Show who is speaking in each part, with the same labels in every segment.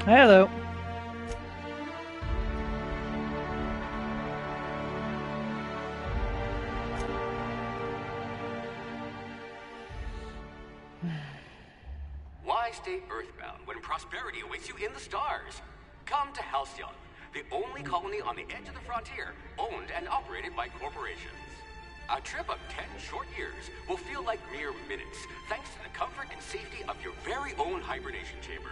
Speaker 1: Hello.
Speaker 2: Why stay earthbound when prosperity awaits you in the stars? Come to Halcyon, the only colony on the edge of the frontier, owned and operated by corporations. A trip of 10 short years will feel like mere minutes, thanks to the comfort and safety of your very own hibernation chamber.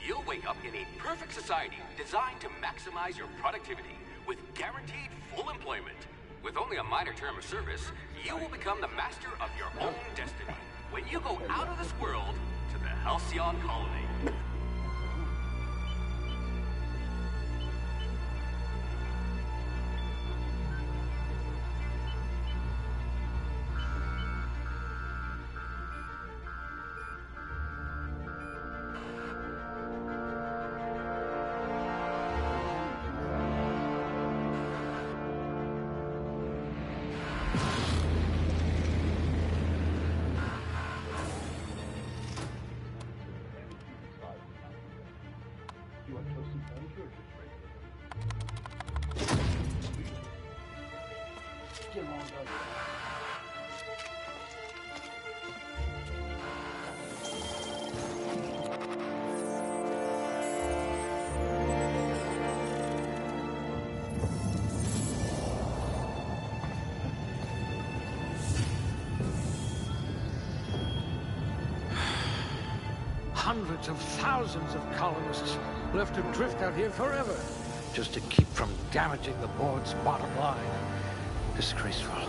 Speaker 2: You'll wake up in a perfect society designed to maximize your productivity with guaranteed full employment. With only a minor term of service, you will become the master of your own destiny when you go out of this world to the Halcyon colony.
Speaker 3: Hundreds of thousands of colonists left to drift out here forever, just to keep from damaging the board's bottom line. Disgraceful.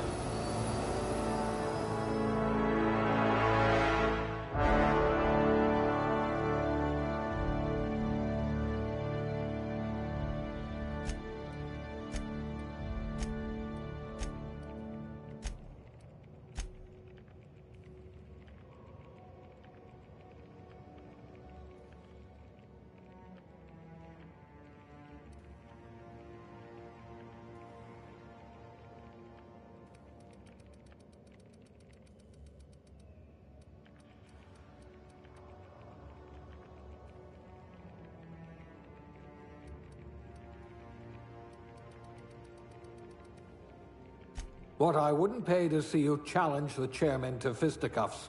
Speaker 4: What I wouldn't pay to see you challenge the chairman to fisticuffs.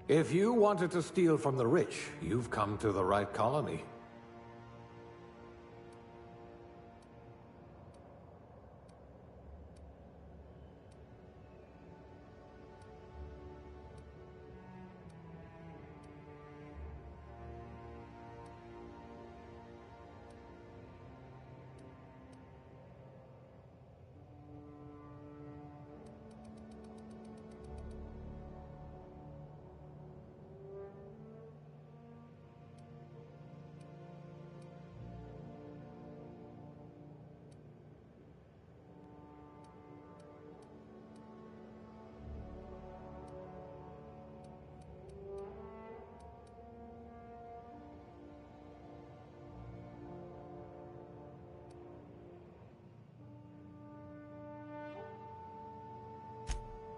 Speaker 4: If you wanted to steal from the rich, you've come to the right colony.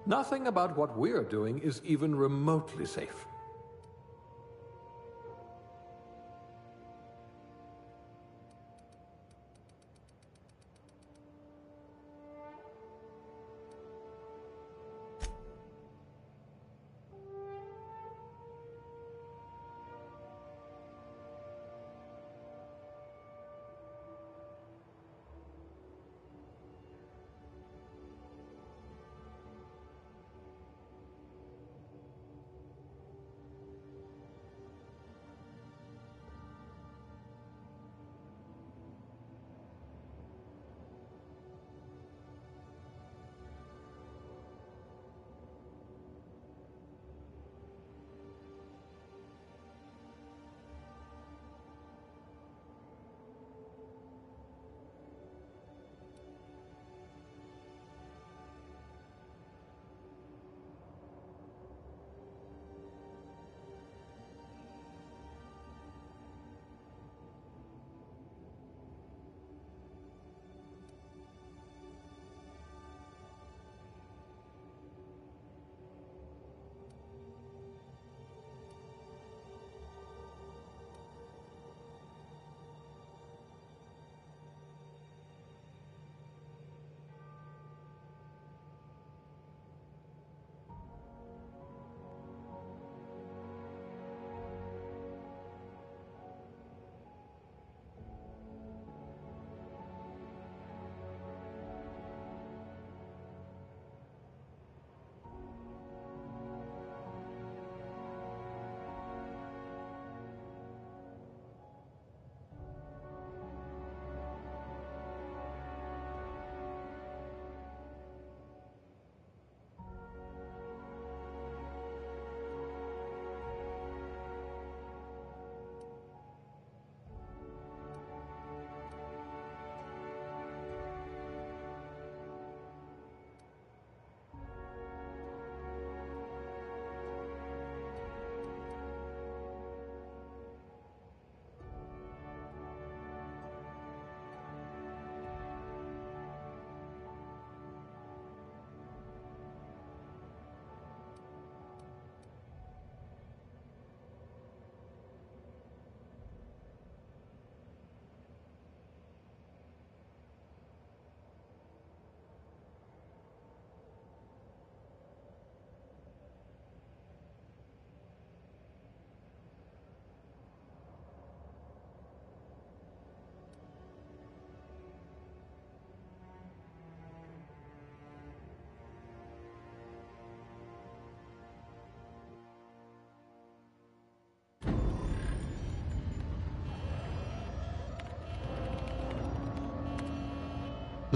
Speaker 4: Nothing about what we're doing is even remotely safe.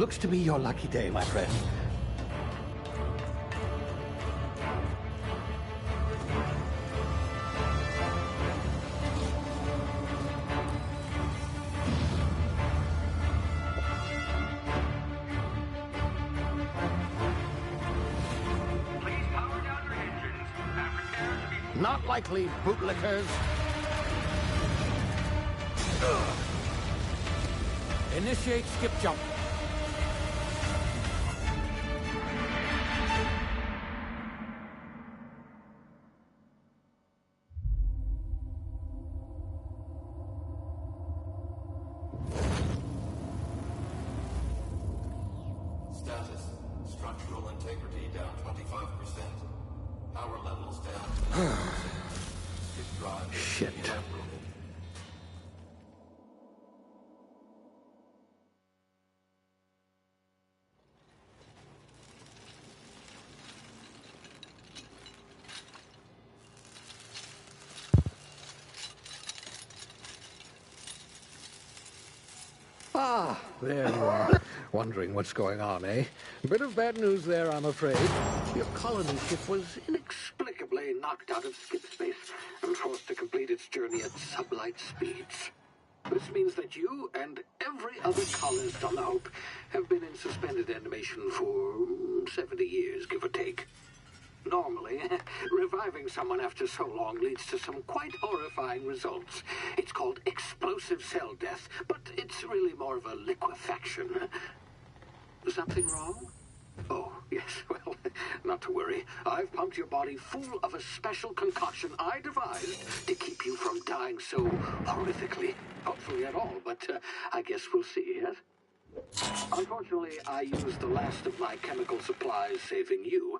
Speaker 3: Looks to be your lucky day, my friend.
Speaker 2: Please power down your engines and prepare to be...
Speaker 3: Not likely, bootlickers. Initiate skip jump.
Speaker 4: Status. Structural integrity down 25%. Power levels down. Skip drive.
Speaker 3: Shit.
Speaker 4: Evaporated.
Speaker 3: Ah, there you are. Wondering what's going on, eh? Bit of bad news there, I'm afraid. Your colony ship was inexplicably knocked out of skip space and forced to complete its journey at sublight speeds. This means that you and every other colonist on the Hope have been in suspended animation for 70 years, give or take. Normally, reviving someone after so long leads to some quite horrifying results. It's called explosive cell death, but it's really more of a liquefaction. Something wrong? Oh, yes, well, not to worry. I've pumped your body full of a special concoction I devised to keep you from dying so horrifically. Hopefully at all, but I guess we'll see, yes? Unfortunately, I used the last of my chemical supplies saving you.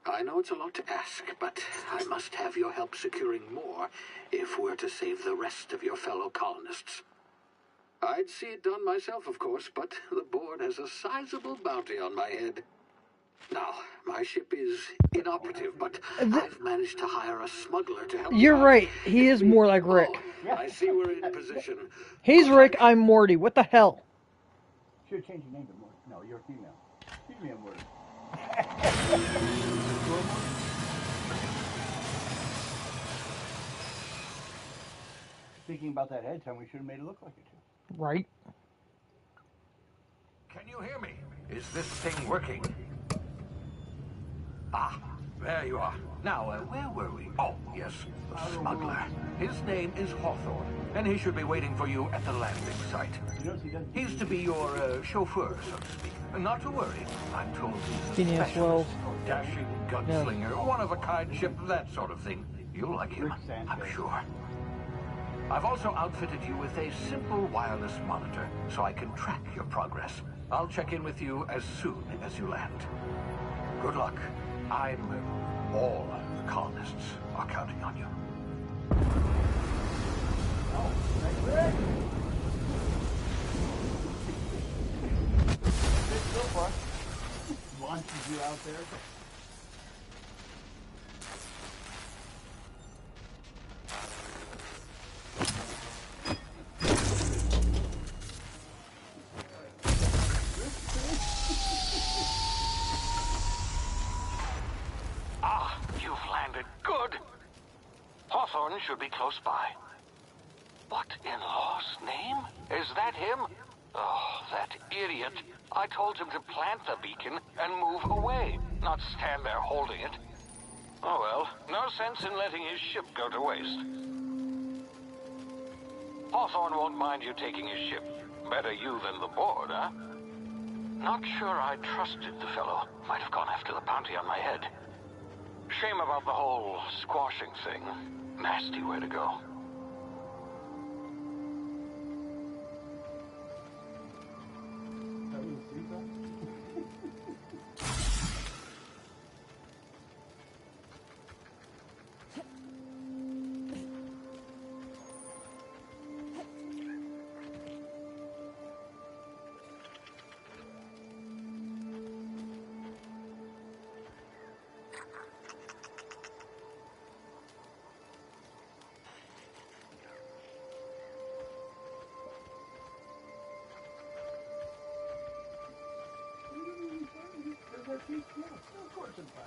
Speaker 3: I know it's a lot to ask, but I must have your help securing more if we're to save the rest of your fellow colonists. I'd see it done myself, of course, but the board has a sizable bounty on my head. Now, my ship is inoperative, but I've managed to hire a smuggler to help.
Speaker 1: You're
Speaker 3: me out.
Speaker 1: right. He is more like Rick.
Speaker 3: Oh, I see we're in position.
Speaker 1: He's Rick, I'm Morty. What the hell?
Speaker 5: Should change your name to Morty. No, you're a female. Female Morty. Thinking about that ahead of time, we should have made it look like it too.
Speaker 1: Right.
Speaker 3: Can you hear me? Is this thing working? Ah, there you are. Now, where were we? Oh, yes, the smuggler. His name is Hawthorne, and he should be waiting for you at the landing site.
Speaker 5: You notice he doesn't.
Speaker 3: He's to be your chauffeur, so to speak. Not to worry. I'm told he's a
Speaker 1: Skinny as well.
Speaker 3: specialist, dashing gunslinger, one-of-a-kind ship, that sort of thing. You'll like him, I'm sure. I've also outfitted you with a simple wireless monitor, so I can track your progress. I'll check in with you as soon as you land. Good luck. All the colonists are counting on you.
Speaker 5: Oh, thanks for that. So far, launches you out there.
Speaker 3: Ah, you've landed. Good. Hawthorne should be close by. What in law's name? Is that him? Oh, that idiot. I told him to plant the beacon and move away, not stand there holding it. Oh well, no sense in letting his ship go to waste. Hawthorne won't mind you taking his ship. Better you than the board, huh? Not sure I trusted the fellow. Might have gone after the bounty on my head. Shame about the whole squashing thing. Nasty way to go.
Speaker 5: Of course it's fine.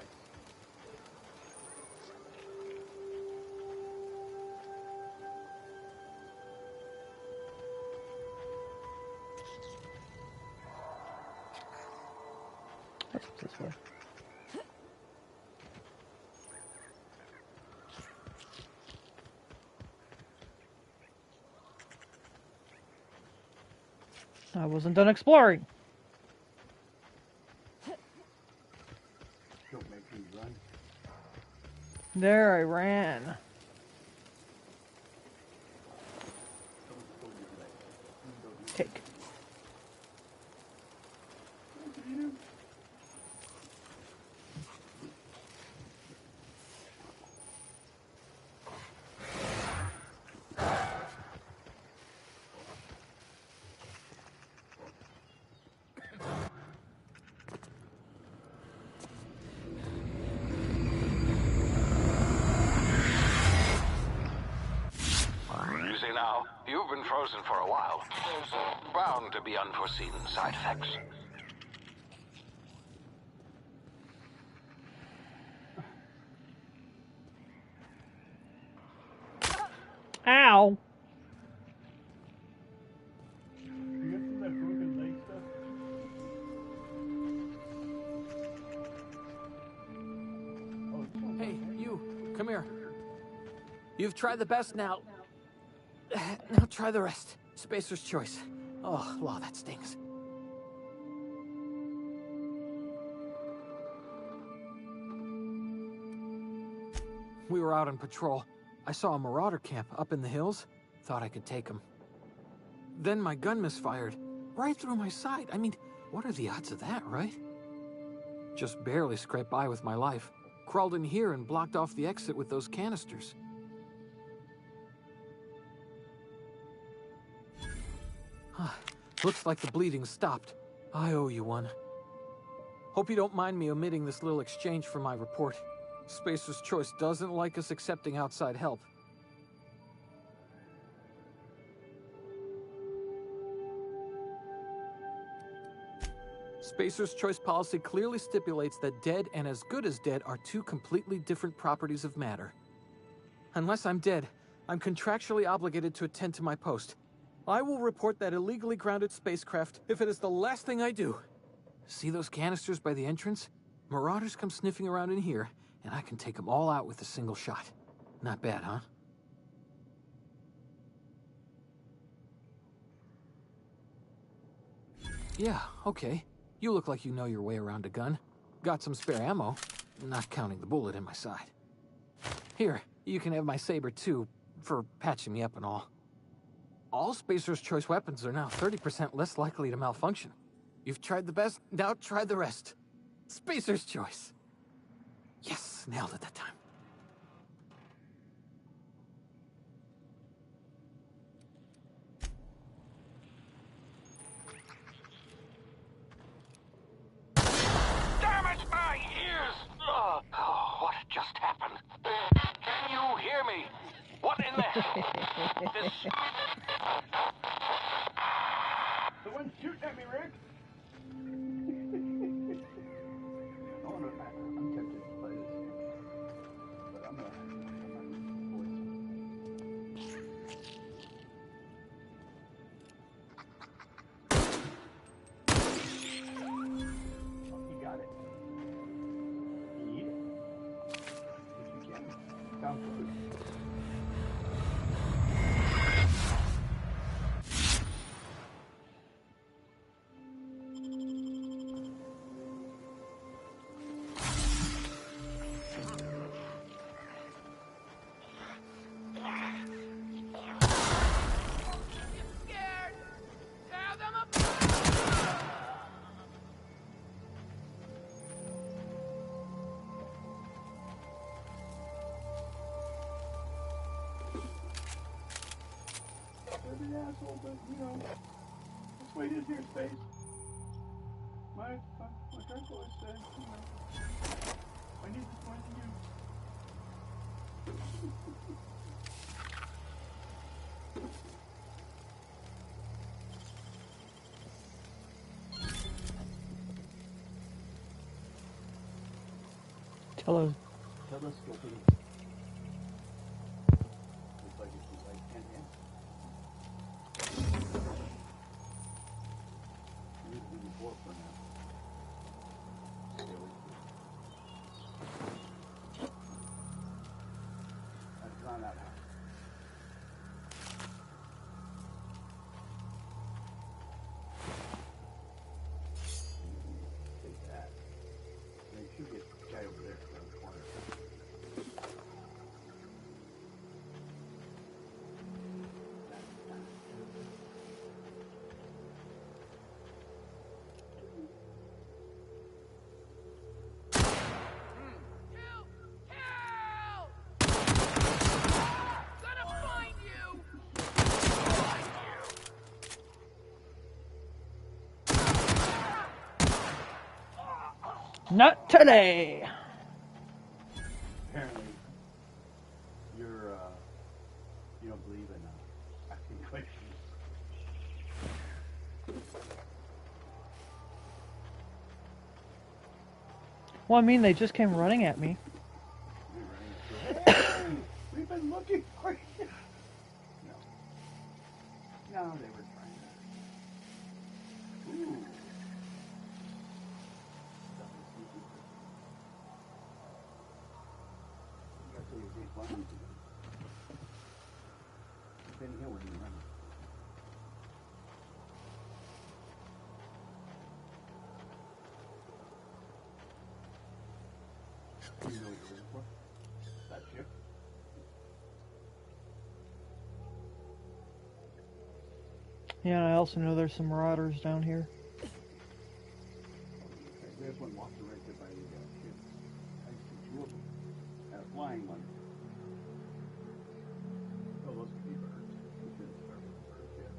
Speaker 1: That's this way. I wasn't done exploring.
Speaker 5: Don't make me run.
Speaker 1: There I ran.
Speaker 5: Someone stole your leg.
Speaker 1: Take.
Speaker 5: What did you do?
Speaker 6: Easy now. You've been frozen for a while. There's bound to be unforeseen side effects.
Speaker 1: Ow!
Speaker 5: You got some of that broken leg stuff? Oh, it's not
Speaker 7: Hey,
Speaker 5: broken.
Speaker 7: you, come here. You've tried the best now. Now try the rest. Spacer's choice. Oh, law, that stings. We were out on patrol. I saw a marauder camp up in the hills. Thought I could take him. Then my gun misfired. Right through my side. I mean, what are the odds of that, right? Just barely scraped by with my life. Crawled in here and blocked off the exit with those canisters. Looks like the bleeding stopped. I owe you one. Hope you don't mind me omitting this little exchange from my report. Spacer's Choice doesn't like us accepting outside help. Spacer's Choice policy clearly stipulates that dead and as good as dead are two completely different properties of matter. Unless I'm dead, I'm contractually obligated to attend to my post. I will report that illegally grounded spacecraft if it is the last thing I do. See those canisters by the entrance? Marauders come sniffing around in here, and I can take them all out with a single shot. Not bad, huh? Yeah, okay. You look like you know your way around a gun. Got some spare ammo, not counting the bullet in my side. Here, you can have my saber too, for patching me up and all. All Spacer's Choice weapons are now 30% less likely to malfunction. You've tried the best, now try the rest. Spacer's Choice. Yes, nailed it that time.
Speaker 6: Damn it, my ears! Oh, what just happened? Can you hear me? What in the hell? This...
Speaker 5: The one shooting at me, Rick! I'm tempted to play this game. But I'm not Oh, he got it. Eat it. If you can. Found food. Every asshole, but you know, that's what it is here, space. My grandpa always said, you know, I need this more than you.
Speaker 1: Telescoping.
Speaker 5: Looks like it's like 10 hands. Use the report for now. I've drawn that out. Take that. Make sure you get the guy over there around the corner.
Speaker 1: Not today.
Speaker 5: Apparently, you're, you don't believe in asking questions.
Speaker 1: Well, I mean, they just came running at me.
Speaker 5: We've been looking for you. No. No, they were trying to. Ooh. Been here when you run. You know what you're looking for? That ship?
Speaker 1: Yeah, and I also know there's some marauders down here.
Speaker 5: Okay, there's one walked right there by the ship. I see two of them. And a flying one. Oh, those could be birds. We shouldn't start with birds yet.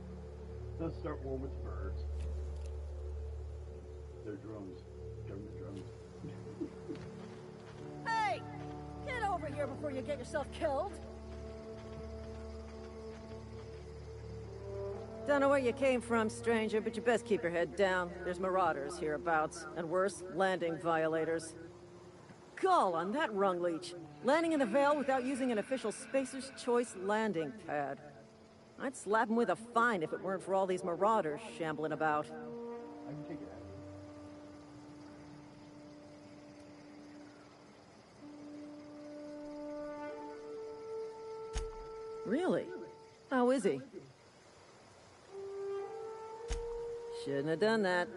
Speaker 5: Let's start war with birds. They're drones. Government drones.
Speaker 8: Hey! Get over here before you get yourself killed! Don't know where you came from, stranger, but you best keep your head down. There's marauders hereabouts, and worse, landing violators. Gall on that rung leech. Landing in the Vale without using an official Spacer's Choice landing pad. I'd slap him with a fine if it weren't for all these marauders shambling about.
Speaker 5: I can take it out.
Speaker 8: Really? How is he? Shouldn't have done that.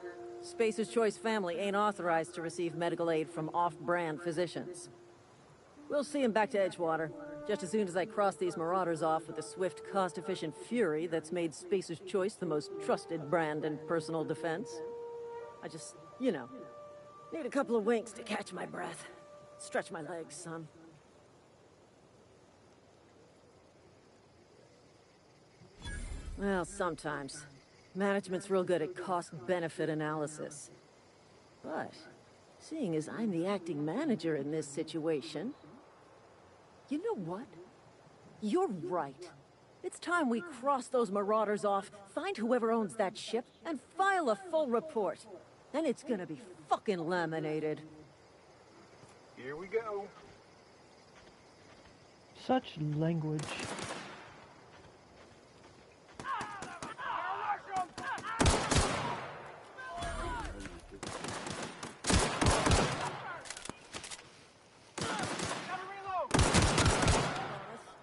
Speaker 8: Spacer's Choice family ain't authorized to receive medical aid from off-brand physicians. We'll see him back to Edgewater, just as soon as I cross these marauders off with the swift, cost-efficient fury that's made Spacer's Choice the most trusted brand in personal defense. I just, you know, need a couple of winks to catch my breath. Stretch my legs, son. Well, sometimes. Management's real good at cost-benefit analysis. But, seeing as I'm the acting manager in this situation, you know what? You're right. It's time we cross those marauders off, find whoever owns that ship, and file a full report. Then it's gonna be fucking laminated.
Speaker 5: Here we go.
Speaker 1: Such language.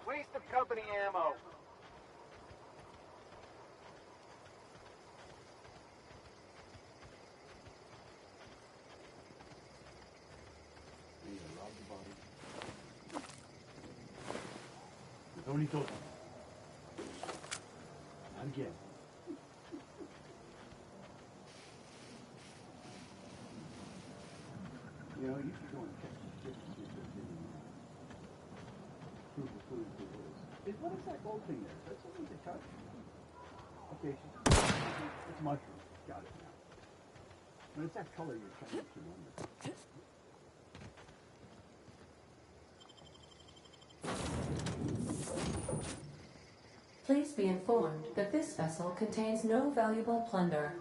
Speaker 6: Waste of company ammo.
Speaker 5: Nobody told me. Not again. You know, you should go and check the ship and see if there's any proof of food for this. What is that gold thing there? Is that something to touch? Okay, it's mushroom. Got it now. But it's that color you're trying to remember.
Speaker 9: Please be informed that this vessel contains no valuable plunder.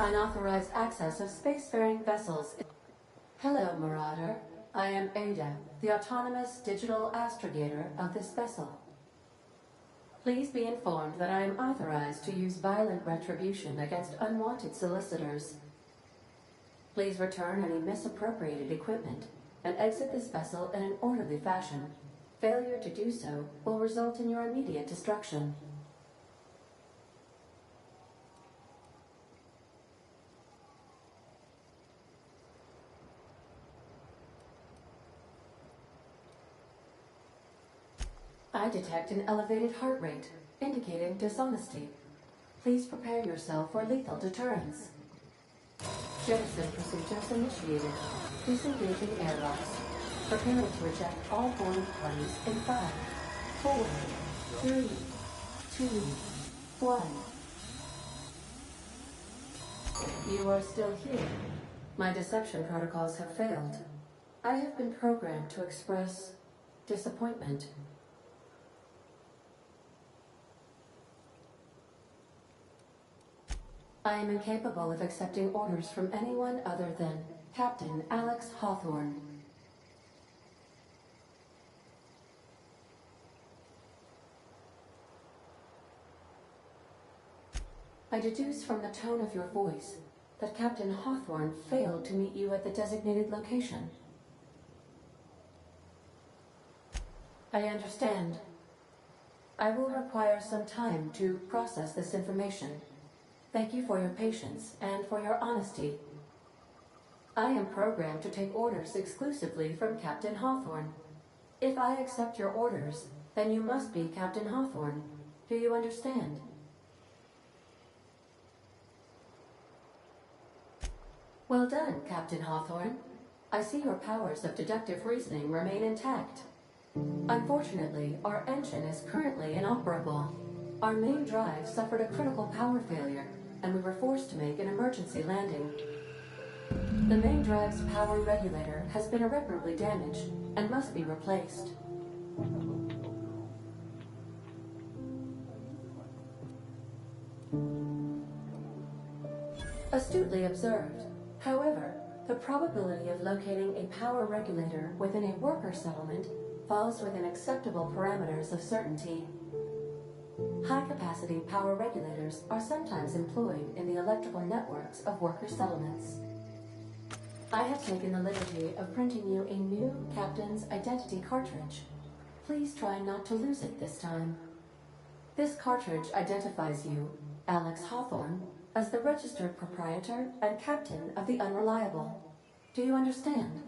Speaker 9: Unauthorized access of spacefaring vessels. Hello, Marauder. I am Ada, the autonomous digital astrogator of this vessel. Please be informed that I am authorized to use violent retribution against unwanted solicitors. Please return any misappropriated equipment and exit this vessel in an orderly fashion. Failure to do so will result in your immediate destruction. I detect an elevated heart rate, indicating dishonesty. Please prepare yourself for lethal deterrence. Jettison procedures initiated. Disengaging airlocks. Preparing to reject all boarding parties in 5, 4, 3, 2, 1. You are still here. My deception protocols have failed. I have been programmed to express disappointment. I am incapable of accepting orders from anyone other than Captain Alex Hawthorne. I deduce from the tone of your voice that Captain Hawthorne failed to meet you at the designated location. I understand. I will require some time to process this information. Thank you for your patience and for your honesty. I am programmed to take orders exclusively from Captain Hawthorne. If I accept your orders, then you must be Captain Hawthorne. Do you understand? Well done, Captain Hawthorne. I see your powers of deductive reasoning remain intact. Unfortunately, our engine is currently inoperable. Our main drive suffered a critical power failure, and we were forced to make an emergency landing. The main drive's power regulator has been irreparably damaged and must be replaced. Astutely observed. However, the probability of locating a power regulator within a worker settlement falls within acceptable parameters of certainty. High-capacity power regulators are sometimes employed in the electrical networks of worker settlements. I have taken the liberty of printing you a new Captain's Identity cartridge. Please try not to lose it this time. This cartridge identifies you, Alex Hawthorne, as the registered proprietor and captain of the Unreliable. Do you understand?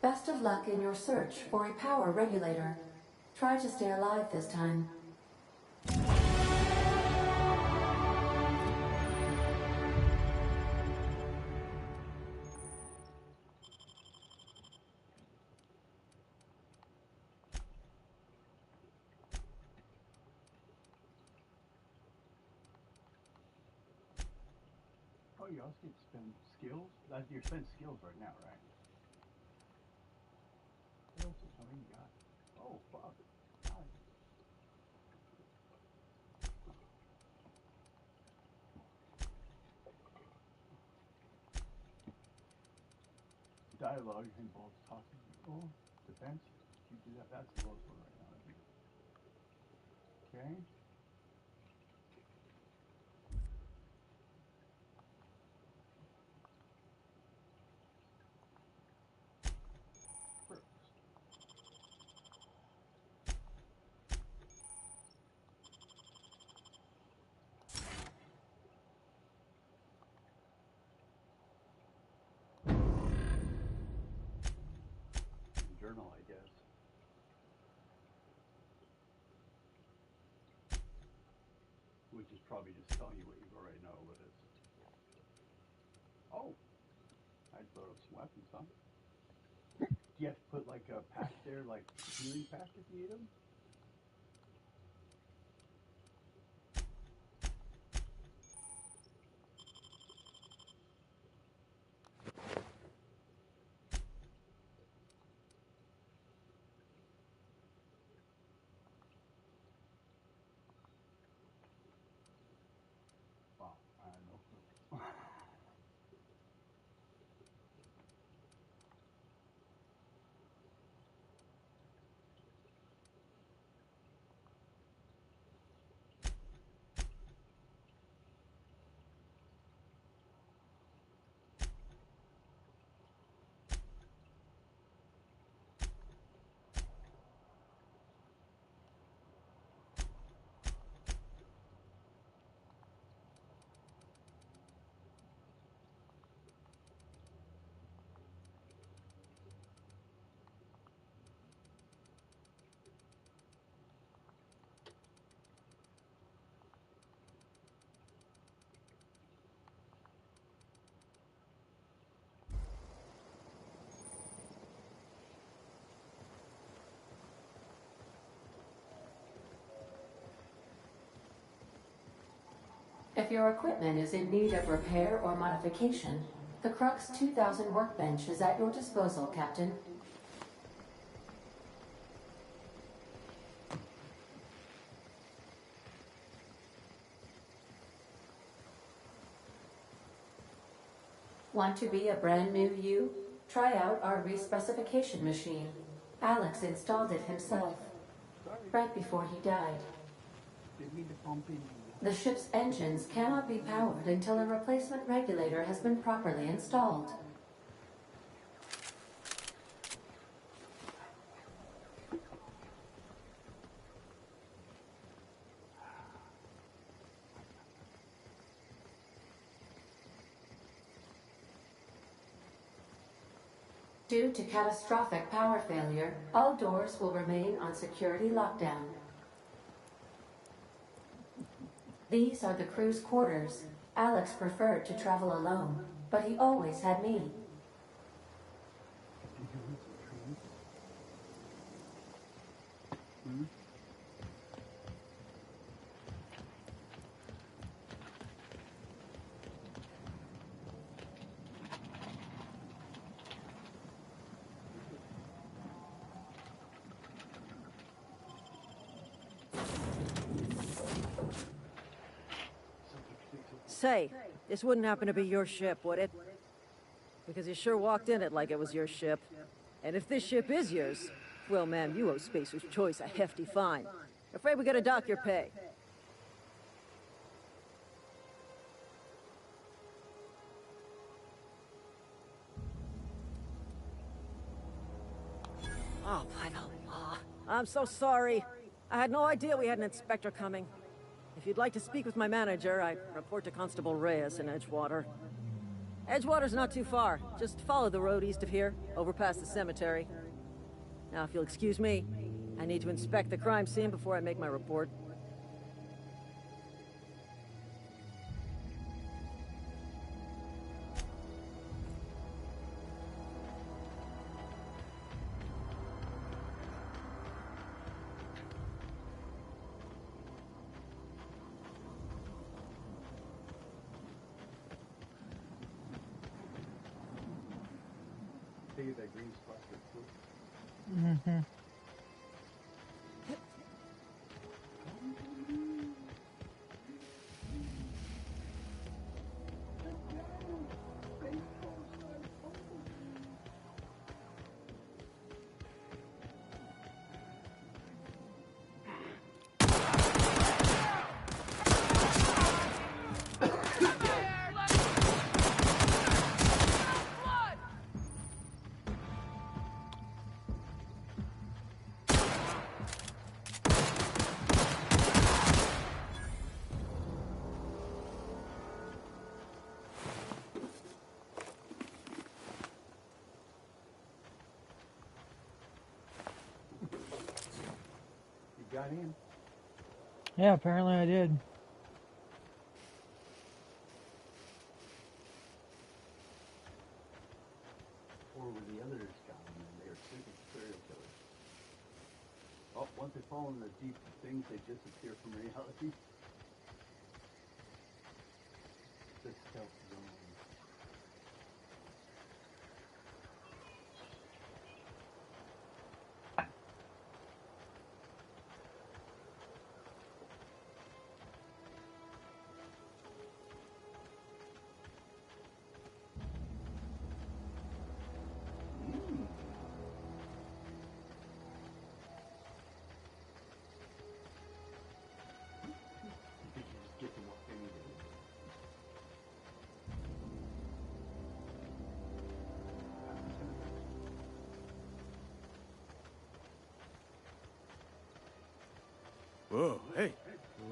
Speaker 9: Best of luck in your search for a power regulator. Try to stay alive this time.
Speaker 5: Oh, you also get to spend skills? You're spending skills right now, right? What else is something you got? Oh, fuck. Nice. Dialogue involves talking. Oh, defense. You do that. That's the lowest one right now, I think. Okay. Journal, I guess. Which is probably just telling you what you already know, but it's... Oh! I'd throw some weapons, huh? Do you have to put like a pack there, like healing pack if you need them? Wow, I don't know.
Speaker 9: If your equipment is in need of repair or modification, the Crux 2000 workbench is at your disposal, Captain. Want to be a brand new you? Try out our respecification machine. Alex installed it himself, right before he died.
Speaker 5: Didn't mean to bump into you.
Speaker 9: The ship's engines cannot be powered until a replacement regulator has been properly installed. Due to catastrophic power failure, all doors will remain on security lockdown. These are the crew's quarters. Alex preferred to travel alone, but he always had me.
Speaker 8: Say, this wouldn't happen to be your ship, would it? Because you sure walked in it like it was your ship. And if this ship is yours, well, ma'am, you owe Spacer's Choice a hefty fine. Afraid we gotta dock your pay. Oh, by the law. I'm so sorry. I had no idea we had an inspector coming. If you'd like to speak with my manager, I report to Constable Reyes in Edgewater. Edgewater's not too far. Just follow the road east of here, over past the cemetery. Now, if you'll excuse me, I need to inspect the crime scene before I make my report.
Speaker 5: Take that green spot there, too.
Speaker 1: Mm-hmm.
Speaker 5: Got in.
Speaker 1: Yeah, apparently I did.
Speaker 5: Or were the others got in and they were super serial killers? Oh, once they fall into the deep things, they disappear from reality. The stealth zone. Get to walk anything.
Speaker 10: Whoa, hey,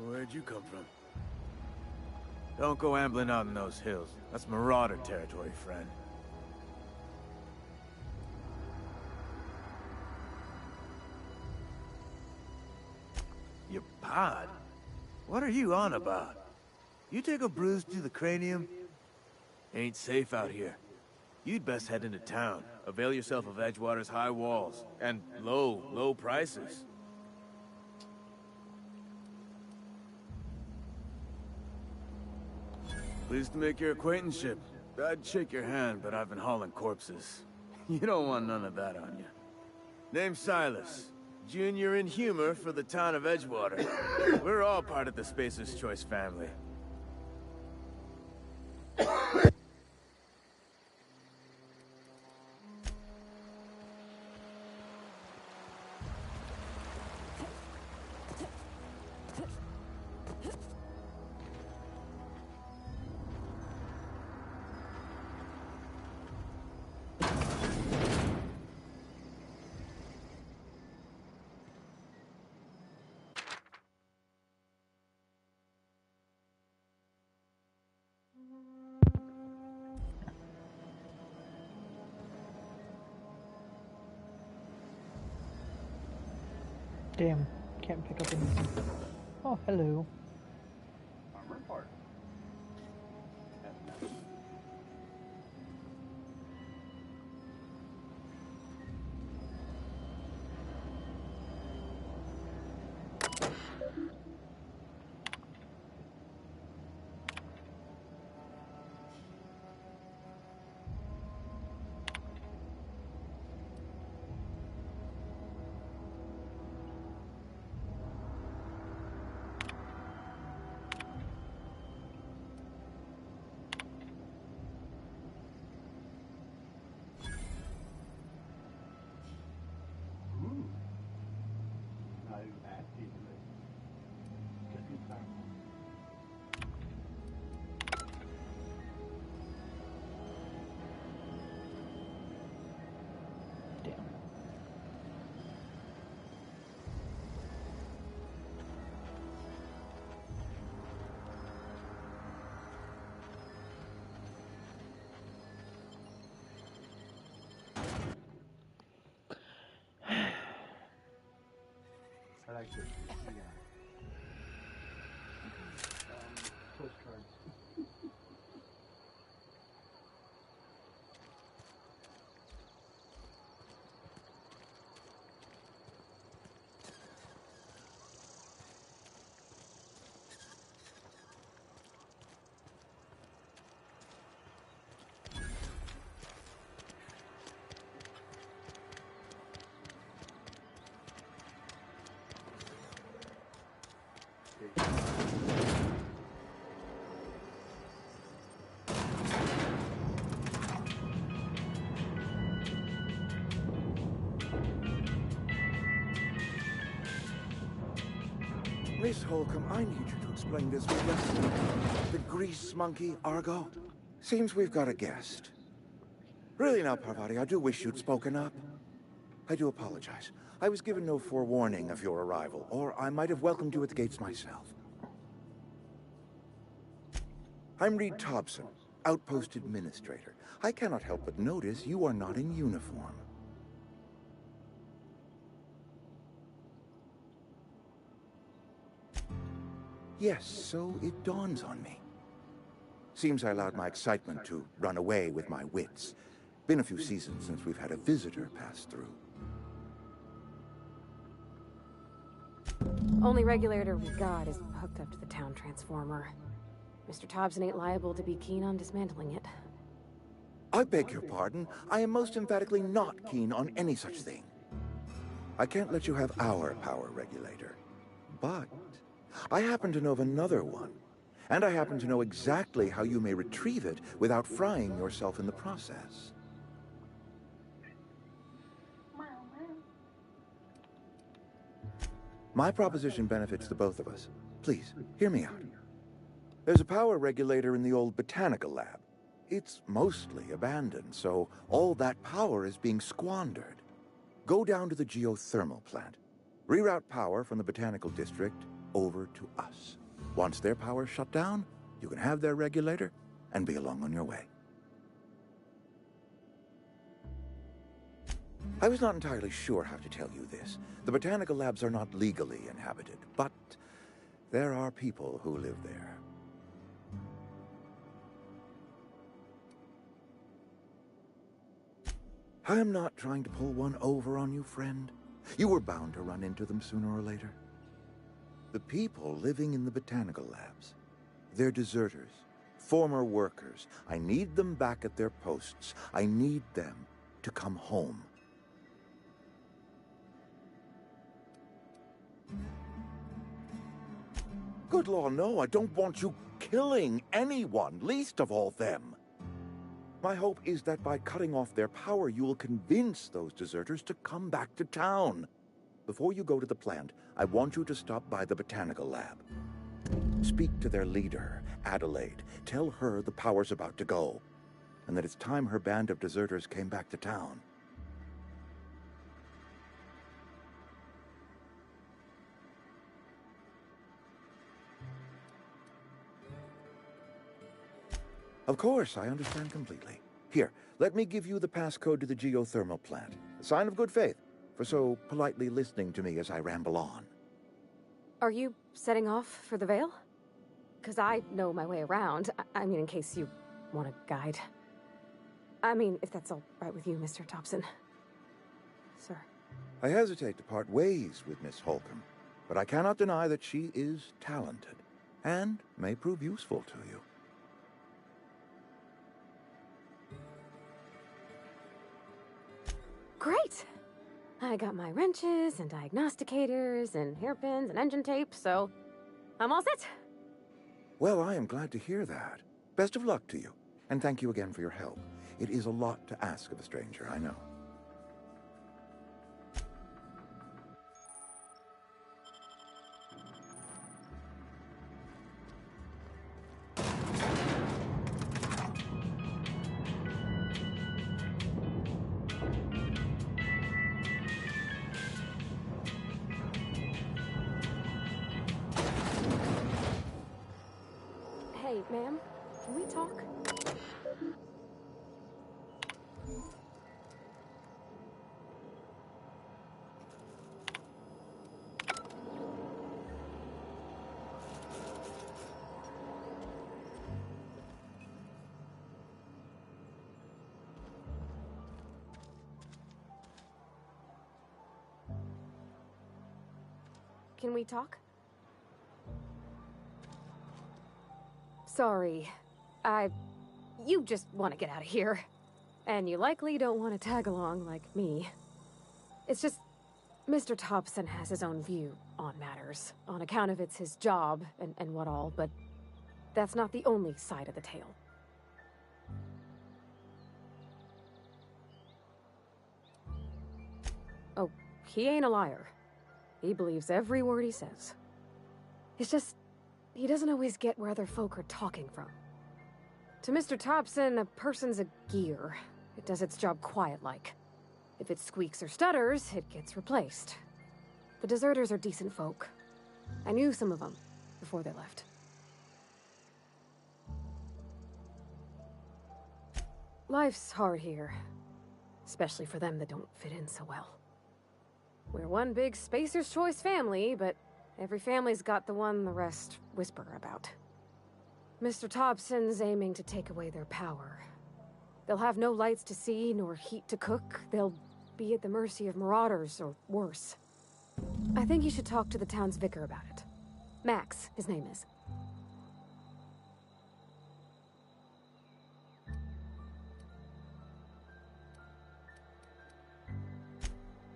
Speaker 10: where'd you come from? Don't go ambling out in those hills. That's Marauder territory, friend. Your pod? What are you on about? You take a bruise to the cranium? Ain't safe out here. You'd best head into town. Avail yourself of Edgewater's high walls. And low prices. Pleased to make your acquaintanceship. I'd shake your hand, but I've been hauling corpses. You don't want none of that on you. Name's Silas. Junior in humor for the town of Edgewater. We're all part of the Spacer's Choice family.
Speaker 1: Damn, can't pick up anything. Oh, hello.
Speaker 5: Armor part. That's nice. Not even that deep of it. Could be powerful.
Speaker 1: Damn.
Speaker 5: I like this. Yeah. Postcards.
Speaker 11: Miss Holcomb, I need you to explain this with us. The grease monkey, Argo? Seems we've got a guest. Really now, Parvati, I do wish you'd spoken up. I do apologize. I was given no forewarning of your arrival, or I might have welcomed you at the gates myself. I'm Reed Thompson, Outpost Administrator. I cannot help but notice you are not in uniform. Yes, so it dawns on me. Seems I allowed my excitement to run away with my wits. Been a few seasons since we've had a visitor pass through.
Speaker 12: Only regulator we got is hooked up to the town transformer. Mr. Thompson ain't liable to be keen on dismantling it.
Speaker 11: I beg your pardon. I am most emphatically not keen on any such thing. I can't let you have our power regulator. But I happen to know of another one. And I happen to know exactly how you may retrieve it without frying yourself in the process. My proposition benefits the both of us. Please, hear me out. There's a power regulator in the old botanical lab. It's mostly abandoned, so all that power is being squandered. Go down to the geothermal plant. Reroute power from the botanical district over to us. Once their power's shut down, you can have their regulator and be along on your way. I was not entirely sure how to tell you this. The botanical labs are not legally inhabited, but there are people who live there. I am not trying to pull one over on you, friend. You were bound to run into them sooner or later. The people living in the botanical labs, they're deserters, former workers. I need them back at their posts. I need them to come home. Good law, no, I don't want you killing anyone, least of all them. My hope is that by cutting off their power, you will convince those deserters to come back to town. Before you go to the plant, I want you to stop by the botanical lab. Speak to their leader, Adelaide. Tell her the power's about to go, and that it's time her band of deserters came back to town. Of course, I understand completely. Here, let me give you the passcode to the geothermal plant. A sign of good faith, for so politely listening to me as I ramble on.
Speaker 12: Are you setting off for the Vale? Because I know my way around. I mean, in case you want a guide. I mean, if that's all right with you, Mr. Thompson. Sir.
Speaker 11: I hesitate to part ways with Miss Holcomb, but I cannot deny that she is talented, and may prove useful to you.
Speaker 12: Great! I got my wrenches and diagnosticators and hairpins and engine tape, so I'm all set.
Speaker 11: Well, I am glad to hear that. Best of luck to you, and thank you again for your help. It is a lot to ask of a stranger, I know.
Speaker 12: Hey, ma'am, can we talk? Can we talk? Sorry. You just want to get out of here. And you likely don't want to tag along like me. It's just, Mr. Thompson has his own view on matters, on account of it's his job and what all, but that's not the only side of the tale. Oh, he ain't a liar. He believes every word he says. It's just, he doesn't always get where other folk are talking from. To Mr. Thompson, a person's a gear. It does its job quiet-like. If it squeaks or stutters, it gets replaced. The deserters are decent folk. I knew some of them before they left. Life's hard here, especially for them that don't fit in so well. We're one big Spacer's Choice family, but every family's got the one the rest whisper about. Mr. Thompson's aiming to take away their power. They'll have no lights to see, nor heat to cook. They'll be at the mercy of marauders, or worse. I think you should talk to the town's vicar about it. Max, his name is.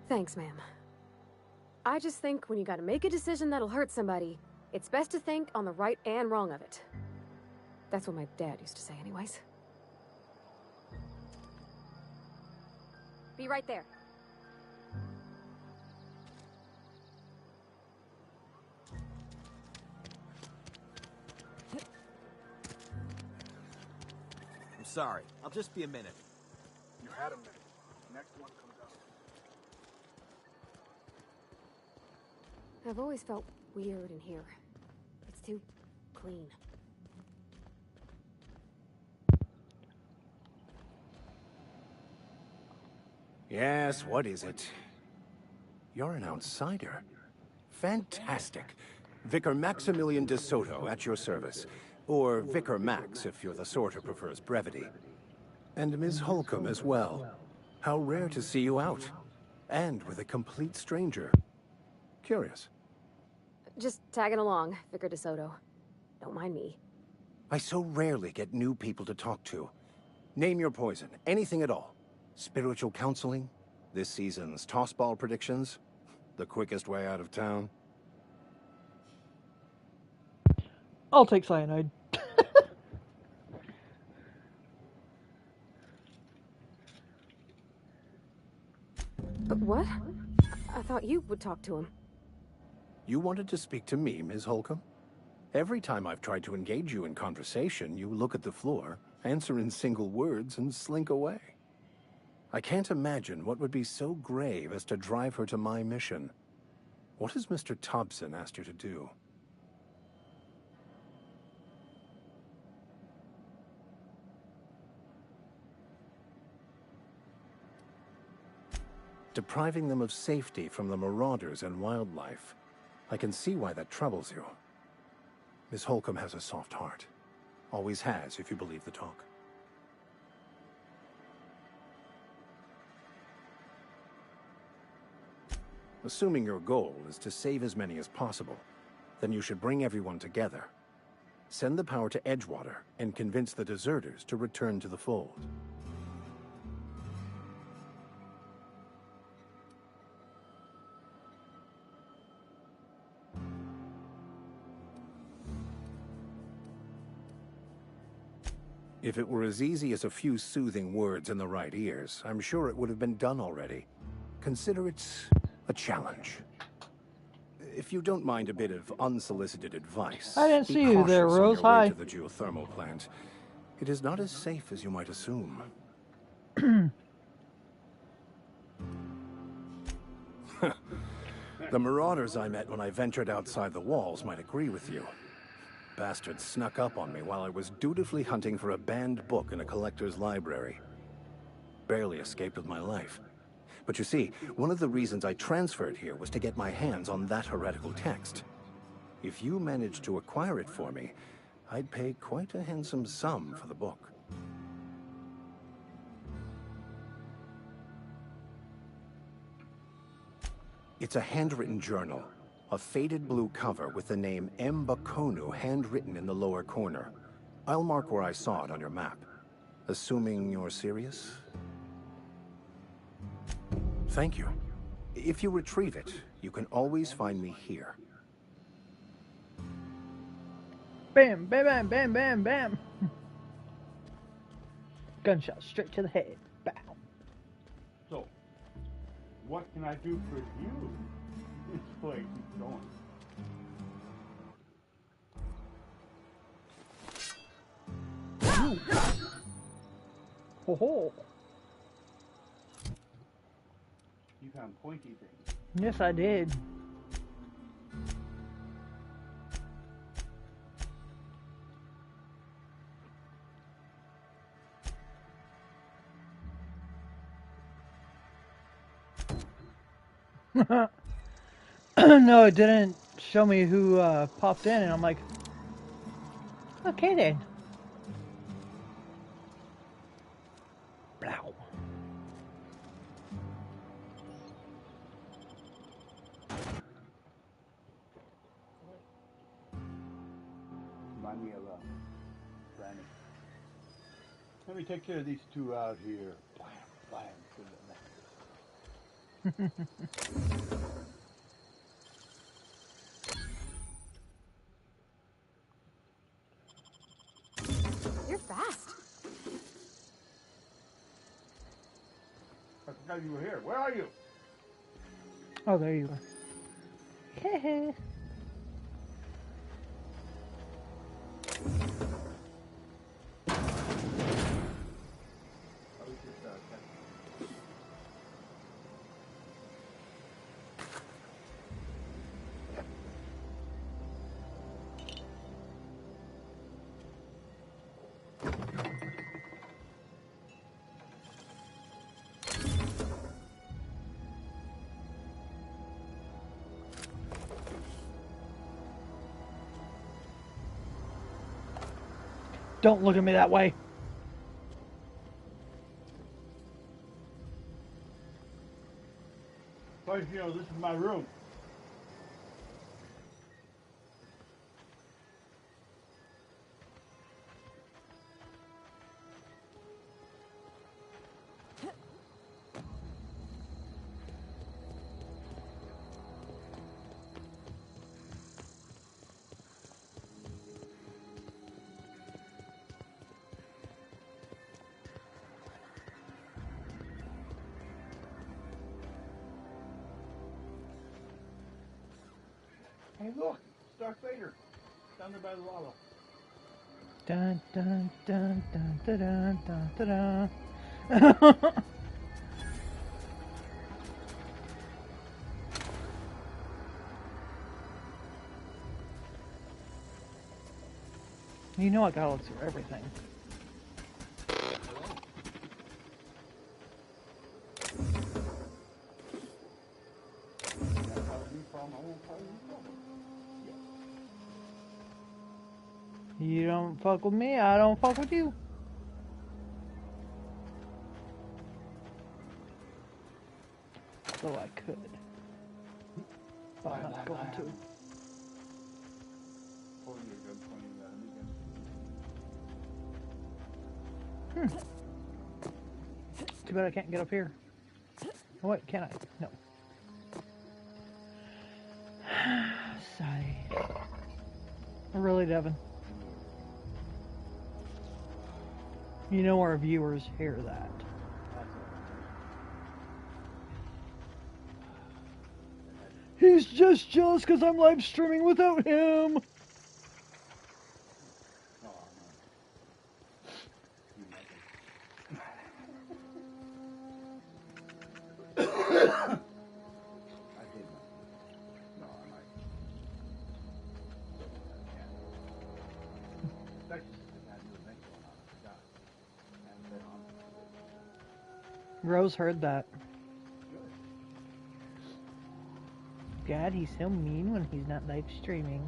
Speaker 12: Thanks, ma'am. I just think when you gotta make a decision that'll hurt somebody, it's best to think on the right and wrong of it. That's what my dad used to say anyways. Be right there.
Speaker 13: I'm sorry. I'll just be a minute.
Speaker 5: You had a minute. Next one comes up.
Speaker 12: I've always felt weird in here. It's too clean.
Speaker 14: Yes, what is it? You're an outsider. Fantastic. Vicar Maximilian de Soto at your service. Or Vicar Max, if you're the sort who prefers brevity. And Ms. Holcomb as well. How rare to see you out. And with a complete stranger. Curious.
Speaker 12: Just tagging along, Vicar de Soto. Don't mind me.
Speaker 14: I so rarely get new people to talk to. Name your poison, anything at all. Spiritual counseling? This season's tossball predictions? The quickest way out of town?
Speaker 1: I'll take cyanide.
Speaker 12: What? I thought you would talk to him.
Speaker 14: You wanted to speak to me, Ms. Holcomb? Every time I've tried to engage you in conversation, you look at the floor, answer in single words, and slink away. I can't imagine what would be so grave as to drive her to my mission. What has Mr. Thompson asked you to do? Depriving them of safety from the marauders and wildlife. I can see why that troubles you. Miss Holcomb has a soft heart. Always has, if you believe the talk. Assuming your goal is to save as many as possible, then you should bring everyone together. Send the power to Edgewater and convince the deserters to return to the fold. If it were as easy as a few soothing words in the right ears, I'm sure it would have been done already. Consider it a challenge. If you don't mind a bit of unsolicited advice,
Speaker 1: I didn't
Speaker 14: be
Speaker 1: see you there,
Speaker 14: cautious on
Speaker 1: Rose.
Speaker 14: your way
Speaker 1: Hi.
Speaker 14: to the geothermal plant. It is not as safe as you might assume. The marauders I met when I ventured outside the walls might agree with you. Bastards snuck up on me while I was dutifully hunting for a banned book in a collector's library. Barely escaped with my life. But you see, one of the reasons I transferred here was to get my hands on that heretical text. If you managed to acquire it for me, I'd pay quite a handsome sum for the book. It's a handwritten journal. A faded blue cover with the name M'Bakono handwritten in the lower corner. I'll mark where I saw it on your map. Assuming you're serious? Thank you. If you retrieve it, you can always find me here.
Speaker 1: Bam, bam, bam, bam, bam, bam. Gunshot straight to the head. Bow.
Speaker 5: So, what can I do for you? This place is going.
Speaker 1: Ho ho.
Speaker 5: You found pointy things.
Speaker 1: Yes, I did. No, it didn't show me who popped in, and I'm like, okay then. Blow.
Speaker 5: Remind me of Granny. Let me take care of these two out here. Blam, blam, to the next.
Speaker 12: You're fast.
Speaker 5: I forgot you were here. Where are you?
Speaker 1: Oh, there you are. Heh. Don't look at me that way.
Speaker 5: But you know, this is my room. Hey, look! It's Darth Vader. Down there by the lava.
Speaker 1: Dun dun dun dun dun dun dun dun. You know I gotta look through everything. You don't fuck with me, I don't fuck with you. Though I could. But I'm not going to. Too bad I can't get up here. Oh, wait, can I? No. Sigh. Really, Devin? You know our viewers hear that. He's just jealous because I'm live streaming without him. Rose heard that. God, he's so mean when he's not live streaming.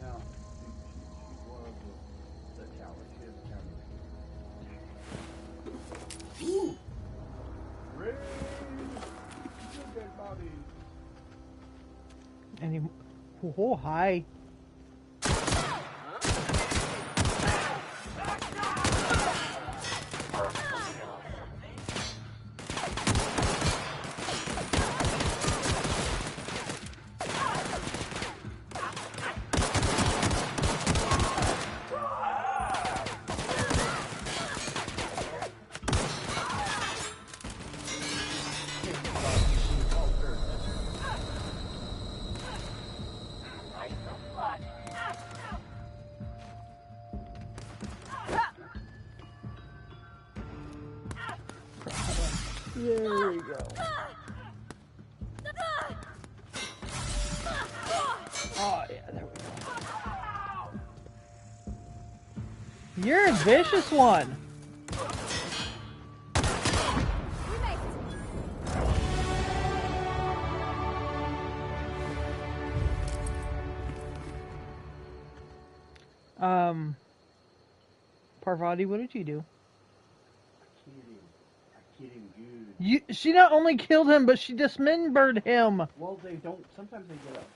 Speaker 5: Now, she's one of the towers. She has a camera. Woo! Raise the dead body.
Speaker 1: And he... Oh, hi. There we go. Oh, yeah, there we go. You're a vicious one. Parvati, what did you do? She not only killed him, but she dismembered him.
Speaker 5: Well, they don't. Sometimes they get up.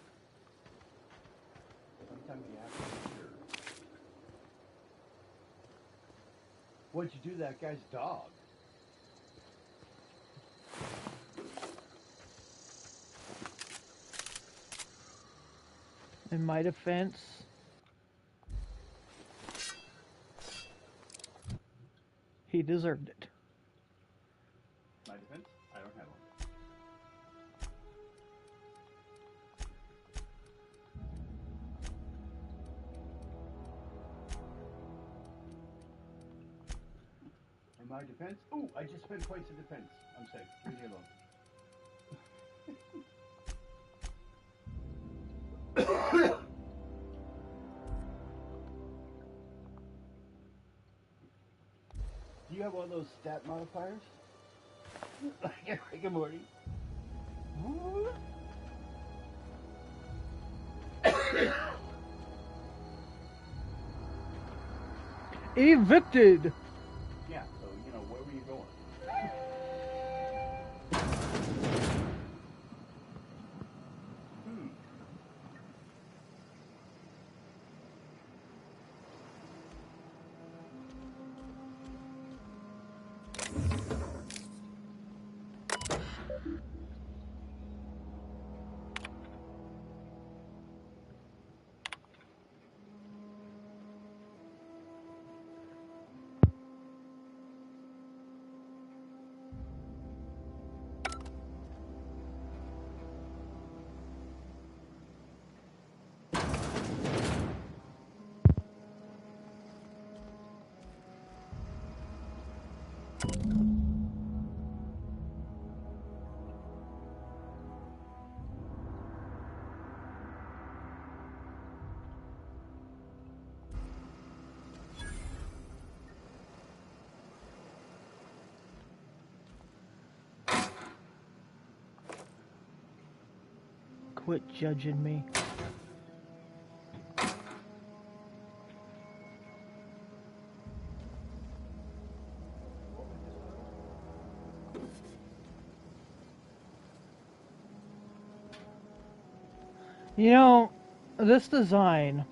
Speaker 5: Sometimes you have to be sure. What'd you do to that guy's dog?
Speaker 1: In my defense, he deserved it.
Speaker 5: My defense? I don't have one. In my defense? Ooh, I just spent points of defense. I'm safe. Leave me alone. Do you have one of those stat modifiers? Like Rick and Morty?
Speaker 1: Evicted.
Speaker 5: Yeah, so, you know, where were you going?
Speaker 1: Quit judging me. You know, this design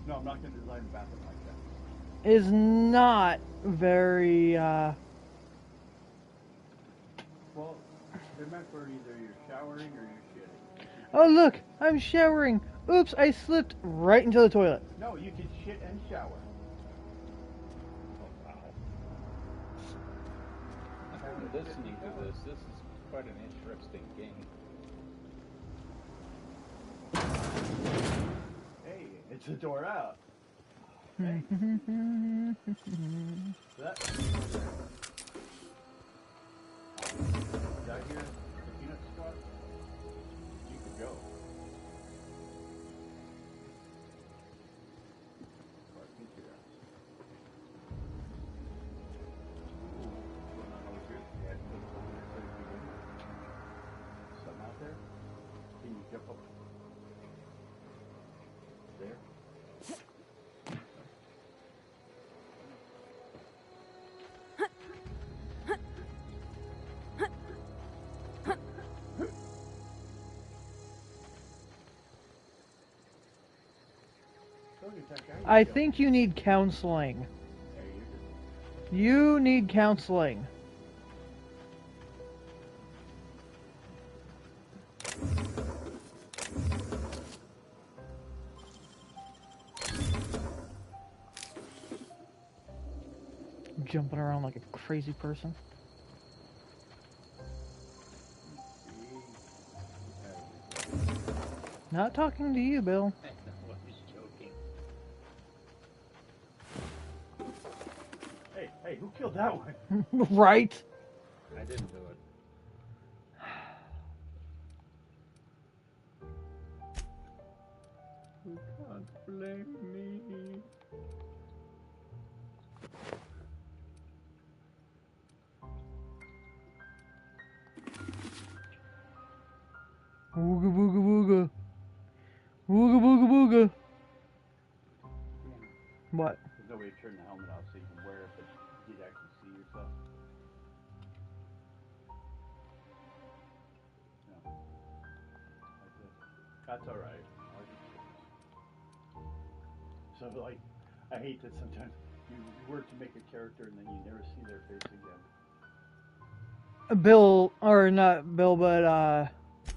Speaker 5: No, I'm not going to design a bathroom like that.
Speaker 1: is not very,
Speaker 5: Well, they're meant for either you're showering or you're shitting.
Speaker 1: Oh look, I'm showering. Oops, I slipped right into the toilet.
Speaker 5: No, you can shit and shower.
Speaker 15: Oh, wow. After listening to this is quite an interesting game.
Speaker 5: Hey, it's a door out. Hey. That. Did I hear the peanut squad? You could go. Or I think you're out. Ooh, going on over here. Yeah, something out there? Can you jump up? There?
Speaker 1: I think you need counseling. You need counseling. Jumping around like a crazy person. Not talking to you, Bill.
Speaker 5: Hey, who killed that one?
Speaker 1: Right?
Speaker 15: I didn't do it.
Speaker 5: You can't blame me.
Speaker 1: Wooga booga booga. Wooga booga booga. What?
Speaker 5: There's no way to turn the helmet off so you can wear it, but you'd actually see yourself. No. That's alright. So, like, I hate that sometimes you work to make a character and then you never see their face again.
Speaker 1: Bill, or not Bill, but,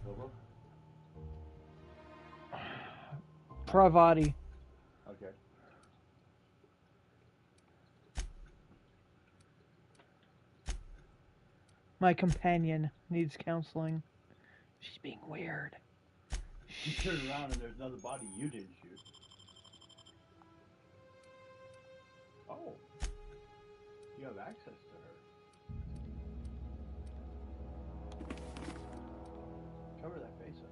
Speaker 5: Bilbo?
Speaker 1: Pravati.
Speaker 5: Okay.
Speaker 1: My companion needs counseling. She's being weird.
Speaker 5: You turn around and there's another body you didn't shoot. Oh. You have access to her. Cover that face up.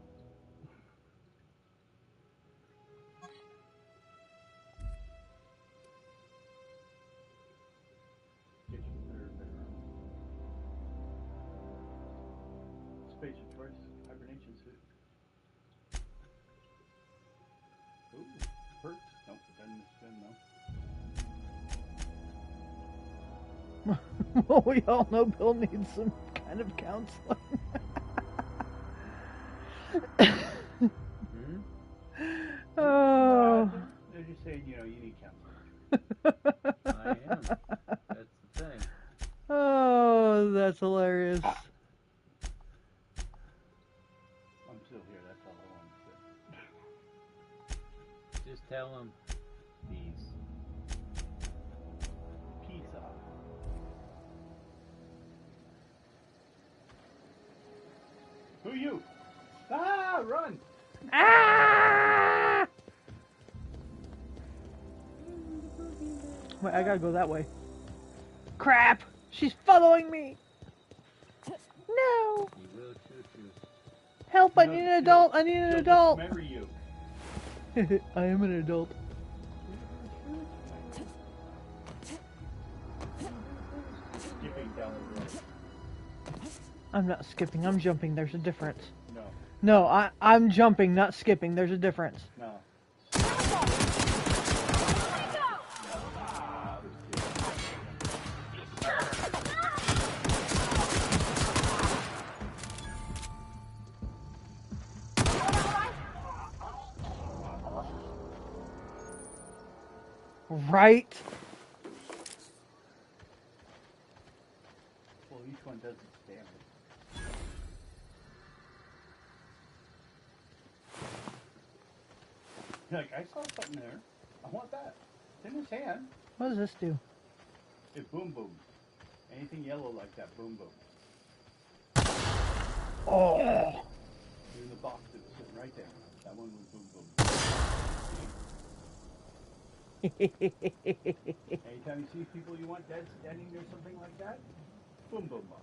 Speaker 5: Get you a better bedroom. Space your choice. Hibernation suit. Ooh, perks. Nope, doesn't spin no.
Speaker 1: Well, we all know Bill needs some kind of counseling. Oh.
Speaker 5: They're just saying, you know, you need counseling.
Speaker 15: I am. That's the thing.
Speaker 1: Oh, that's hilarious.
Speaker 5: I'm still here, that's all I want to say.
Speaker 15: Just tell him peace.
Speaker 5: Pizza. Who are you? Ah, run!
Speaker 1: Ah! Wait, I gotta go that way. Crap! She's following me! No!
Speaker 15: He will shoot you.
Speaker 1: Help! I need an adult! I need an adult!
Speaker 5: Remember you.
Speaker 1: I am an adult.
Speaker 5: Skipping down the road.
Speaker 1: I'm not skipping, I'm jumping. There's a difference.
Speaker 5: No.
Speaker 1: No, I'm jumping, not skipping. There's a difference.
Speaker 5: No.
Speaker 1: Right?
Speaker 5: Well, each one does its damage. You're like, I saw something there. I want that. It's in his hand.
Speaker 1: What does this do?
Speaker 5: It boom booms. Anything yellow like that, boom boom.
Speaker 1: Oh.
Speaker 5: You're in the box that's sitting right there. That one was boom boom. Anytime you see people you want dead standing near something like that, boom boom box.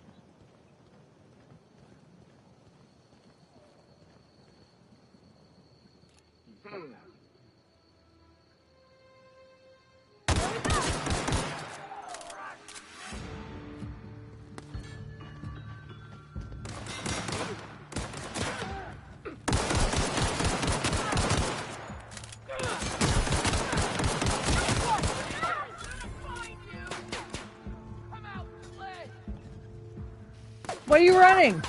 Speaker 1: Why are you running?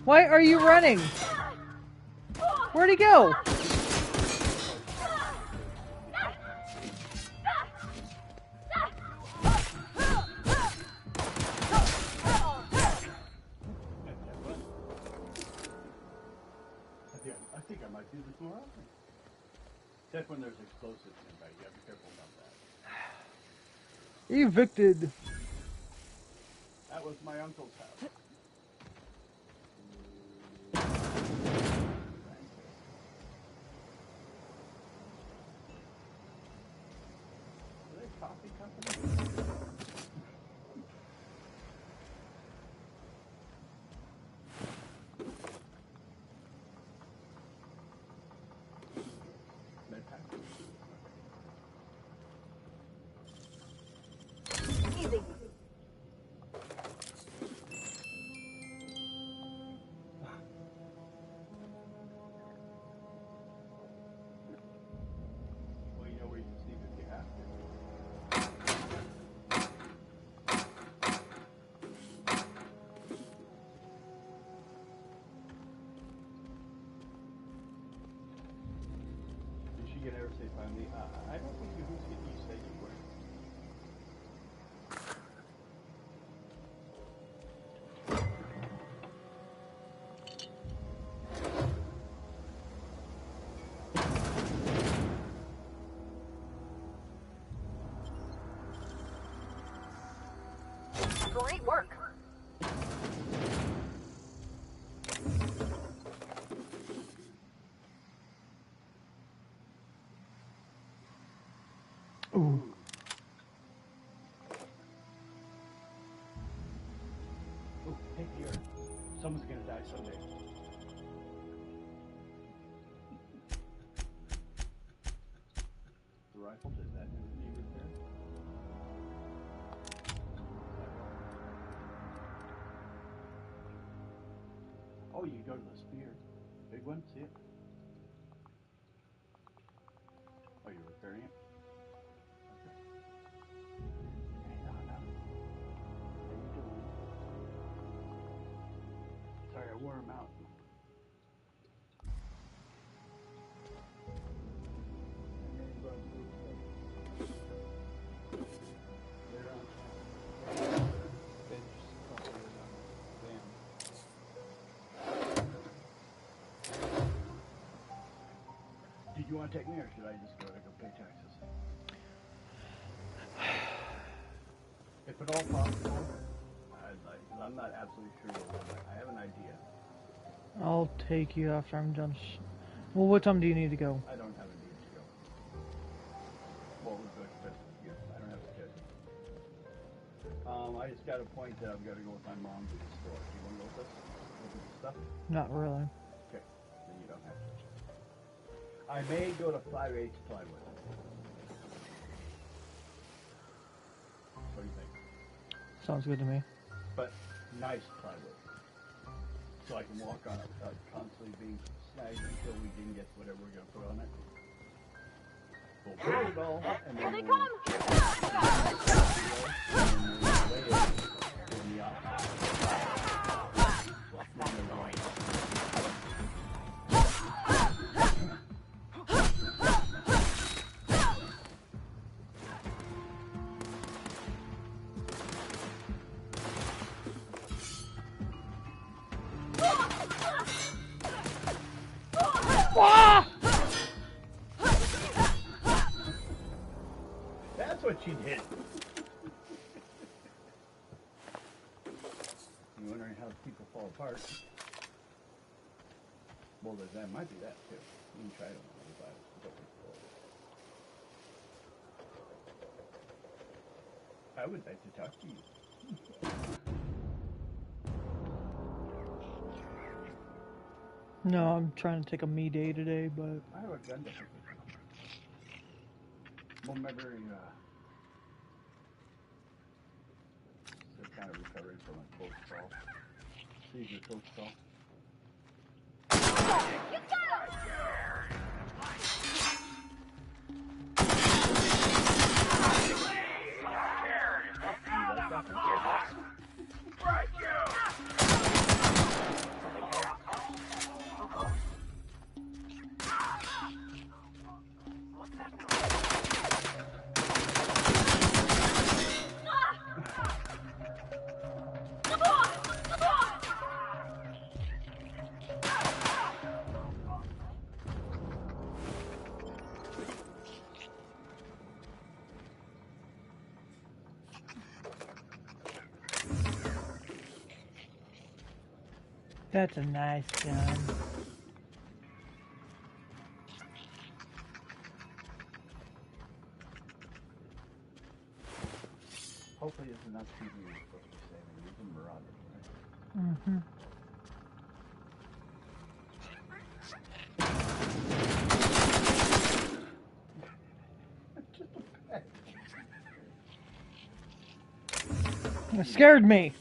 Speaker 1: Why are you running? Where'd he go?
Speaker 5: I think I might do this more often. Except when there's explosives nearby. You gotta be careful about that.
Speaker 1: Evicted.
Speaker 5: That was my uncle's house. Are they a coffee company?
Speaker 8: Easy.
Speaker 5: Well, you know where you can sneak if you have to. Did she get ever say finally, I don't think you who's getting you say you were.
Speaker 8: Great work.
Speaker 1: Ooh.
Speaker 5: Oh, hey, here. Someone's gonna die someday. The rifle, does that need repair? Oh, you go to the spear. Big one, see it? Oh, you're repairing it? Okay. Hey, no. How you doing? Sorry, I wore him out. Did you want to take me, or should I just go pay taxes? If at all possible, I'm not absolutely sure what I have an idea.
Speaker 1: I'll take you after I'm done. Well, what time do you need to go?
Speaker 5: I don't have a need to go. What would go best for you? I don't have a schedule. I just got a point that I've got to go with my mom to the store. Do you want to go with us? Look at the stuff?
Speaker 1: Not really.
Speaker 5: Okay, then you don't have to. I may go to 5/8 plywood. What do you think?
Speaker 1: Sounds good to me.
Speaker 5: But nice plywood. so I can walk on it without constantly being snagged until we can get whatever we're going to put on it. We'll put it all, and then we'll lay it in the That's what she did. You're wondering how people fall apart. Well, that might be that too. You can try it on the side. I would like to talk to you.
Speaker 1: No, I'm trying to take a me day today, but
Speaker 5: I have a gun to well, remember, they're kind of recovering from a close call. These are close call.
Speaker 6: You got
Speaker 1: that's a nice gun.
Speaker 5: Hopefully it's enough TV you're supposed to be saving. These are Marauders, right?
Speaker 1: Mm-hmm. It scared me.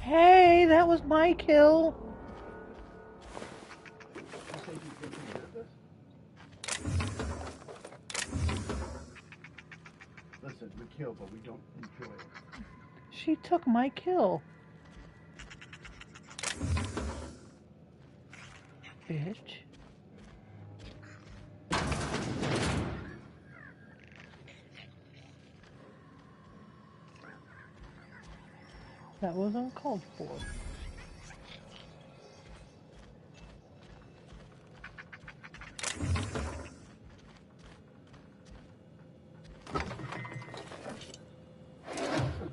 Speaker 1: Hey, that was my kill.
Speaker 5: Listen, we kill, but we don't enjoy it.
Speaker 1: She took my kill. Bitch. That was uncalled for.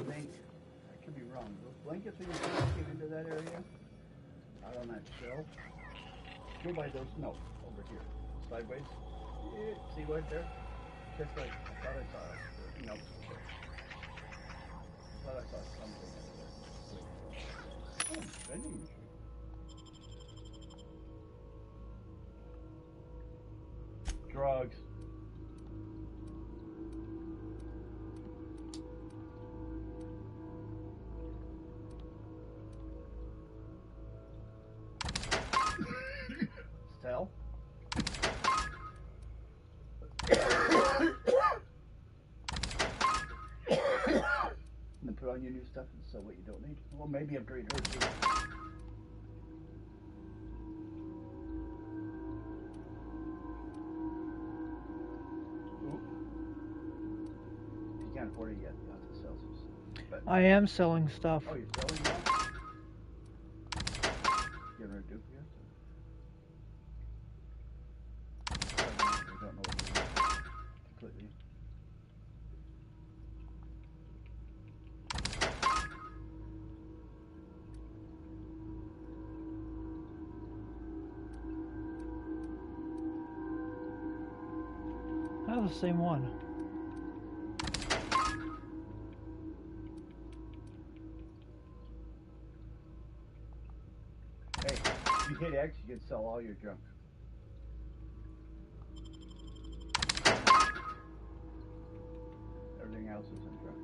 Speaker 5: I could be wrong. Those blankets that you came into that area, out on that shelf, go by those. No, over here, sideways. Yeah, see right there? Just like I thought I saw it. No. I thought I saw something in there. Oh, vending machine. Drugs. Sell. And then put on your new stuff and sell what you don't need. Well, maybe upgrade her too. Ooh. If you can't afford it yet, you have to sell some stuff. But
Speaker 1: I am selling stuff.
Speaker 5: oh, you're selling now? Giving her a dupe yet? I don't know what to do. Completely.
Speaker 1: I have the same one.
Speaker 5: you hit X, you can sell all your junk. Everything else is in junk.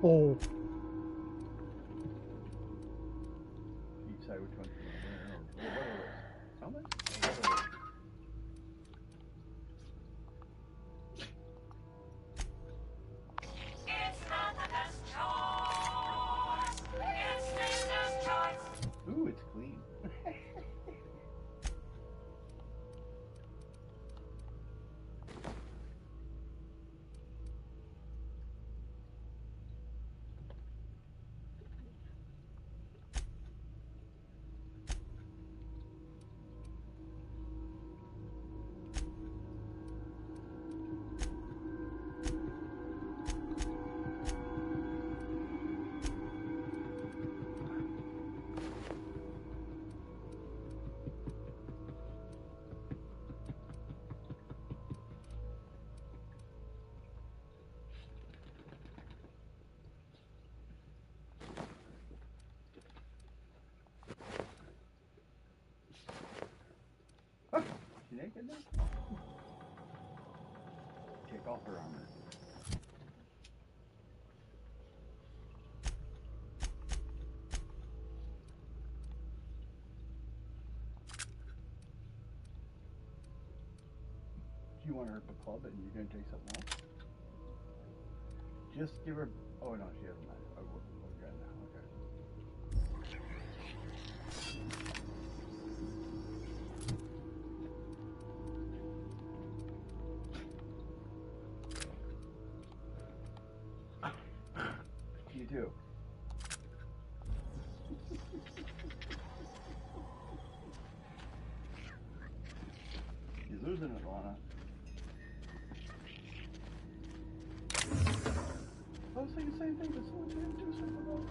Speaker 1: Oh.
Speaker 5: You decide which one's going to win. What are those? Helmets? Ooh, it's clean. She naked now? Take off her armor. Do you want her to club it and you're going to take something else? Just give her... Oh, no, she hasn't. Oh, we're good now. Okay. You too. You're losing it, Lana. I was thinking the same thing, but someone didn't do something about it.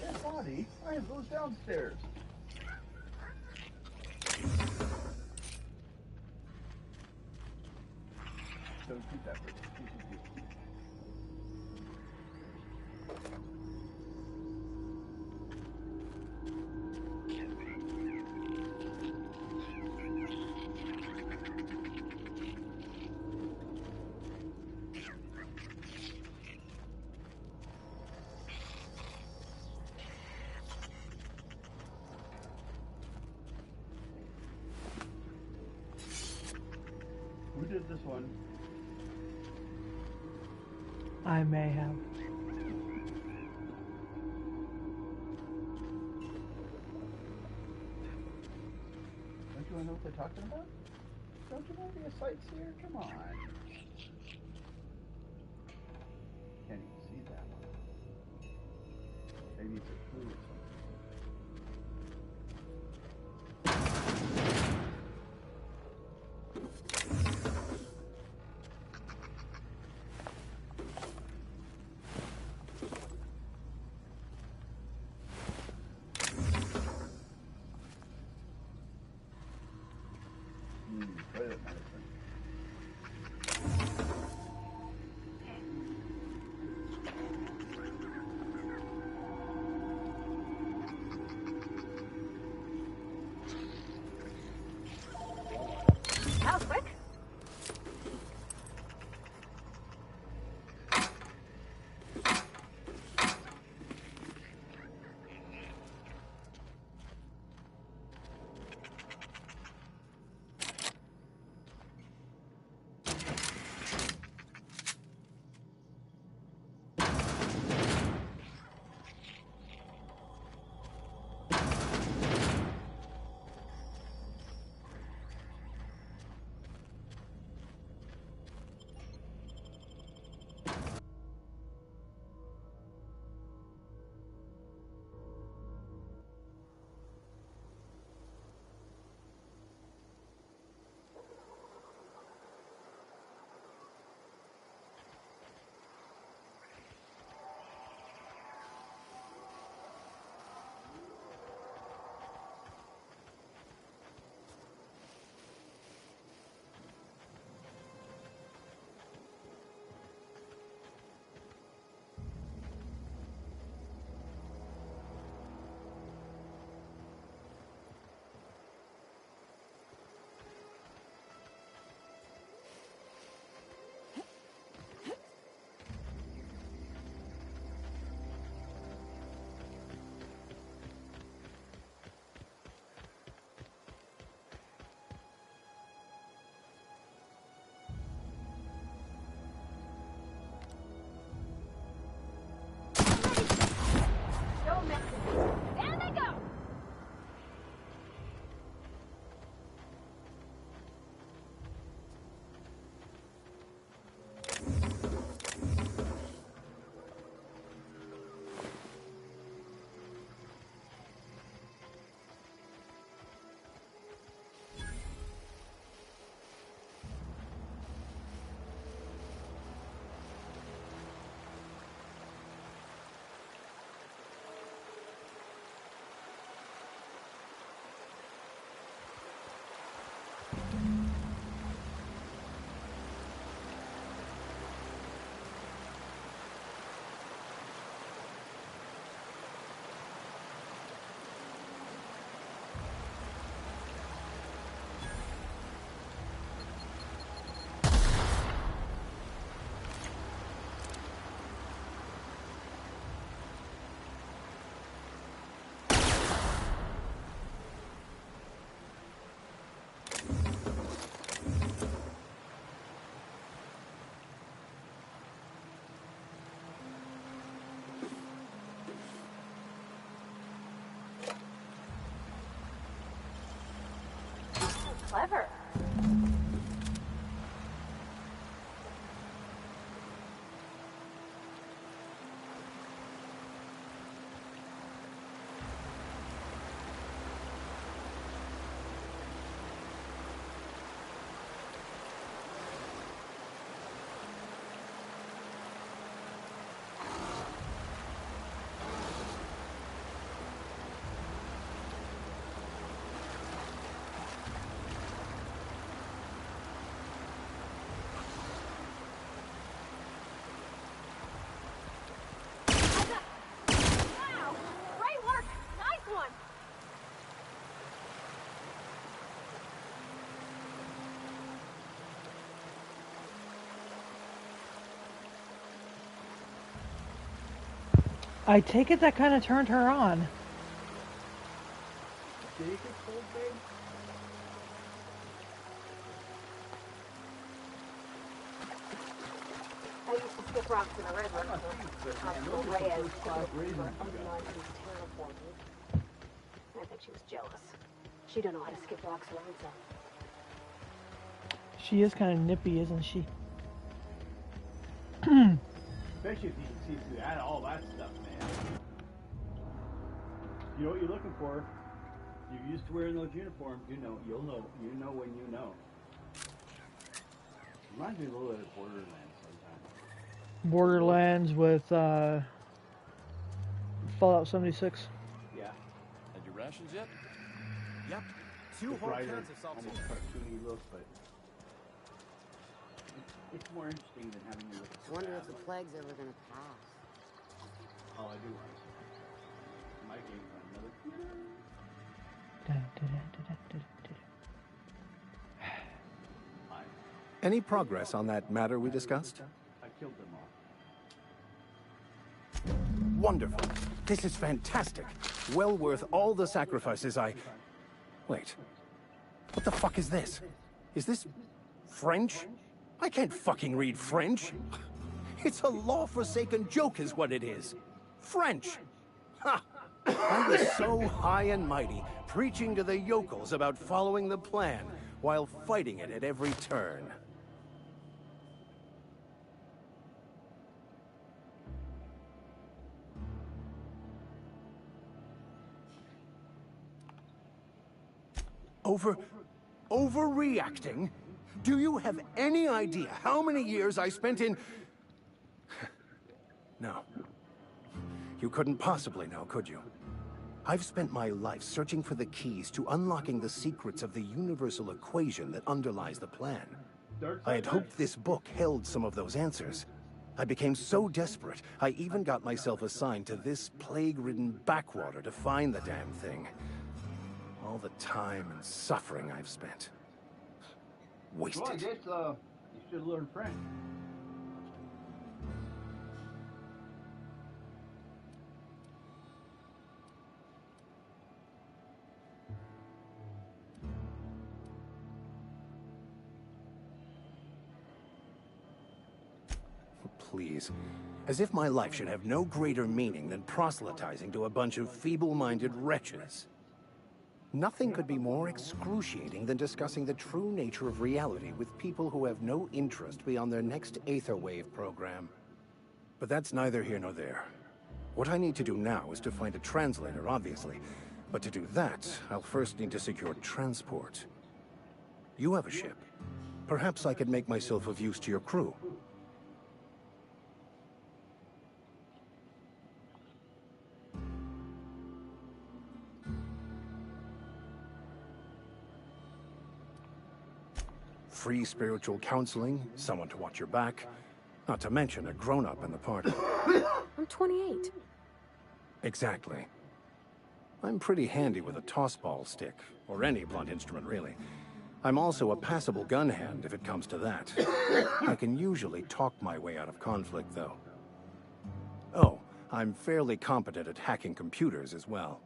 Speaker 5: That body? I have those downstairs. Don't keep that for Who did this one?
Speaker 1: I may have.
Speaker 5: Don't you want to know what they're talking about? Don't you want to be a sightseer? Come on. Can't even see that one. Maybe it's a clue or something. Toilet medicine.
Speaker 1: I take it that kind of turned her on.
Speaker 5: Did it get cold, babe?
Speaker 12: I used to skip rocks in a river. I bet she was jealous. She don't know how to skip rocks her own self.
Speaker 1: She is kind of nippy, isn't she?
Speaker 5: Especially if you can see through that, all that stuff, man. You know what you're looking for. You're used to wearing those uniforms. You know when you know. Reminds me a little bit of Borderlands sometimes.
Speaker 1: Borderlands with Fallout 76.
Speaker 5: Yeah.
Speaker 13: Had your rations yet? Yep. Two
Speaker 5: It's
Speaker 13: whole
Speaker 5: brighter,
Speaker 13: cans of saltine.
Speaker 5: almost cartoony look, but it's more interesting than having you look at
Speaker 16: Wonder if the plague's ever gonna pass.
Speaker 5: Oh, I do want to. My game's on another computer.
Speaker 14: Any progress on that matter we discussed?
Speaker 5: I killed them all.
Speaker 14: Wonderful. This is fantastic. Well worth all the sacrifices I... Wait. What the fuck is this? Is this... French? I can't fucking read French. It's a law-forsaken joke is what it is. French. Ha! I was so high and mighty, preaching to the yokels about following the plan, while fighting it at every turn. Overreacting? Do you have any idea how many years I spent in... No. You couldn't possibly know, could you? I've spent my life searching for the keys to unlocking the secrets of the universal equation that underlies the plan. I had hoped this book held some of those answers. I became so desperate, I even got myself assigned to this plague-ridden backwater to find the damn thing. All the time and suffering I've spent. Wasted.
Speaker 5: Well, I guess you should learn French.
Speaker 14: Please. As if my life should have no greater meaning than proselytizing to a bunch of feeble-minded wretches. Nothing could be more excruciating than discussing the true nature of reality with people who have no interest beyond their next Aetherwave program. But that's neither here nor there. What I need to do now is to find a translator, obviously. But to do that, I'll first need to secure transport. You have a ship. Perhaps I could make myself of use to your crew. Free spiritual counseling, someone to watch your back, not to mention a grown-up in the party.
Speaker 12: I'm 28.
Speaker 14: Exactly. I'm pretty handy with a toss-ball stick, or any blunt instrument, really. I'm also a passable gun hand, if it comes to that. I can usually talk my way out of conflict, though. Oh, I'm fairly competent at hacking computers as well.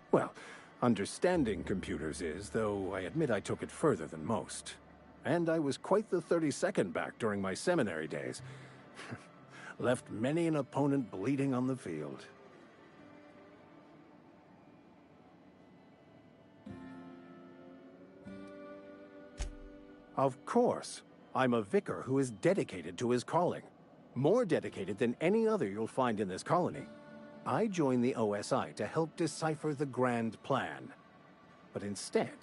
Speaker 14: Well, understanding computers is, though I admit I took it further than most. And I was quite the 32nd back during my seminary days. Left many an opponent bleeding on the field. Of course. I'm a vicar who is dedicated to his calling. More dedicated than any other you'll find in this colony. I joined the OSI to help decipher the grand plan. But instead,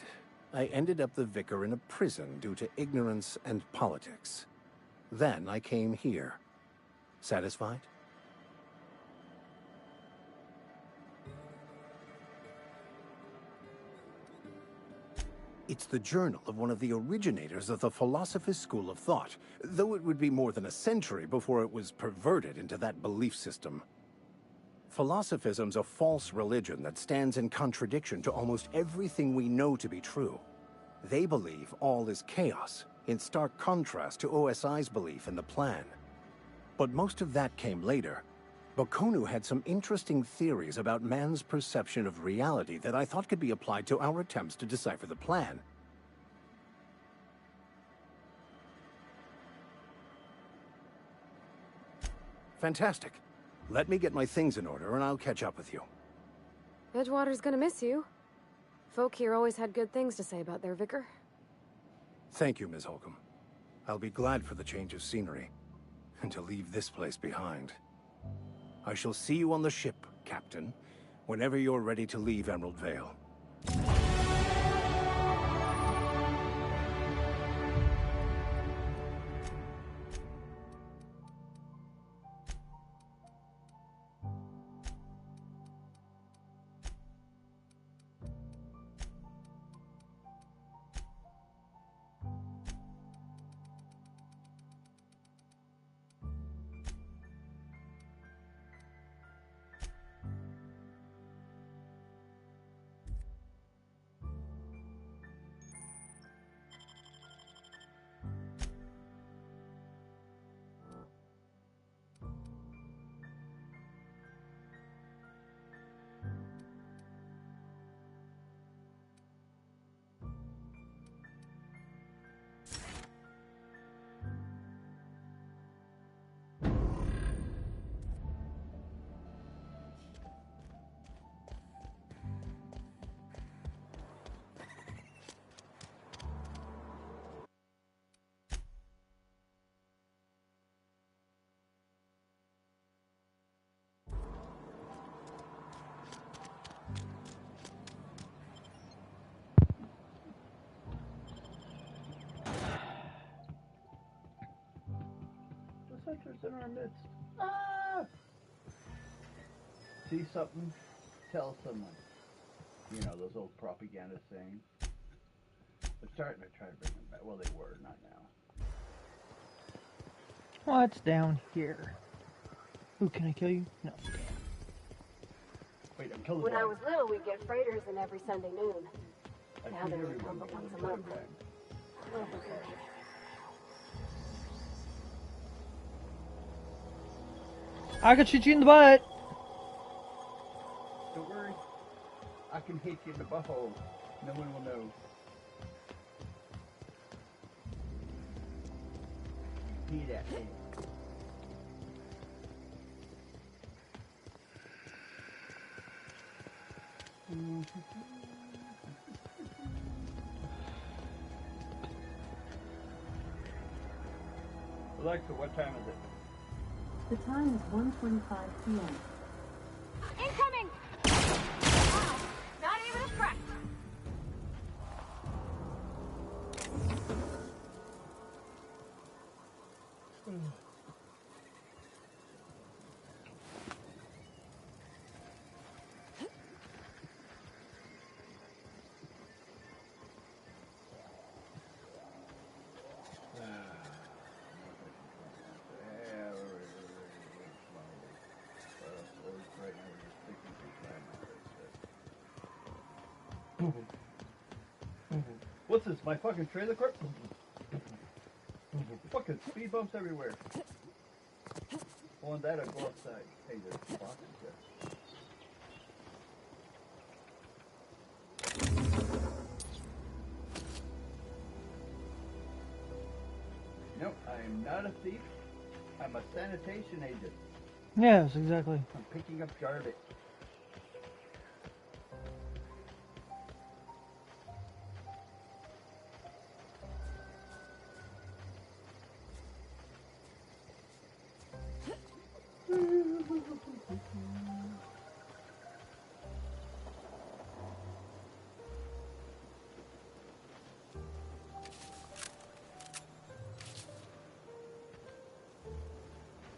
Speaker 14: I ended up the vicar in a prison due to ignorance and politics. Then I came here. Satisfied? It's the journal of one of the originators of the Philosopher's School of Thought, though it would be more than a century before it was perverted into that belief system. Philosophism's a false religion that stands in contradiction to almost everything we know to be true. They believe all is chaos, in stark contrast to OSI's belief in the plan. But most of that came later. Bokonu had some interesting theories about man's perception of reality that I thought could be applied to our attempts to decipher the plan. Fantastic. Let me get my things in order and I'll catch up with you.
Speaker 12: Edgewater's gonna miss you. Folk here always had good things to say about their vicar.
Speaker 14: Thank you, Ms. Holcomb. I'll be glad for the change of scenery, and to leave this place behind. I shall see you on the ship, Captain, whenever you're ready to leave Emerald Vale.
Speaker 5: Hunters in our midst. Ah! See something? Tell someone. You know, those old propaganda sayings. They're starting to try to bring them back. Well, they were, not now.
Speaker 1: What's down here? Ooh, can I kill you? No.
Speaker 5: Wait, I'm killing
Speaker 12: When I was little, we'd get freighters in every Sunday noon. Now they only come but once a month.
Speaker 1: I could shoot you in the butt.
Speaker 5: Don't worry. I can hit you in the butthole. No one will know. See that thing. Alexa, what time is it?
Speaker 9: The time is 1:25 p.m.
Speaker 12: Incoming! Wow, not even a threat.
Speaker 5: What's this? My fucking trailer court? Fucking speed bumps everywhere. On that, I go outside. Hey, there's boxes there. Nope, I'm not a thief. I'm a sanitation agent.
Speaker 1: Yes, exactly.
Speaker 5: I'm picking up garbage.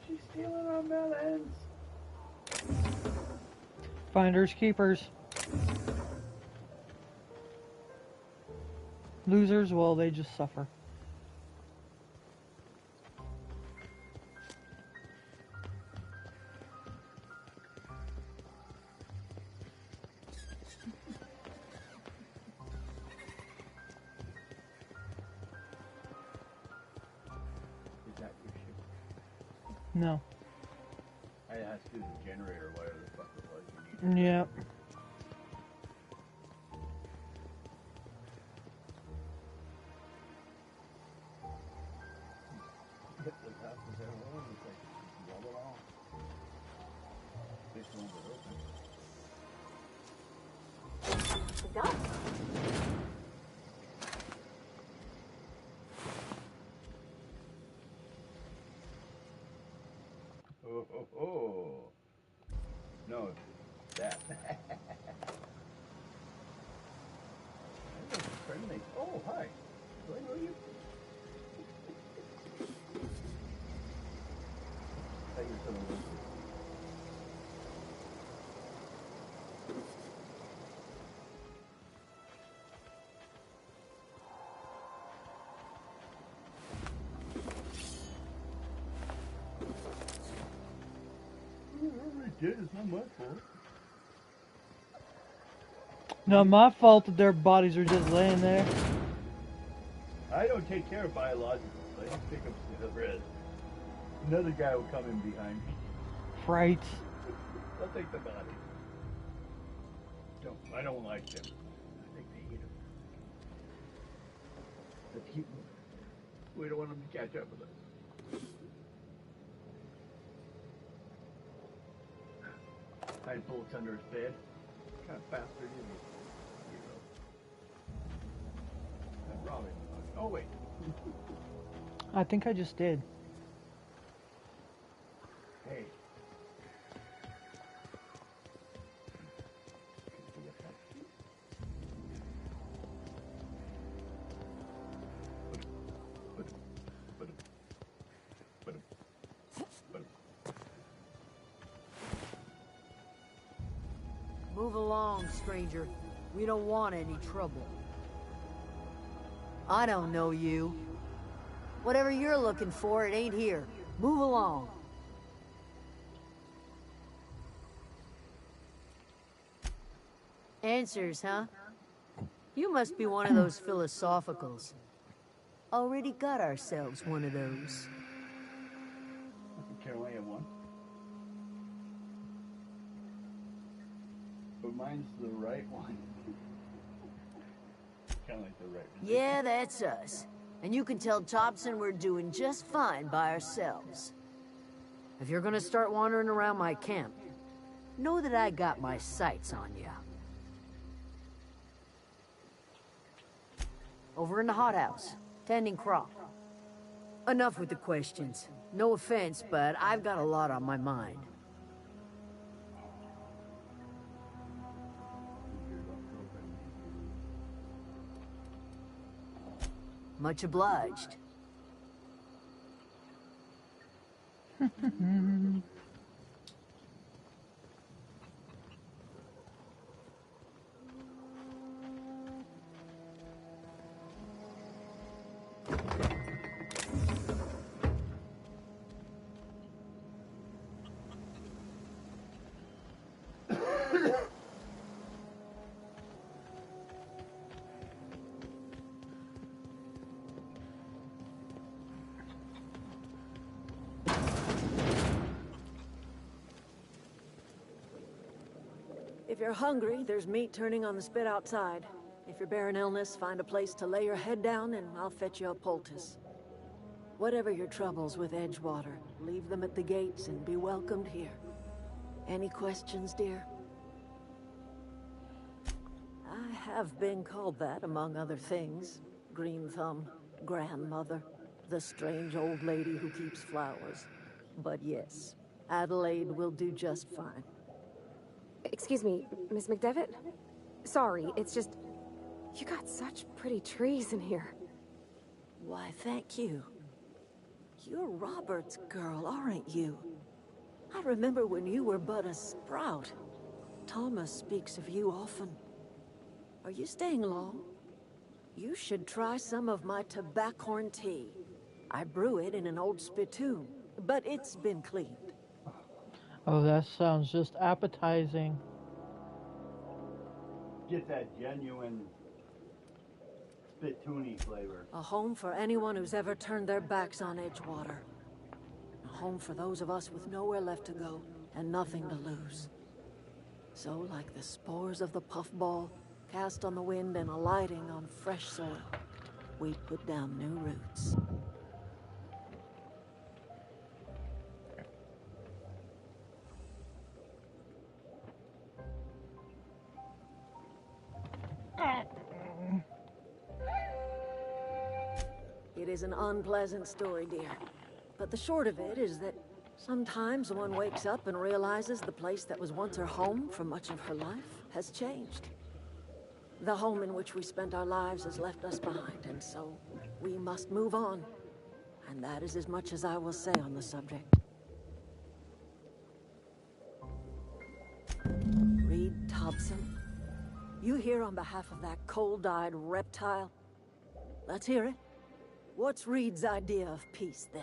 Speaker 5: She's stealing our melons.
Speaker 1: Finders keepers. Losers, well, they just suffer. No.
Speaker 5: I had to do the generator, whatever the fuck it was you needed.
Speaker 1: Yeah.
Speaker 5: The top was there, one was like, rub it off. This one was open.
Speaker 12: Go.
Speaker 5: Oh. No, that. Friendly. Oh, hi. Do I know you? I thought you were gonna listen. Whatever I did is not my fault.
Speaker 1: Not my fault that their bodies are just laying there.
Speaker 5: I don't take care of biologicals. I just pick up the red. Another guy will come in behind me.
Speaker 1: Right.
Speaker 5: I'll take the body. I don't like them. I think they eat them. But keep moving. We don't want them to catch up with us. Hide bullets under his bed. What kind of bastard is he? Robin. Oh, wait.
Speaker 1: I think I just did.
Speaker 5: Hey.
Speaker 17: Move along, stranger. We don't want any trouble. I don't know you. Whatever you're looking for, it ain't here. Move along. Answers, huh? You must be one of those philosophicals. Already got ourselves one of those.
Speaker 5: Can only have one. But mine's the right one. Kind of like the right one.
Speaker 17: Yeah, that's us. And you can tell Thompson we're doing just fine by ourselves. If you're gonna start wandering around my camp, know that I got my sights on you. Over in the hothouse, tending crop. Enough with the questions. No offense, but I've got a lot on my mind. Much obliged.
Speaker 8: If you're hungry, there's meat turning on the spit outside. If you're bearing illness, find a place to lay your head down and I'll fetch you a poultice. Whatever your troubles with Edgewater, leave them at the gates and be welcomed here. Any questions, dear? I have been called that, among other things. Green Thumb, grandmother, the strange old lady who keeps flowers. But yes, Adelaide will do just fine.
Speaker 12: Excuse me, Miss McDevitt? Sorry, it's just... You got such pretty trees in here.
Speaker 8: Why, thank you. You're Robert's girl, aren't you? I remember when you were but a sprout. Thomas speaks of you often. Are you staying long? You should try some of my tobaccorn tea. I brew it in an old spittoon, but it's been cleaned.
Speaker 1: Oh, that sounds just appetizing.
Speaker 5: Get that genuine spittoony flavor.
Speaker 8: A home for anyone who's ever turned their backs on Edgewater. A home for those of us with nowhere left to go and nothing to lose. So, like the spores of the puffball, cast on the wind and alighting on fresh soil, we put down new roots. It is an unpleasant story, dear. But the short of it is that sometimes one wakes up and realizes the place that was once her home for much of her life has changed. The home in which we spent our lives has left us behind, and so we must move on. And that is as much as I will say on the subject. Reed Thompson, you here on behalf of that cold-eyed reptile? Let's hear it. What's Reed's idea of peace, then?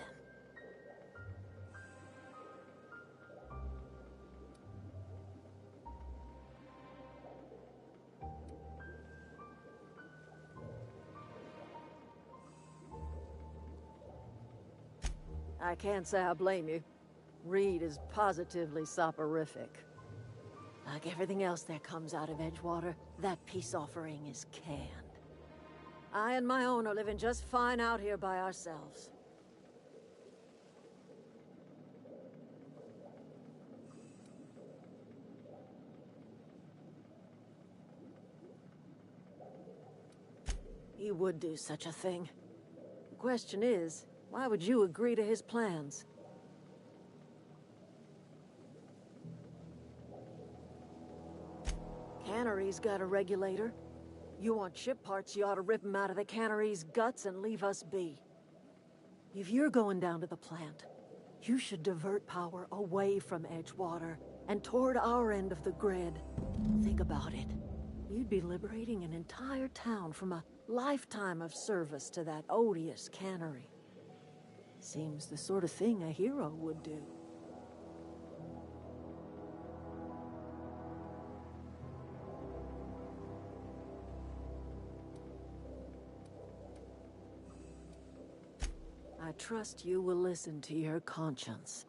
Speaker 8: I can't say I blame you. Reed is positively soporific. Like everything else that comes out of Edgewater, that peace offering is canned. I and my own are living just fine out here by ourselves. He would do such a thing. The question is, why would you agree to his plans? Cannery's got a regulator. You want ship parts, you ought to rip them out of the cannery's guts and leave us be. If you're going down to the plant, you should divert power away from Edgewater and toward our end of the grid. Think about it. You'd be liberating an entire town from a lifetime of service to that odious cannery. Seems the sort of thing a hero would do. I trust you will listen to your conscience.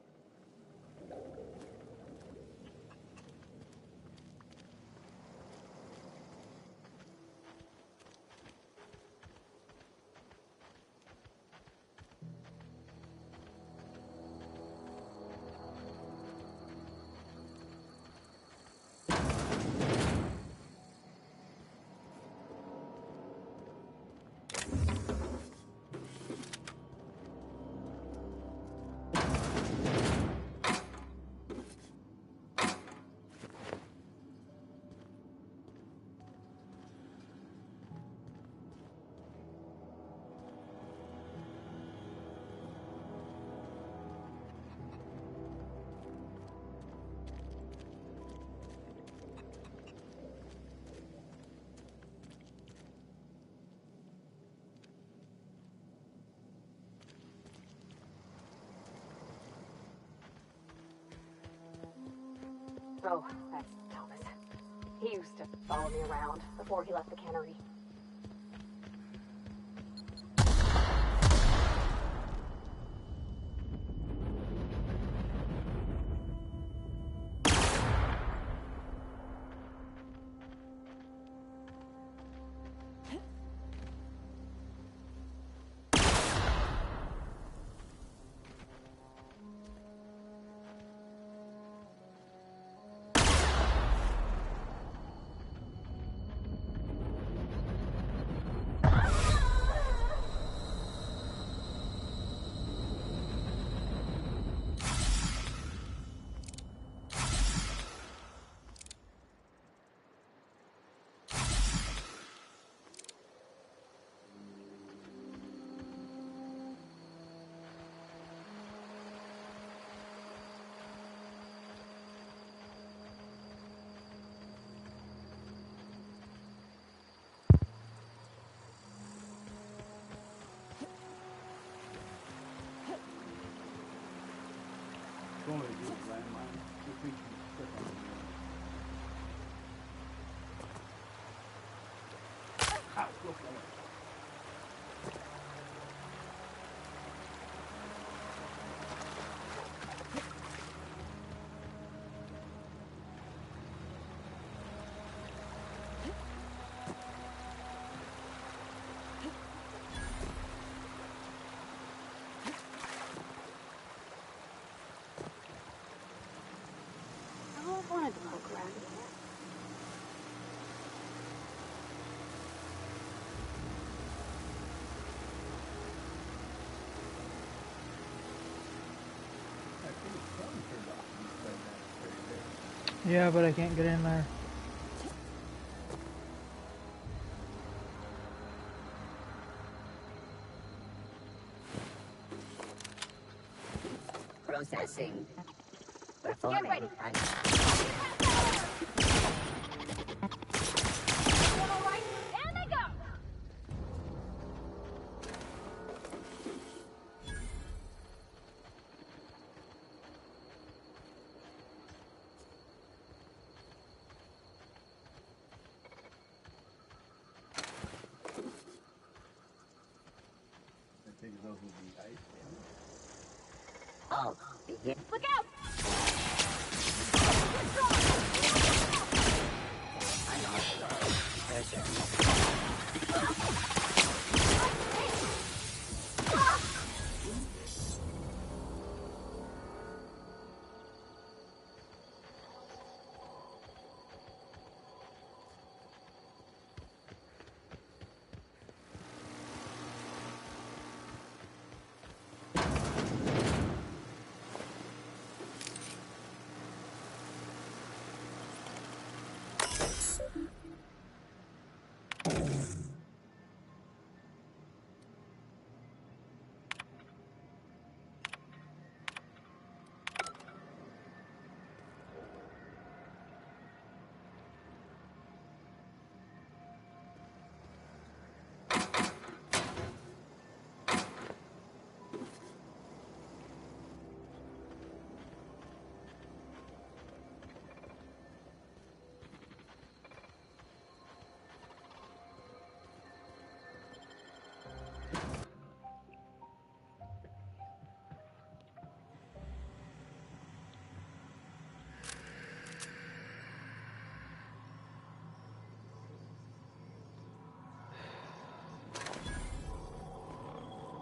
Speaker 12: Oh, that's Thomas. He used to follow me around before he left the cannery.
Speaker 5: Going to do a landmine. If we can click on it. Ow, go for it.
Speaker 1: Yeah, but I can't get in there.
Speaker 18: Processing. Performing. Get ready. Oh, begin. Look out!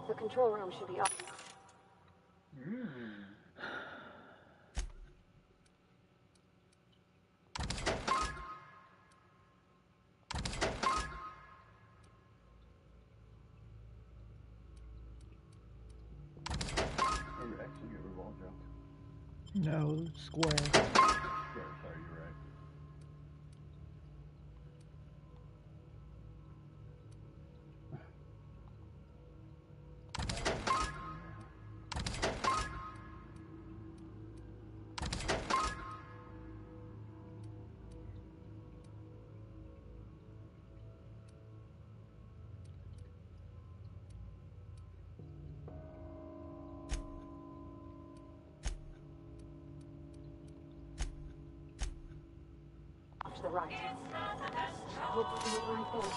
Speaker 12: The control room should be up.
Speaker 1: No, square.
Speaker 5: Sorry, you're right.
Speaker 12: To the right. I hope you do it right there.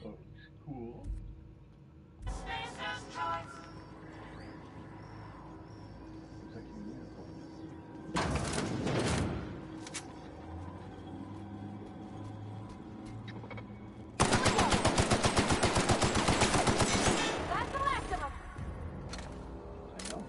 Speaker 5: Oh, cool. Looks like you need
Speaker 12: That's the last of them.
Speaker 5: I know.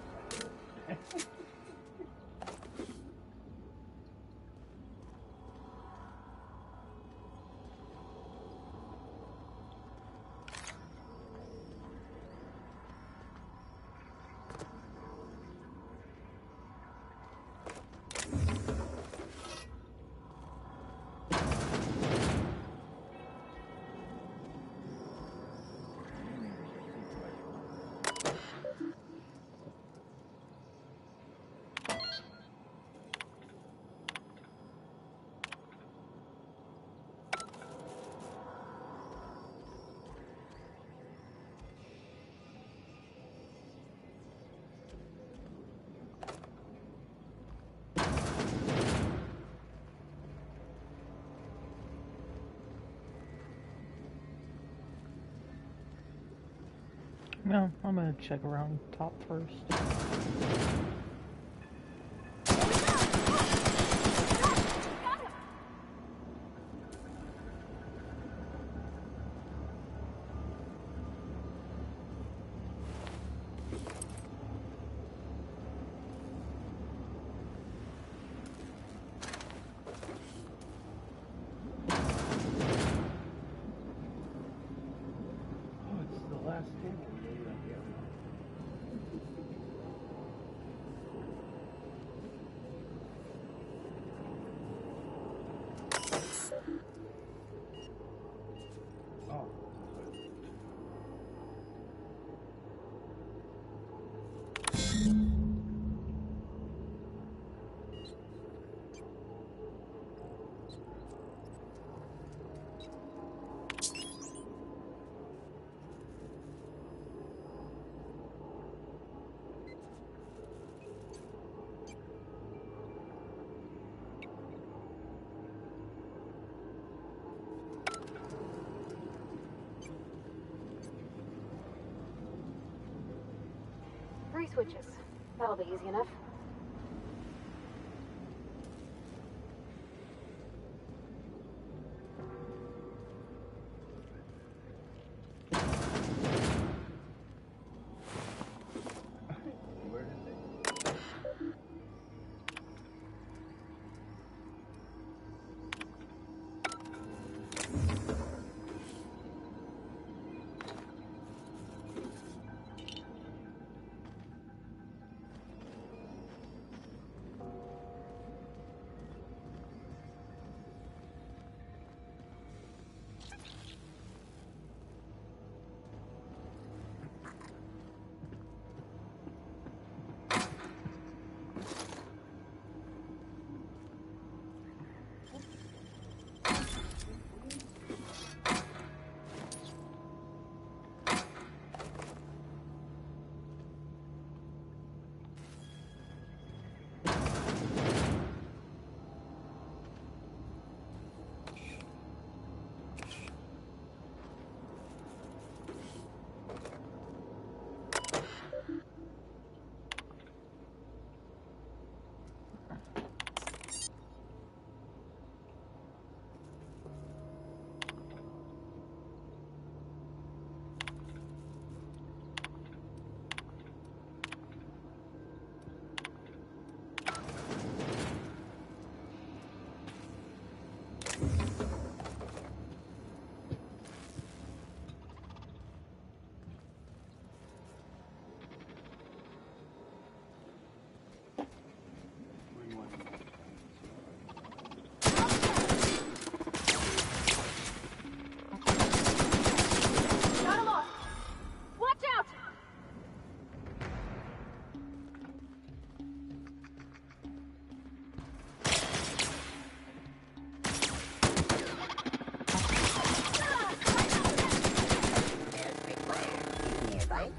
Speaker 1: No, I'm gonna check around top first.
Speaker 12: switches. That'll be easy enough.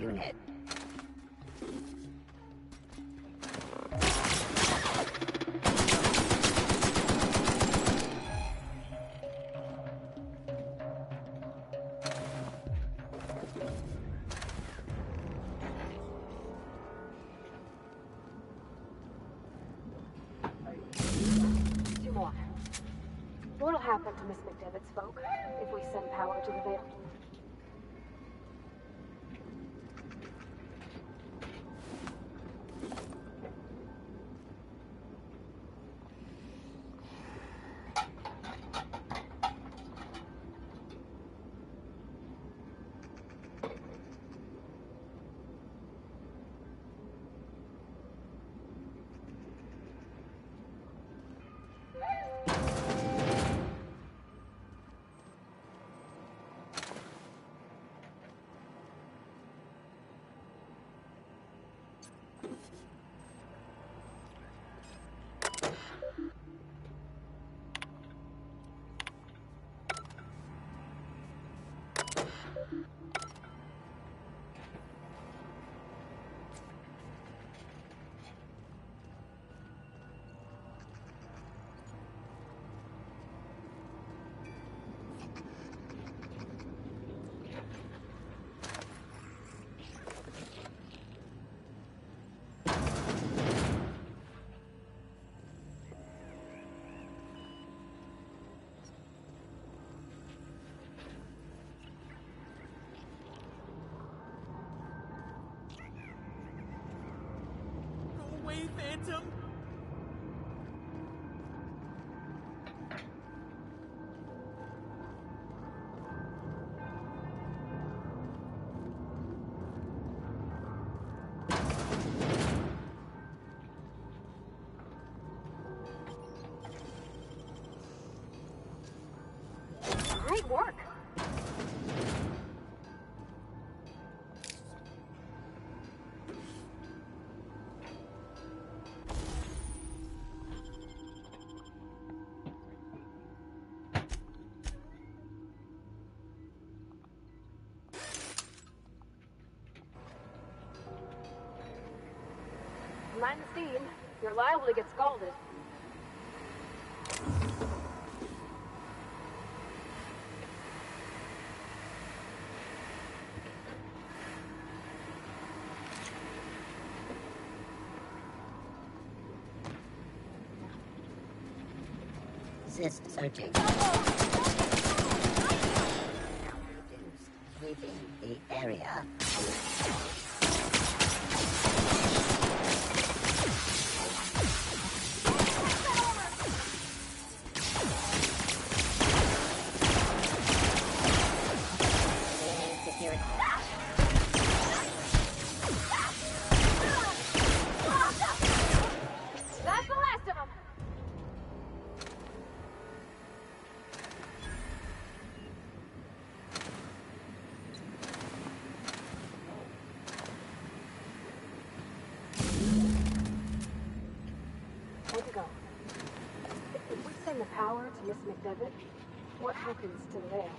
Speaker 18: Unit.
Speaker 12: Two more. What'll happen to Miss McDevitt's folk if we send power to the Veil?
Speaker 7: away, Phantom!
Speaker 12: Great work! Mind the steam. You're liable to get scalded.
Speaker 18: Assist searching. Sweeping the area. Security.
Speaker 12: That's the last of them! Where'd you go? If we send the power to Miss McDevitt, what happens to the veil?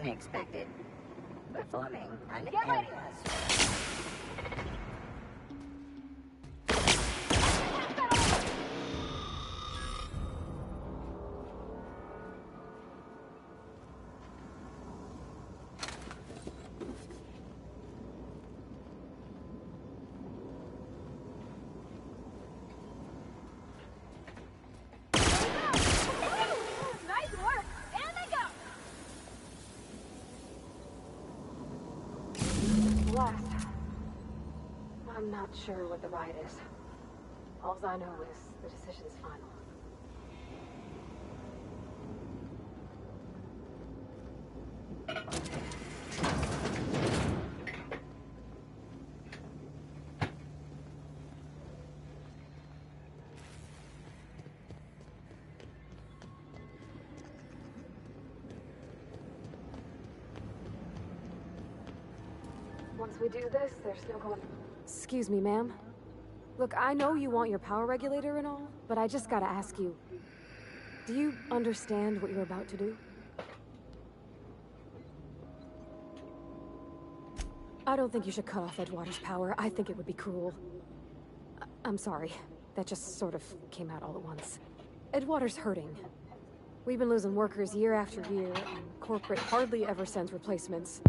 Speaker 18: Unexpected. Performing an alias.
Speaker 12: Nice work! And they go! Last. I'm not sure what the ride is. All I know is the decision's final. Once we do this, there's no going... Excuse me, ma'am. Look, I know you want your power regulator and all, but I just gotta ask you. Do you understand what you're about to do? I don't think you should cut off Edgewater's power. I think it would be cruel. I'm sorry. That just sort of came out all at once. Edgewater's hurting. We've been losing workers year after year, and corporate hardly ever sends replacements.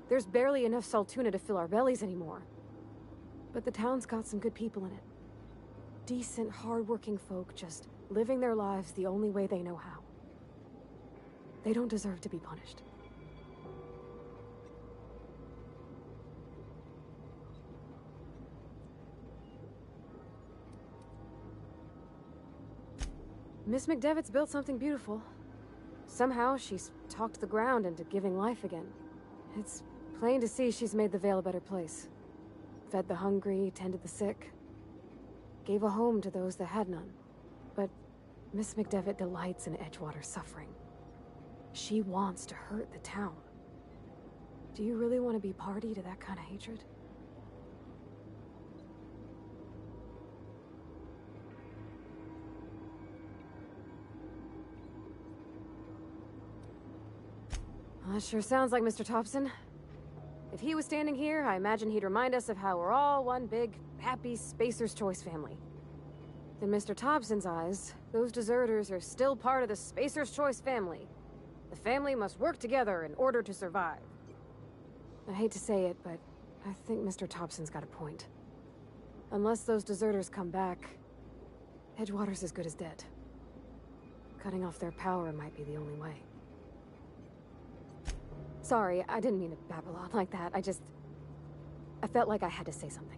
Speaker 12: There's barely enough Saltuna to fill our bellies anymore. But the town's got some good people in it. Decent, hard-working folk just living their lives the only way they know how. They don't deserve to be punished. Miss McDevitt's built something beautiful. Somehow she's talked the ground into giving life again. It's plain to see she's made the Vale a better place. Fed the hungry, tended the sick. Gave a home to those that had none. But Miss McDevitt delights in Edgewater's suffering. She wants to hurt the town. Do you really want to be party to that kind of hatred? Well, that sure sounds like Mr. Thompson. If he was standing here, I imagine he'd remind us of how we're all one big, happy Spacer's Choice family. In Mr. Thompson's eyes, those deserters are still part of the Spacer's Choice family. The family must work together in order to survive. I hate to say it, but I think Mr. Thompson's got a point. Unless those deserters come back, Edgewater's as good as dead. Cutting off their power might be the only way. Sorry, I didn't mean to babble on like that. I felt like I had to say something.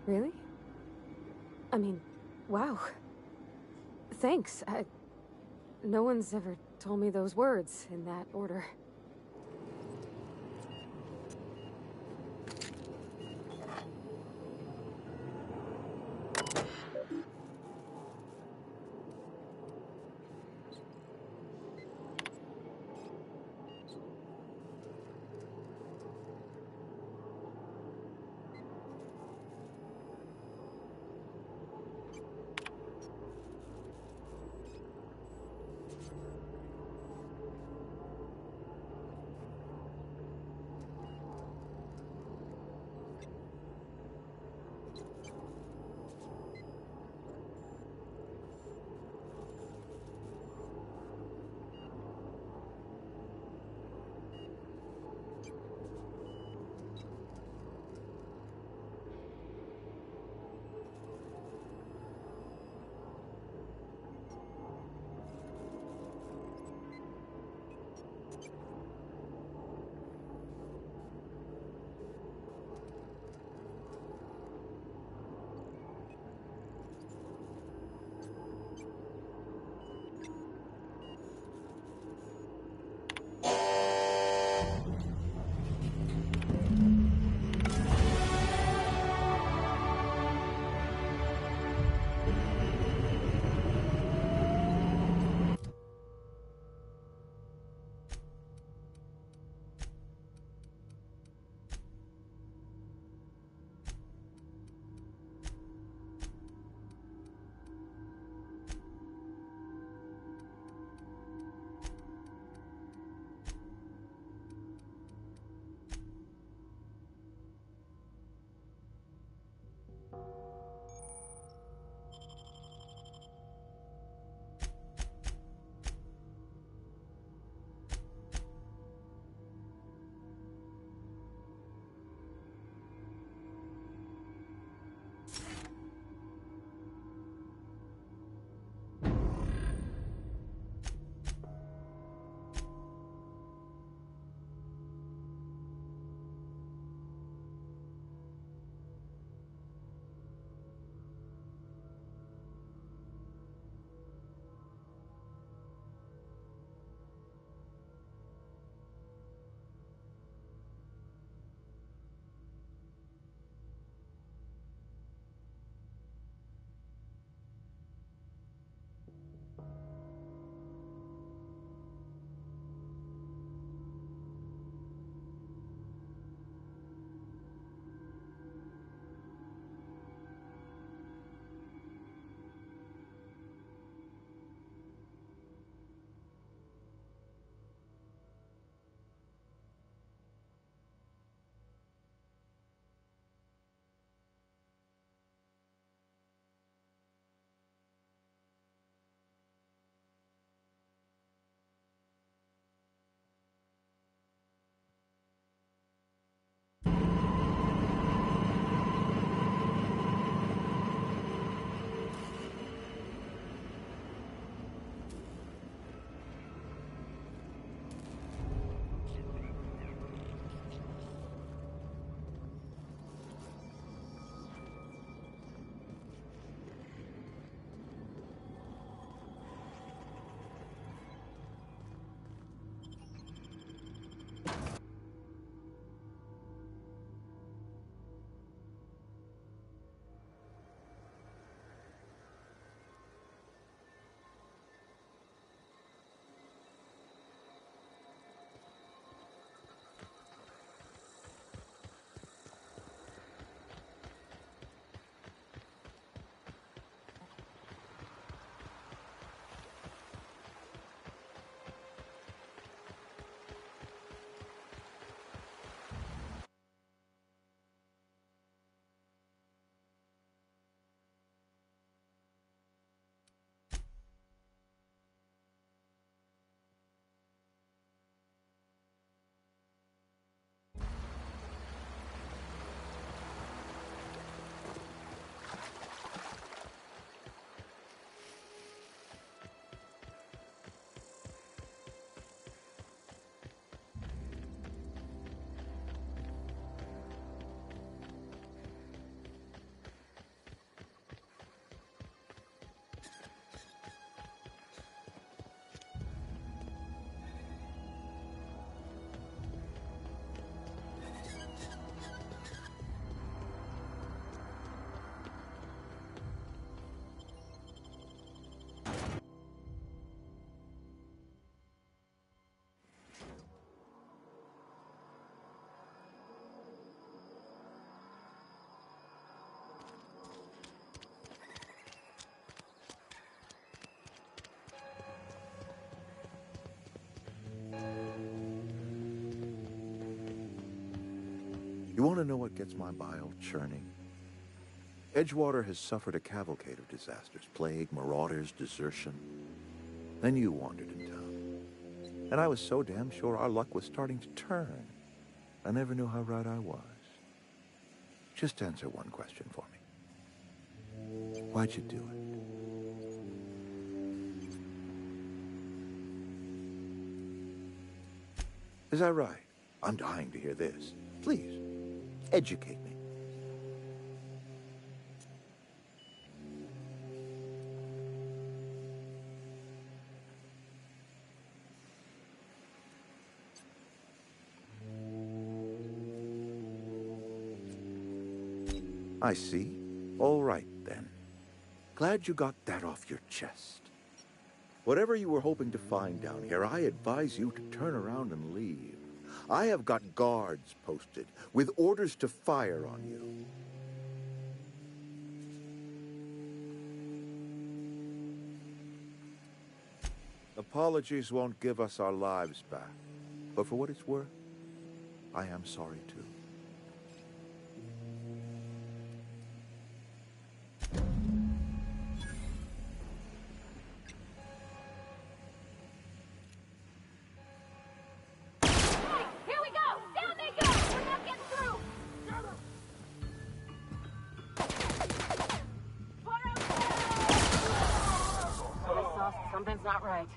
Speaker 12: Really? I mean, wow. Thanks. No one's ever told me those words in that order.
Speaker 11: Want to know what gets my bile churning? Edgewater has suffered a cavalcade of disasters. Plague, marauders, desertion. Then you wandered in town. And I was so damn sure our luck was starting to turn. I never knew how right I was. Just answer one question for me. Why'd you do it? Is that right? I'm dying to hear this. Please, educate me. I see. All right, then. Glad you got that off your chest. Whatever you were hoping to find down here, I advise you to turn around and leave. I have got guards posted with orders to fire on you. Apologies won't give us our lives back, but for what it's worth, I am sorry too.
Speaker 17: Something's not right.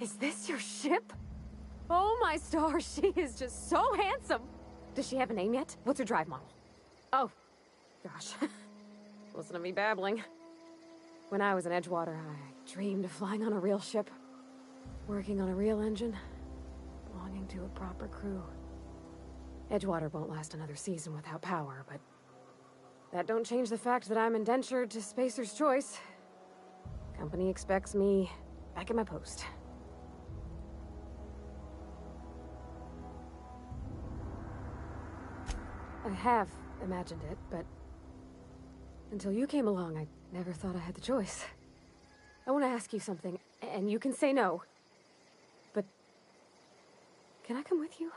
Speaker 12: Is this your ship? Oh my stars, she is just so handsome. Does she have a name yet? What's her drive model? Oh, gosh. Listen to me babbling. When I was in Edgewater, I dreamed of flying on a real ship, working on a real engine, belonging to a proper crew. Edgewater won't last another season without power, but that don't change the fact that I'm indentured to Spacer's Choice. Company expects me back at my post. I have imagined it, but until you came along, I never thought I had the choice. I want to ask you something, and you can say no, but can I come with you?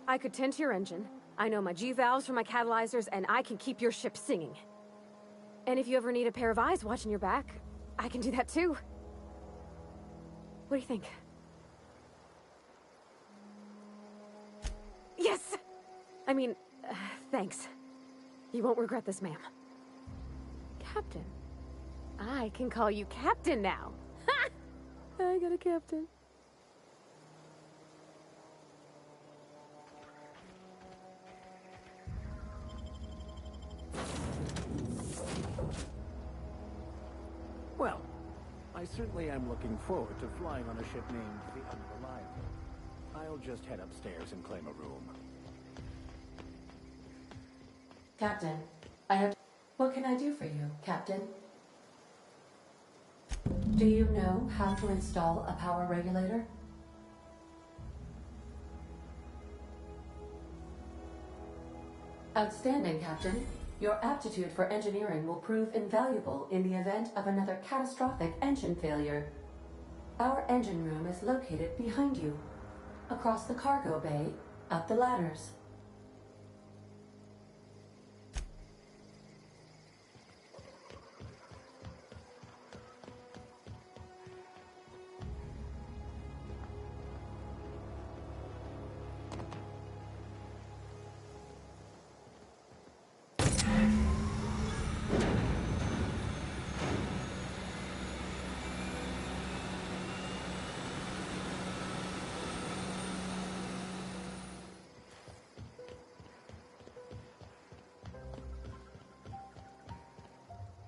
Speaker 12: I could tend to your engine. I know my G-valves for my catalyzers, and I can keep your ship singing. And if you ever need a pair of eyes watching your back, I can do that too. What do you think? Yes! I mean, thanks. You won't regret this, ma'am. Captain. I can call you Captain now. Ha! I got a captain.
Speaker 14: Well, I certainly am looking forward to flying on a ship named the Unreliable. I'll just head upstairs and claim a room.
Speaker 9: Captain, what can I do for you, Captain? Do you know how to install a power regulator? Outstanding, Captain. Your aptitude for engineering will prove invaluable in the event of another catastrophic engine failure. Our engine room is located behind you, across the cargo bay, up the ladders.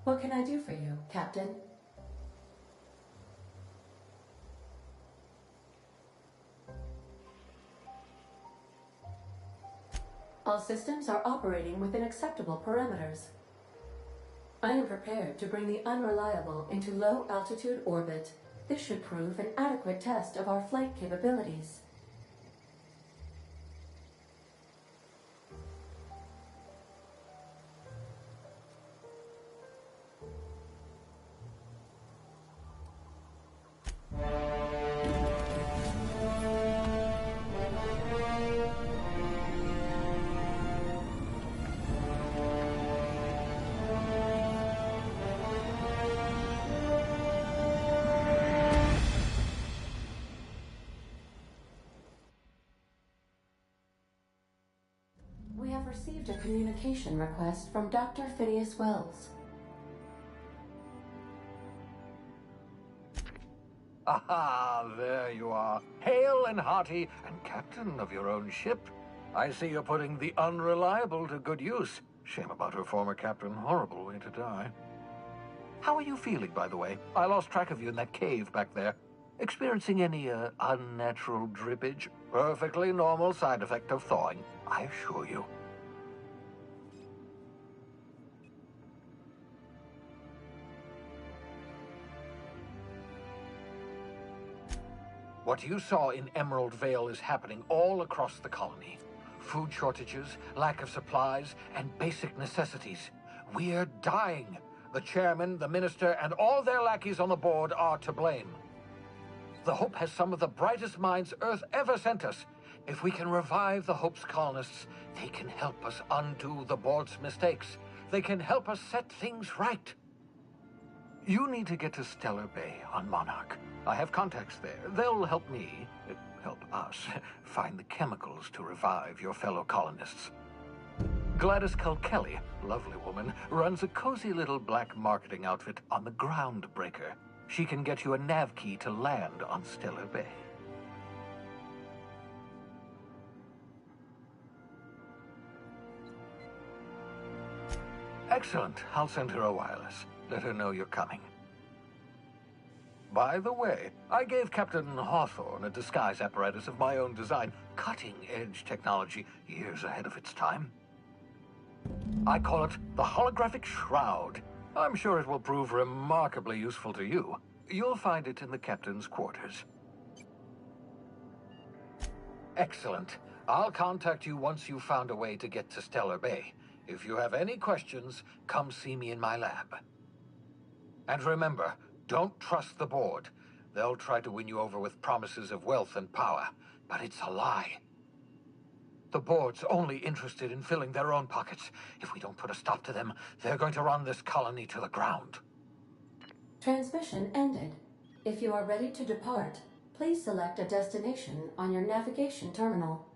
Speaker 9: What can I do for you, Captain? All systems are operating within acceptable parameters. I am prepared to bring the Unreliable into low-altitude orbit. This should prove an adequate test of our flight capabilities. We have received a communication request from Dr. Phineas Wells.
Speaker 3: Aha, there you are. Hale and hearty, and captain of your own ship. I see you're putting the Unreliable to good use. Shame about her former captain. Horrible way to die. How are you feeling, by the way? I lost track of you in that cave back there. Experiencing any, unnatural drippage? Perfectly normal side effect of thawing, I assure you. What you saw in Emerald Vale is happening all across the colony. Food shortages, lack of supplies, and basic necessities. We're dying. The chairman, the minister, and all their lackeys on the board are to blame. The Hope has some of the brightest minds Earth ever sent us. If we can revive the Hope's colonists, they can help us undo the board's mistakes. They can help us set things right. You need to get to Stellar Bay on Monarch. I have contacts there. They'll help me, help us, find the chemicals to revive your fellow colonists. Gladys Kilkelly, lovely woman, runs a cozy little black marketing outfit on the Groundbreaker.
Speaker 19: She can get you a nav key to land on Stellar Bay. Excellent. I'll send her a wireless. Let her know you're coming. By the way, I gave Captain Hawthorne a disguise apparatus of my own design, cutting-edge technology years ahead of its time. I call it the Holographic Shroud. I'm sure it will prove remarkably useful to you. You'll find it in the captain's quarters. Excellent. I'll contact you once you've found a way to get to Stellar Bay. If you have any questions, come see me in my lab. And remember, don't trust the board. They'll try to win you over with promises of wealth and power, but it's a lie. The board's only interested in filling their own pockets. If we don't put a stop to them, they're going to run this colony to the ground.
Speaker 9: Transmission ended. If you are ready to depart, please select a destination on your navigation terminal.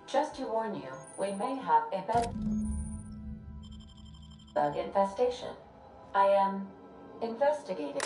Speaker 9: Just to warn you, we may have a bug infestation. I am investigating.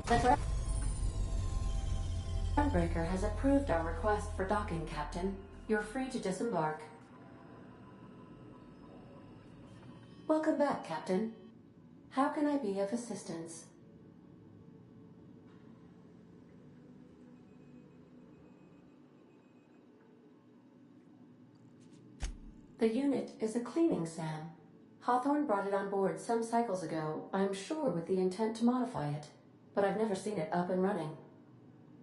Speaker 9: The Groundbreaker has approved our request for docking, Captain. You're free to disembark. Welcome back, Captain. How can I be of assistance? The unit is a cleaning SAM. Hawthorne brought it on board some cycles ago, I'm sure with the intent to modify it, but I've never seen it up and running.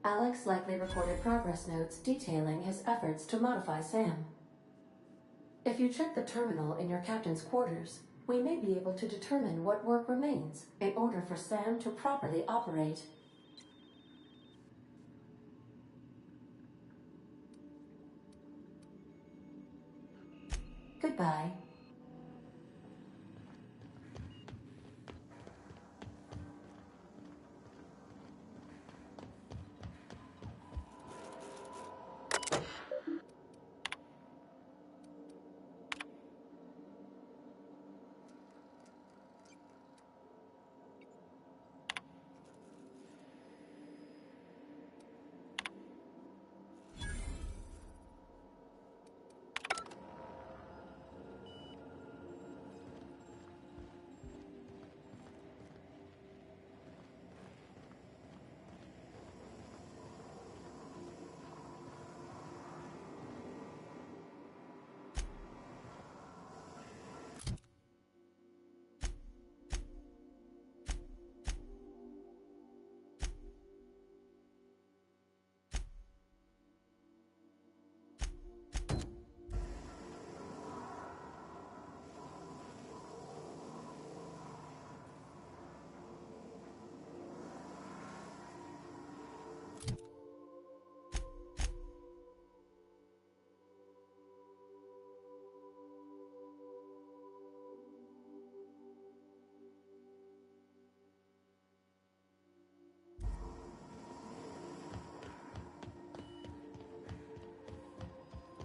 Speaker 9: Alex likely recorded progress notes detailing his efforts to modify SAM. If you check the terminal in your captain's quarters, we may be able to determine what work remains in order for SAM to properly operate. Goodbye.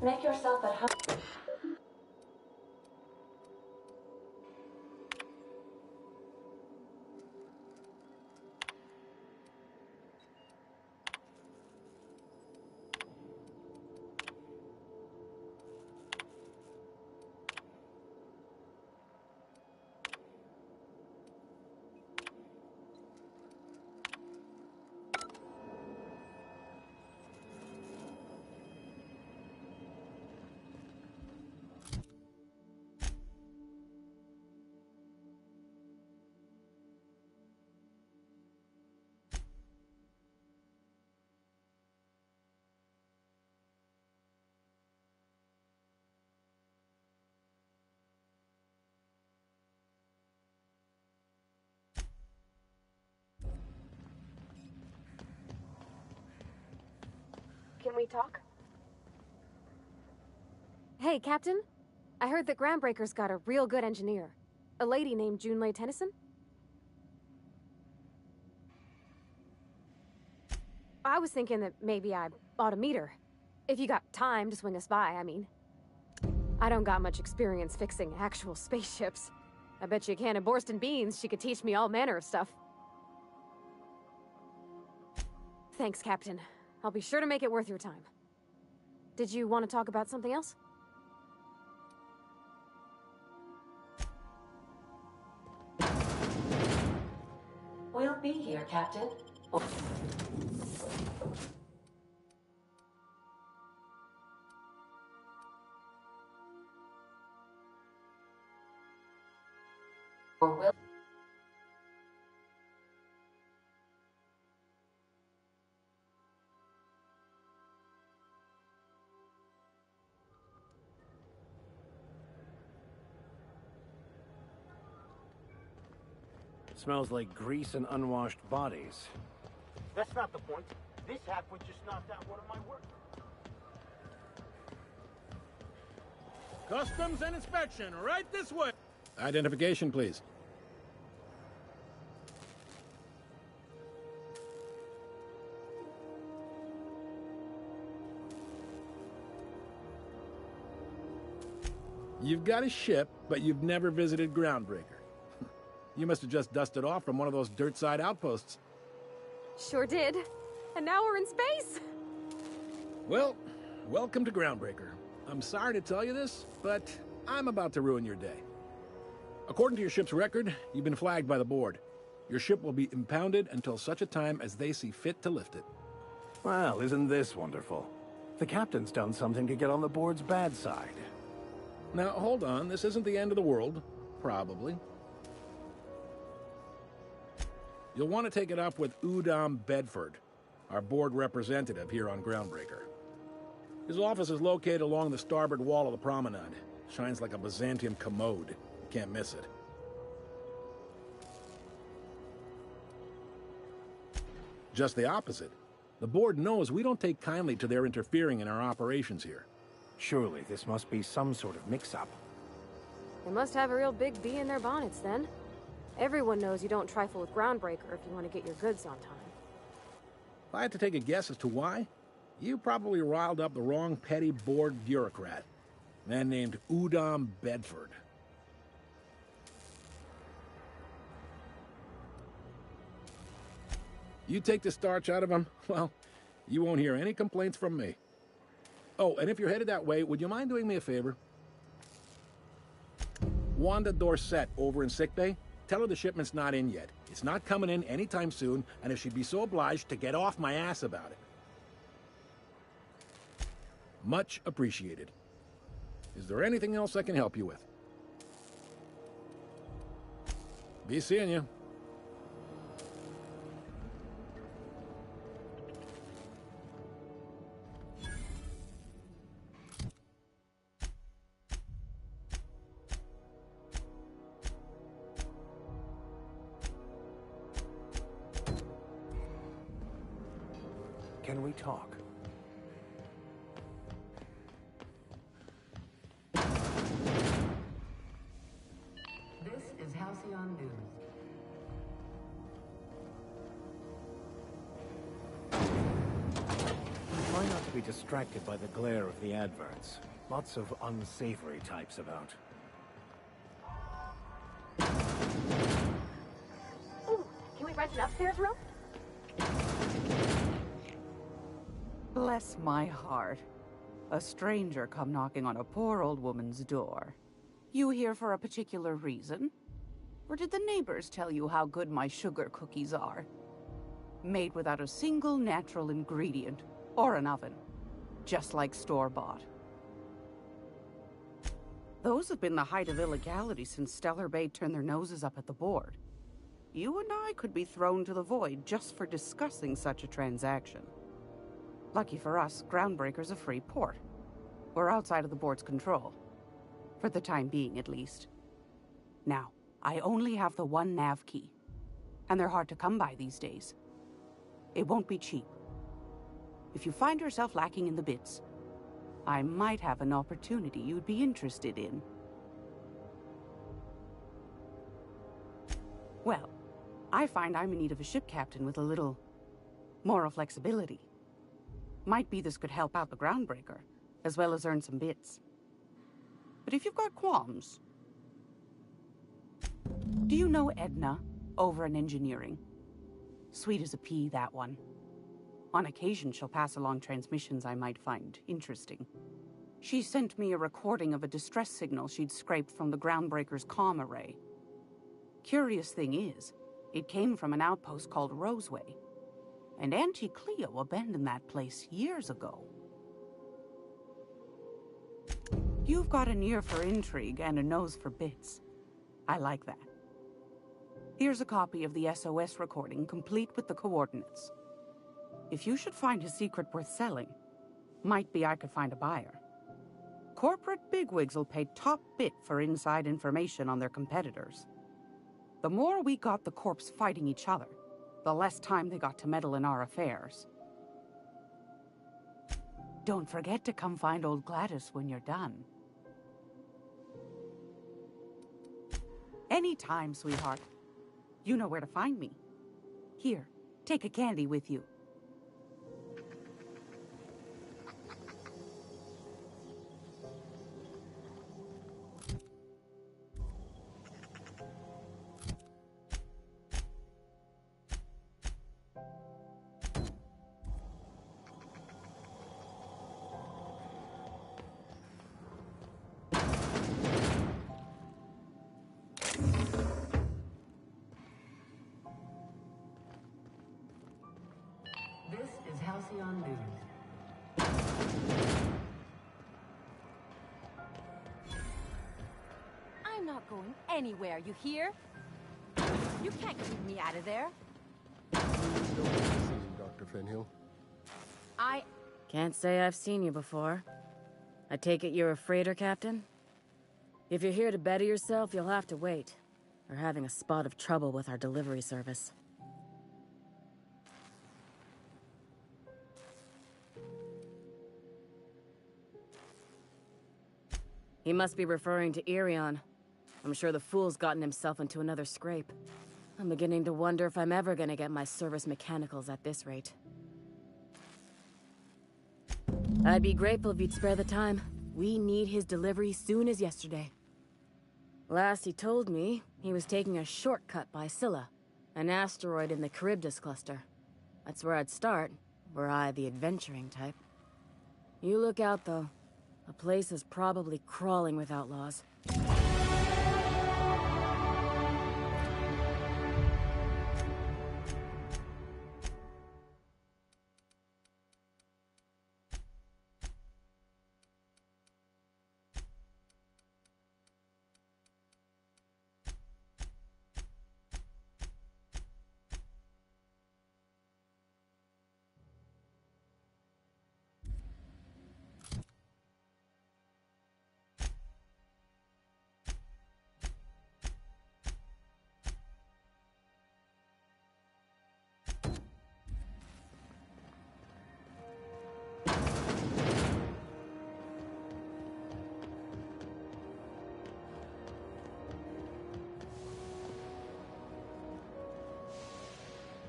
Speaker 9: Make yourself at home.
Speaker 12: Can we talk? Hey, Captain. I heard that Groundbreaker's got a real good engineer. A lady named Junlei Tennyson? I was thinking that maybe I ought to meet her. If you got time to swing us by, I mean. I don't got much experience fixing actual spaceships. I bet you a can of Borston beans she could teach me all manner of stuff. Thanks, Captain. I'll be sure to make it worth your time. Did you want to talk about something else?
Speaker 9: We'll be here, Captain. Or will...
Speaker 14: Smells like grease and unwashed bodies.
Speaker 6: That's not the point. This halfwit just knocked out one of my workers.
Speaker 20: Customs and inspection, right this way.
Speaker 21: Identification, please. You've got a ship, but you've never visited Groundbreaker. You must have just dusted off from one of those dirt-side outposts.
Speaker 12: Sure did. And now we're in space!
Speaker 21: Well, welcome to Groundbreaker. I'm sorry to tell you this, but I'm about to ruin your day. According to your ship's record, you've been flagged by the board. Your ship will be impounded until such a time as they see fit to lift it.
Speaker 14: Well, isn't this wonderful? The captain's done something to get on the board's bad side.
Speaker 21: Now, hold on. This isn't the end of the world. Probably. You'll want to take it up with Udom Bedford, our board representative here on Groundbreaker. His office is located along the starboard wall of the promenade. Shines like a Byzantium commode. Can't miss it. Just the opposite. The board knows we don't take kindly to their interfering in our operations here.
Speaker 14: Surely this must be some sort of mix-up.
Speaker 12: They must have a real big bee in their bonnets, then. Everyone knows you don't trifle with Groundbreaker if you want to get your goods on time.
Speaker 21: If I had to take a guess as to why, you probably riled up the wrong petty board bureaucrat. A man named Udom Bedford. You take the starch out of him, well, you won't hear any complaints from me. Oh, and if you're headed that way, would you mind doing me a favor? Wanda Dorset over in sickbay, tell her the shipment's not in yet. It's not coming in anytime soon, and if she'd be so obliged to get off my ass about it. Much appreciated. Is there anything else I can help you with? Be seeing you.
Speaker 14: Can we talk?
Speaker 2: This is Halcyon News.
Speaker 14: Try not to be distracted by the glare of the adverts. Lots of unsavory types about.
Speaker 2: Ooh, can we rent an upstairs room?
Speaker 22: Bless my heart. A stranger come knocking on a poor old woman's door. You here for a particular reason? Or did the neighbors tell you how good my sugar cookies are? Made without a single natural ingredient, or an oven. Just like store-bought. Those have been the height of illegality since Stellar Bay turned their noses up at the board. You and I could be thrown to the void just for discussing such a transaction. Lucky for us, Groundbreaker's a free port. We're outside of the board's control. For the time being, at least. Now, I only have the one nav key. And they're hard to come by these days. It won't be cheap. If you find yourself lacking in the bits, I might have an opportunity you'd be interested in. Well, I find I'm in need of a ship captain with a little moral flexibility. Might be this could help out the Groundbreaker, as well as earn some bits. But if you've got qualms... Do you know Edna, over in engineering? Sweet as a pea, that one. On occasion, she'll pass along transmissions I might find interesting. She sent me a recording of a distress signal she'd scraped from the Groundbreaker's comm array. Curious thing is, it came from an outpost called Roseway. And Auntie Cleo abandoned that place years ago. You've got an ear for intrigue and a nose for bits. I like that. Here's a copy of the SOS recording, complete with the coordinates. If you should find a secret worth selling, might be I could find a buyer. Corporate bigwigs will pay top bit for inside information on their competitors. The more we got the corps fighting each other, the less time they got to meddle in our affairs. Don't forget to come find old Gladys when you're done. Anytime, sweetheart. You know where to find me. Here, take a candy with you.
Speaker 2: This is Halcyon News.
Speaker 4: not going anywhere, you hear? You can't keep me out of there.
Speaker 10: Dr. Fenhill.
Speaker 8: Can't say I've seen you before. I take it you're a freighter, Captain? If you're here to better yourself, you'll have to wait. We're having a spot of trouble with our delivery service. He must be referring to Irion. I'm sure the fool's gotten himself into another scrape. I'm beginning to wonder if I'm ever gonna get my service mechanicals at this rate. I'd be grateful if you'd spare the time. We need his delivery soon as yesterday. Last he told me, he was taking a shortcut by Scylla, an asteroid in the Charybdis cluster. That's where I'd start, were I the adventuring type. You look out, though. The place is probably crawling with outlaws.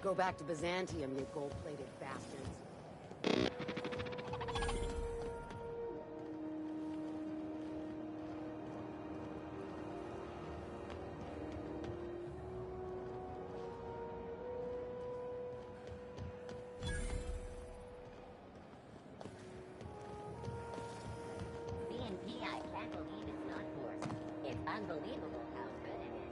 Speaker 17: Go back to Byzantium, you gold-plated bastards.
Speaker 18: BNP, I can't believe it's not forced. It's unbelievable how good it is.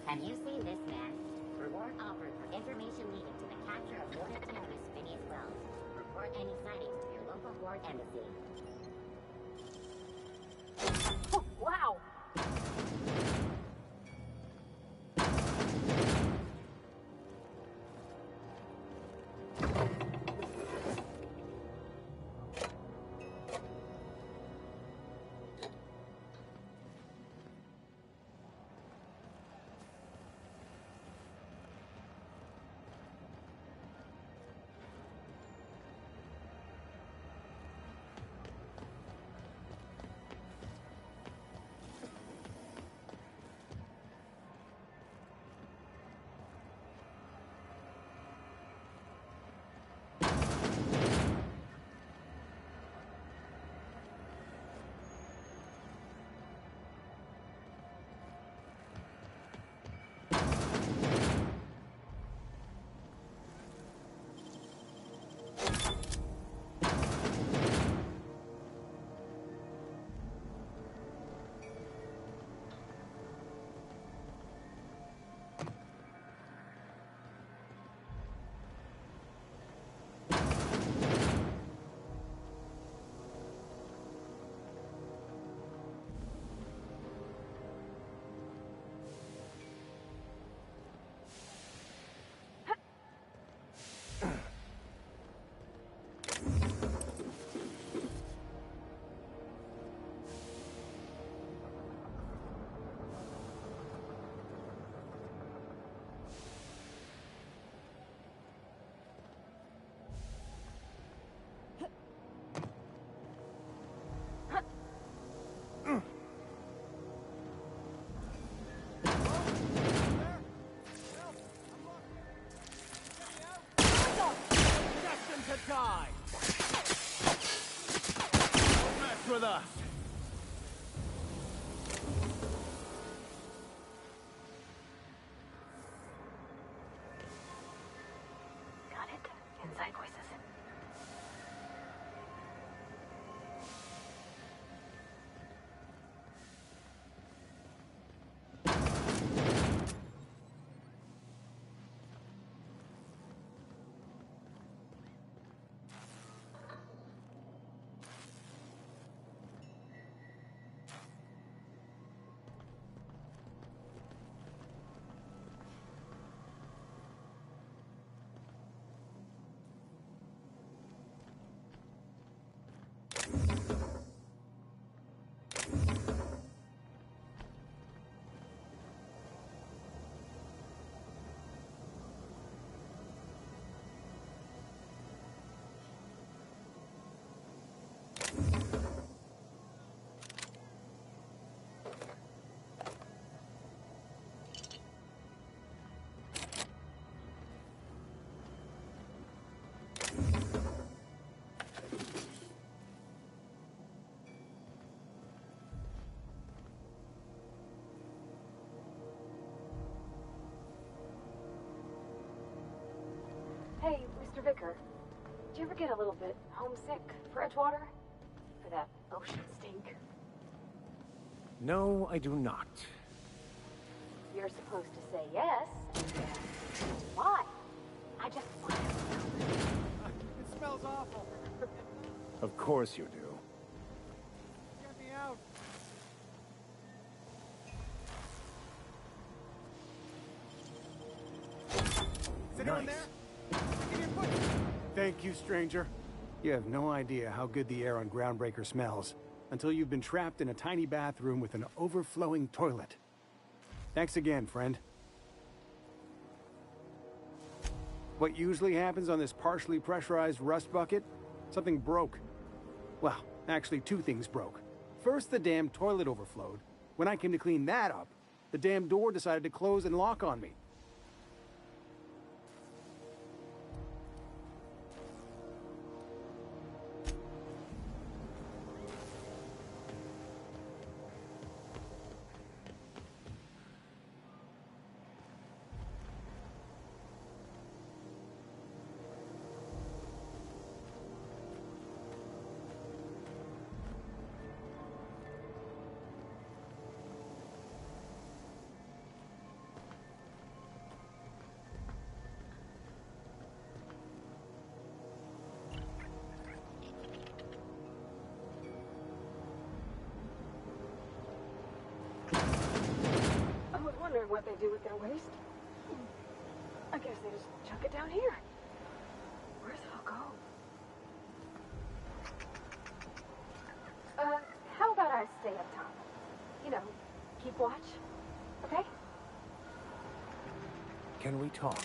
Speaker 18: Have you seen this man? Reward offered for information leading to the capture of wanted terrorist Phineas Wells. Report any sightings to your local Horde embassy.
Speaker 4: Wow!
Speaker 12: Mr. Vicker, do you ever get a little bit homesick for Edgewater? For that ocean stink?
Speaker 14: No, I do not.
Speaker 12: You're supposed to say yes. Why? I just want to know.
Speaker 13: It smells awful.
Speaker 14: Of course you do.
Speaker 13: Get me out. Is anyone
Speaker 14: Nice.
Speaker 13: there? Give me a push.
Speaker 5: Thank you, stranger. You have no idea how good the air on Groundbreaker smells until you've been trapped in a tiny bathroom with an overflowing toilet. Thanks again, friend. What usually happens on this partially pressurized rust bucket? Something broke. Well, actually, two things broke. First, the damn toilet overflowed. When I came to clean that up, the damn door decided to close and lock on me.
Speaker 12: I was wondering what they do with their waste. I guess they just chuck it down here. Where's it all go? How about I stay up top? You know, keep watch. Okay?
Speaker 14: Can we talk?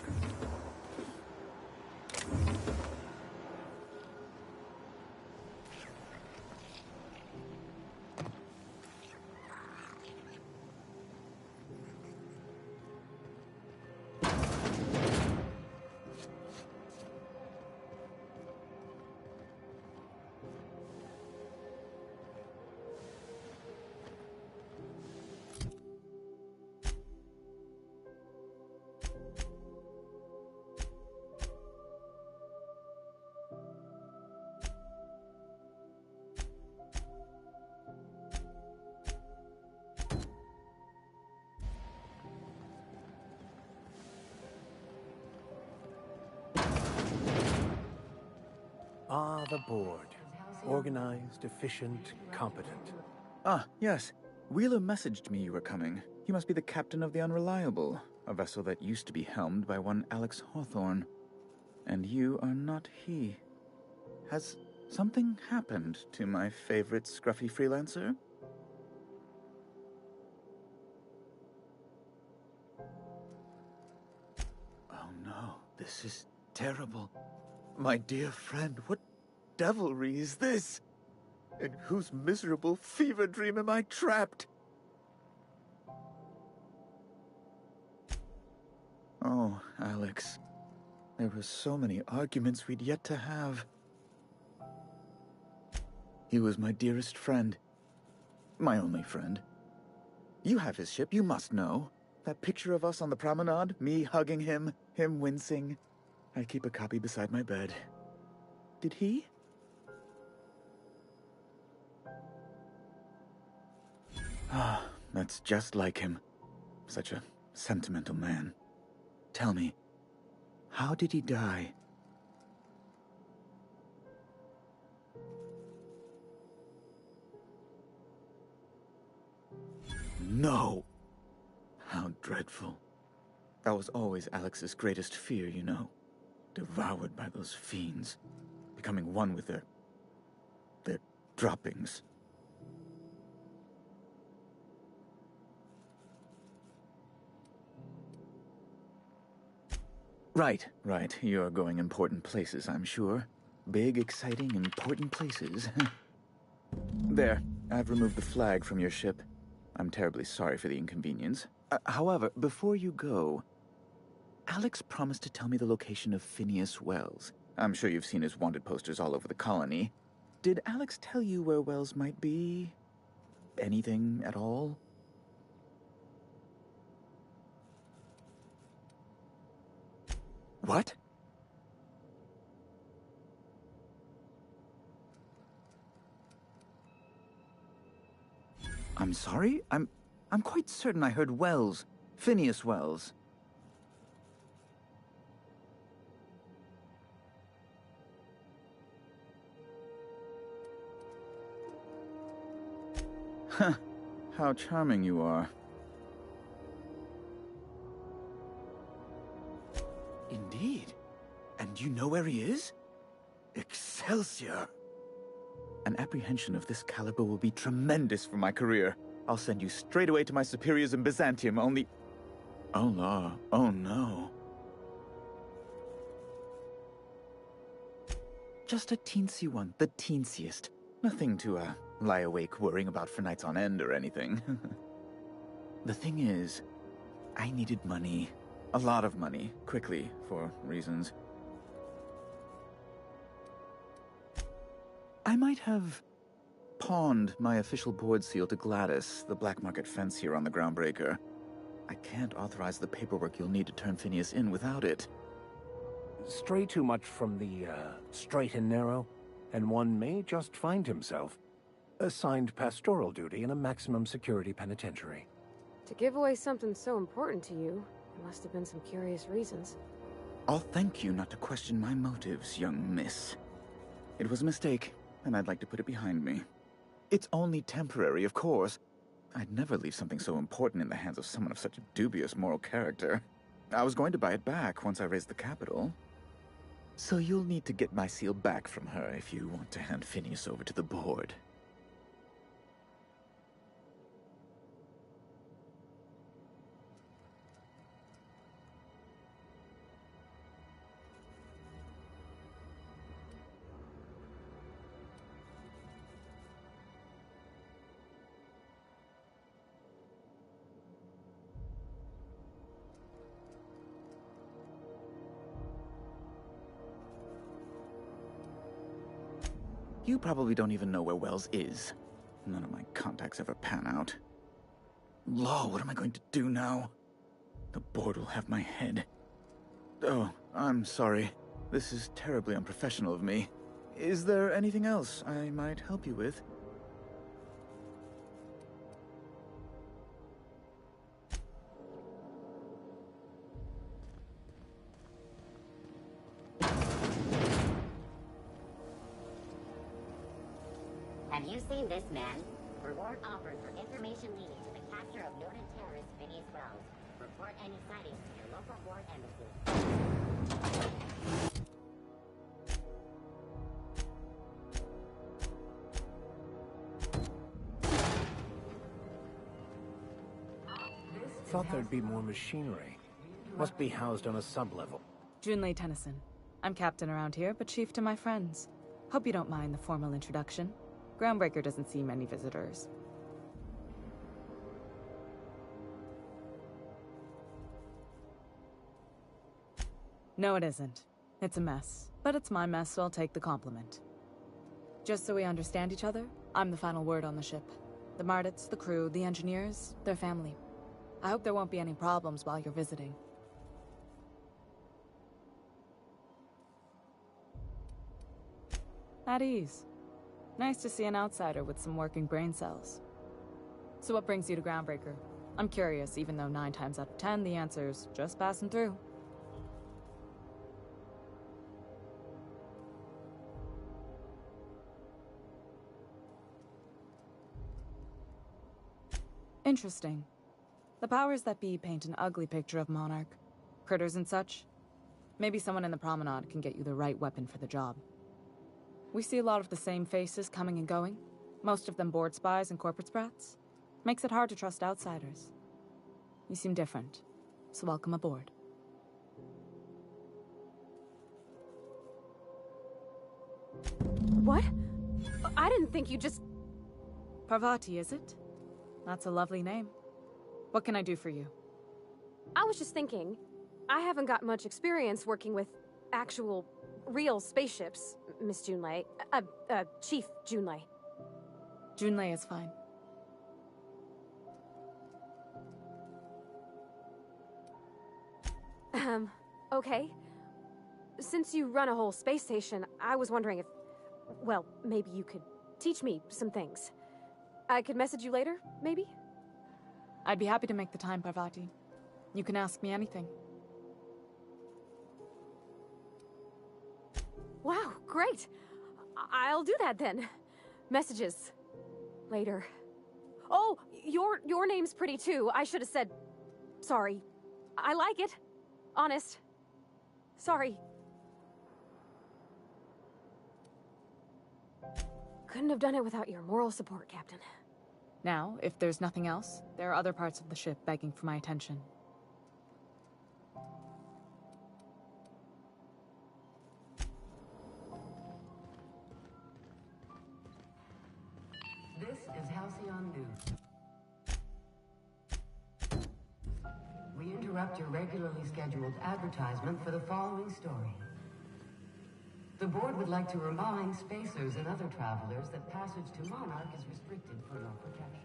Speaker 14: Ah, the board. Organized, efficient, competent.
Speaker 10: Ah, yes. Wheeler messaged me you were coming. He must be the captain of the Unreliable, a vessel that used to be helmed by one Alex Hawthorne. And you are not he. Has something happened to my favorite scruffy freelancer? Oh no, this is terrible. My dear friend, what devilry is this? In whose miserable fever dream am I trapped? Oh, Alex. There were so many arguments we'd yet to have. He was my dearest friend. My only friend. You have his ship, you must know. That picture of us on the promenade, me hugging him, him wincing. I keep a copy beside my bed. Did he? Ah, that's just like him. Such a sentimental man. Tell me, how did he die? No! How dreadful. That was always Alex's greatest fear, you know. Devoured by those fiends. Becoming one with their droppings. Right. You're going important places, I'm sure. Big, exciting, important places. There, I've removed the flag from your ship. I'm terribly sorry for the inconvenience. However, before you go, Alex promised to tell me the location of Phineas Wells. I'm sure you've seen his wanted posters all over the colony. Did Alex tell you where Wells might be? Anything at all? What? I'm sorry? I'm quite certain I heard Wells. Phineas Wells. Huh. How charming you are. Indeed. And you know where he is? Excelsior! An apprehension of this caliber will be tremendous for my career. I'll send you straight away to my superiors in Byzantium, only... Oh, no. Oh, no. Just a teensy one, the teensiest. Nothing to, lie awake worrying about for nights on end or anything. The thing is, I needed money. A lot of money, quickly, for reasons. I might have pawned my official board seal to Gladys, the black market fence here on the Groundbreaker. I can't authorize the paperwork you'll need to turn Phineas in without it.
Speaker 14: Stray too much from the, straight and narrow, and one may just find himself assigned pastoral duty in a maximum security penitentiary.
Speaker 12: To give away something so important to you, there must have been some curious reasons.
Speaker 10: I'll thank you not to question my motives, young miss. It was a mistake, and I'd like to put it behind me. It's only temporary, of course. I'd never leave something so important in the hands of someone of such a dubious moral character. I was going to buy it back once I raised the capital. So you'll need to get my seal back from her if you want to hand Phineas over to the board. You probably don't even know where Wells is. None of my contacts ever pan out. Law, what am I going to do now? The board will have my head. Oh, I'm sorry. This is terribly unprofessional of me. Is there anything else I might help you with?
Speaker 18: Have you seen this man? Reward offered for information leading to the capture of noted terrorist Phineas Wells. Report any sightings to your local ward embassy.
Speaker 14: Thought there'd be more machinery. Must be housed on a sub-level.
Speaker 15: Junlei Tennyson. I'm captain around here, but chief to my friends. Hope you don't mind the formal introduction. Groundbreaker doesn't see many visitors. No, it isn't. It's a mess. But it's my mess, so I'll take the compliment. Just so we understand each other, I'm the final word on the ship. The Mardits, the crew, the engineers, their family. I hope there won't be any problems while you're visiting. At ease. Nice to see an outsider with some working brain cells. So what brings you to Groundbreaker? I'm curious, even though 9 times out of 10 the answer's just passing through. Interesting. The powers that be paint an ugly picture of Monarch. Critters and such. Maybe someone in the promenade can get you the right weapon for the job. We see a lot of the same faces coming and going. Most of them board spies and corporate sprats. Makes it hard to trust outsiders. You seem different, so welcome aboard.
Speaker 12: What? I didn't think you just...
Speaker 15: Parvati, is it? That's a lovely name. What can I do for you?
Speaker 12: I was just thinking, I haven't got much experience working with actual, real spaceships, Miss Junlei. Chief Junlei.
Speaker 15: Junlei is fine.
Speaker 12: Okay. Since you run a whole space station, I was wondering if... Well, maybe you could teach me some things. I could message you later, maybe?
Speaker 15: I'd be happy to make the time, Parvati. You can ask me anything.
Speaker 12: Wow, great. I'll do that then. Messages. Later. Oh, your name's pretty too. I should have said... Sorry. I like it. Honest. Sorry. Couldn't have done it without your moral support, Captain.
Speaker 15: Now, if there's nothing else, there are other parts of the ship begging for my attention.
Speaker 2: This is Halcyon News. We interrupt your regularly scheduled advertisement for the following story. The board would like to remind spacers and other travelers that passage to Monarch is restricted for your protection.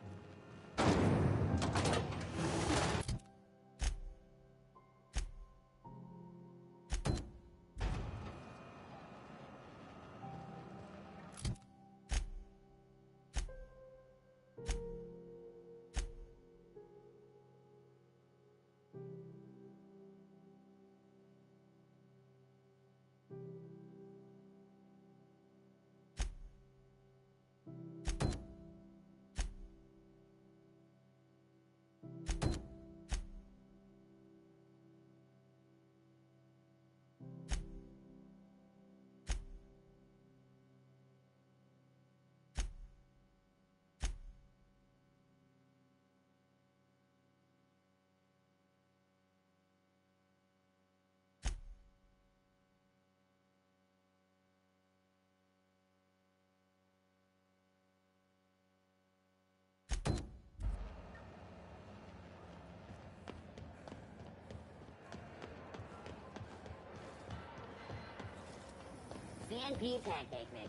Speaker 18: CNP pancake mix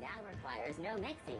Speaker 18: now requires no mixing.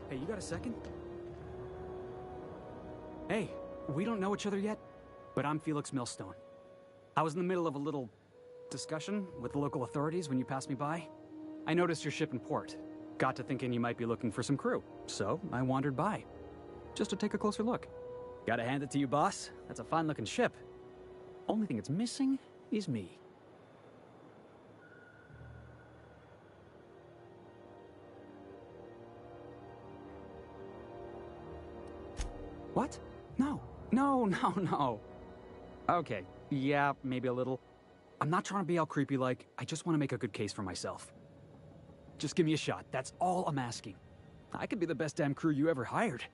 Speaker 1: Hey, you got a second? Hey, we don't know each other yet, but I'm Felix Millstone. I was in the middle of a little discussion with the local authorities when you passed me by. I noticed your ship in port. Got to thinking you might be looking for some crew, so I wandered by, just to take a closer look. Gotta hand it to you, boss. That's a fine-looking ship. Only thing it's missing is me. What? No. Okay, yeah, maybe a little. I'm not trying to be all creepy like. I just want to make a good case for myself. Just give me a shot. That's all I'm asking. I could be the best damn crew you ever hired.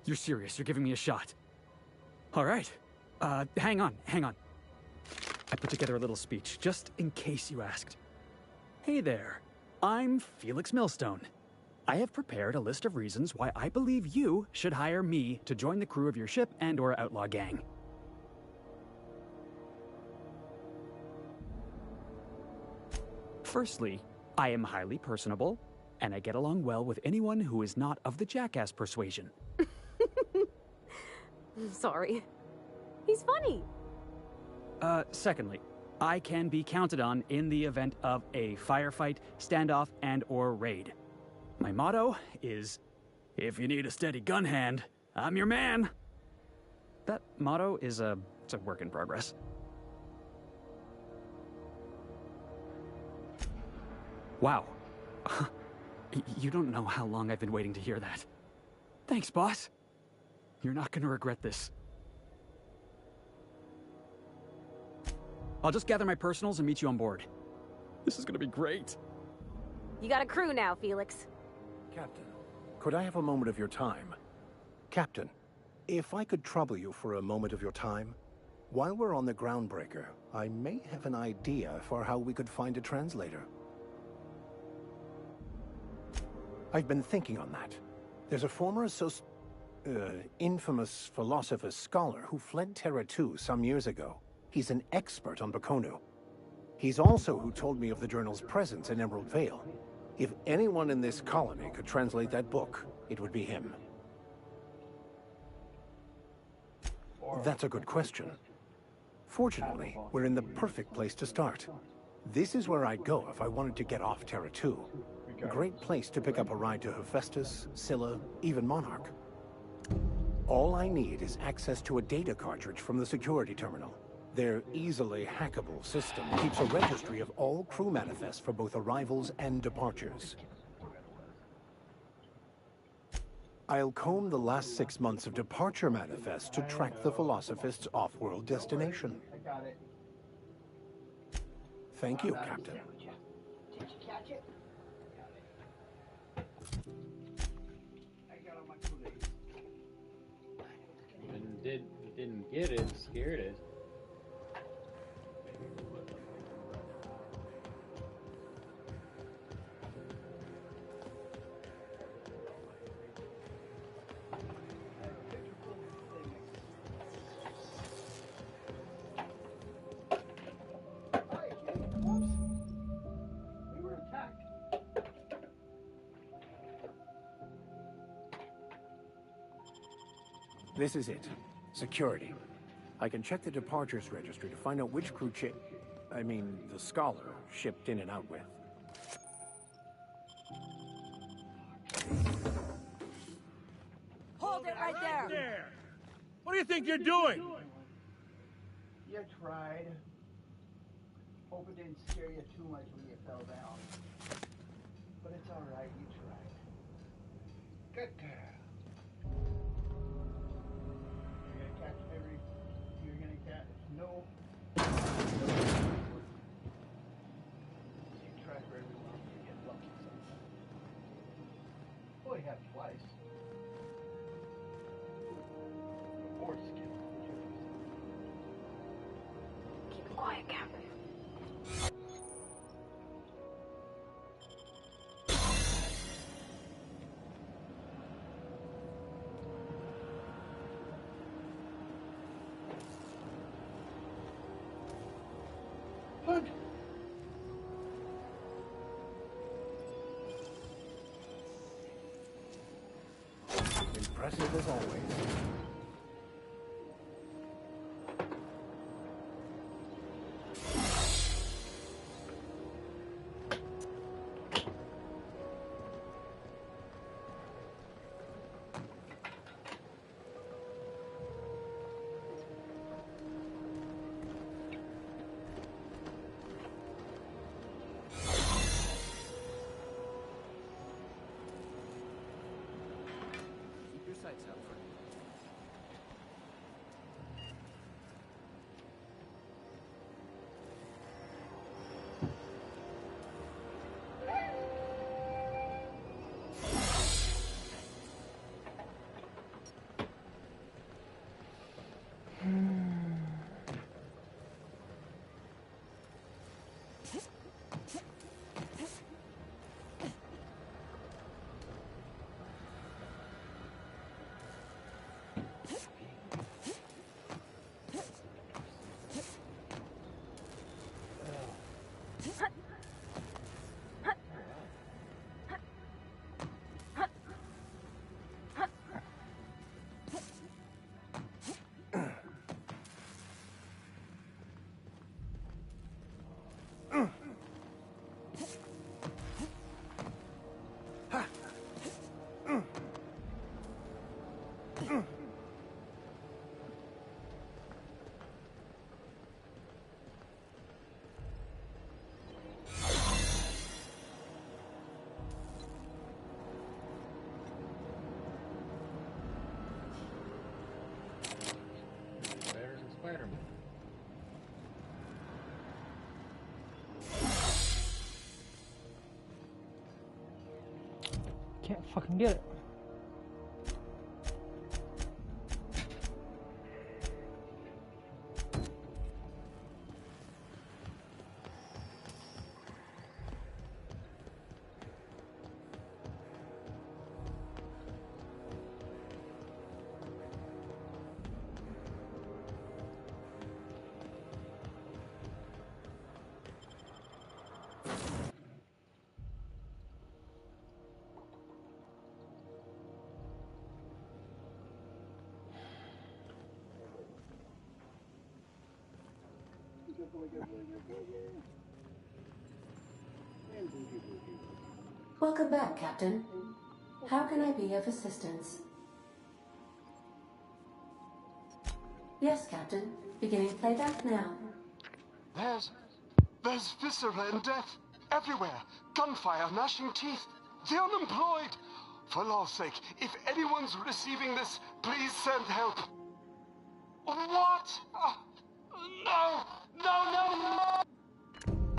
Speaker 1: You're serious. You're giving me a shot. All right. Hang on. I put together a little speech, just in case you asked. Hey there. I'm Felix Millstone. I have prepared a list of reasons why I believe you should hire me to join the crew of your ship and/or outlaw gang. Firstly, I am highly personable, and I get along well with anyone who is not of the jackass persuasion.
Speaker 12: Sorry. He's funny.
Speaker 1: Secondly, I can be counted on in the event of a firefight, standoff, and/or raid. My motto is, if you need a steady gun hand, I'm your man. That motto is it's a work in progress. Wow. You don't know how long I've been waiting to hear that. Thanks, boss. You're not gonna regret this. I'll just gather my personals and meet you on board. This is gonna be great.
Speaker 12: You got a crew now, Felix.
Speaker 14: Captain, could I have a moment of your time? Captain, if I could trouble you for a moment of your time, while we're on the Groundbreaker, I may have an idea for how we could find a translator. I've been thinking on that. There's a former infamous philosopher scholar who fled Terra 2 some years ago. He's an expert on Bakonu. He's also who told me of the journal's presence in Emerald Vale. If anyone in this colony could translate that book, it would be him. That's a good question. Fortunately, we're in the perfect place to start. This is where I'd go if I wanted to get off Terra 2. A great place to pick up a ride to Hephaestus, Scylla, even Monarch. All I need is access to a data cartridge from the security terminal. Their easily hackable system keeps a registry of all crew manifests for both arrivals and departures. I'll comb the last 6 months of departure manifests to track the Philosophist's off-world destination. Thank you, Captain.
Speaker 5: Did you catch it?
Speaker 7: And didn't get it, scared it.
Speaker 14: This is it. Security. I can check the departures registry to find out which crew the scholar shipped in and out with.
Speaker 22: Hold it right there!
Speaker 20: What do you think you're doing?
Speaker 5: You tried. Hope it didn't scare you too much when you fell down. But it's all right, you tried. Good girl. You're gonna catch every... You're gonna catch... No. You try for every one, you get lucky sometimes. Well, you have twice. Or skill.
Speaker 12: Keep it quiet, Cap.
Speaker 5: Look.
Speaker 14: Impressive as always.
Speaker 13: Keep your sights out for
Speaker 11: Can't fucking get it.
Speaker 9: Welcome back, Captain. How can I be of assistance? Yes, Captain. Beginning playback now.
Speaker 16: There's viscera and death everywhere. Gunfire, gnashing teeth. The unemployed. For law's sake, if anyone's receiving this, please send help. What? No! No, no, no!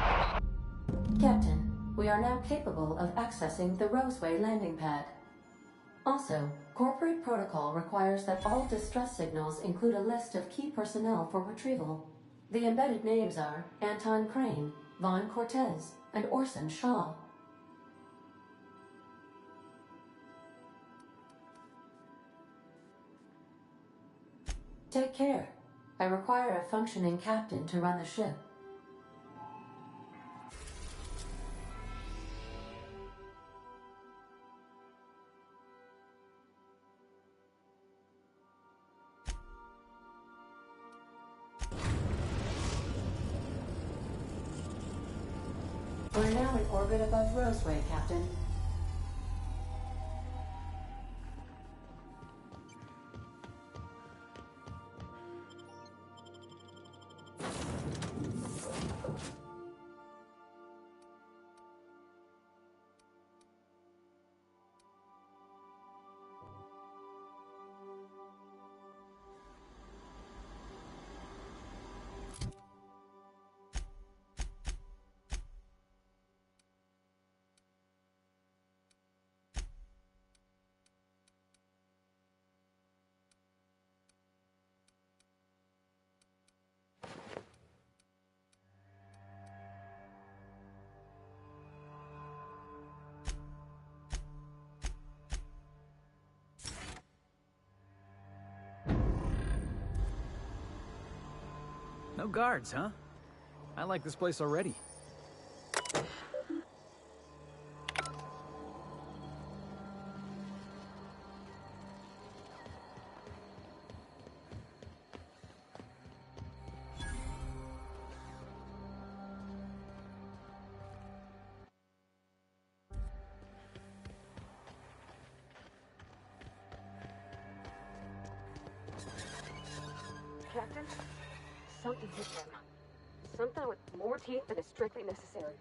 Speaker 9: Captain, we are now capable of accessing the Roseway landing pad. Also, corporate protocol requires that all distress signals include a list of key personnel for retrieval. The embedded names are Anton Crane, Vaughn Cortez, and Orson Shaw. Take care. I require a functioning captain to run the ship. We're now in orbit above Roseway, Captain.
Speaker 1: No guards, huh? I like this place already.
Speaker 12: Captain, something hit them. Something with more teeth than is strictly necessary.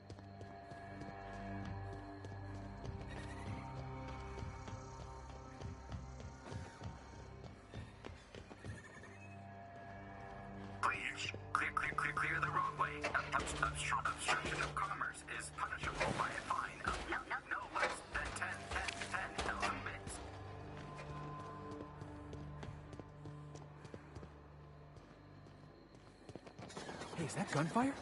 Speaker 6: Please, clear the roadway. Obstruction of commerce is punishable by a fine of no less than 10,000 bits.
Speaker 1: Hey, is that gunfire?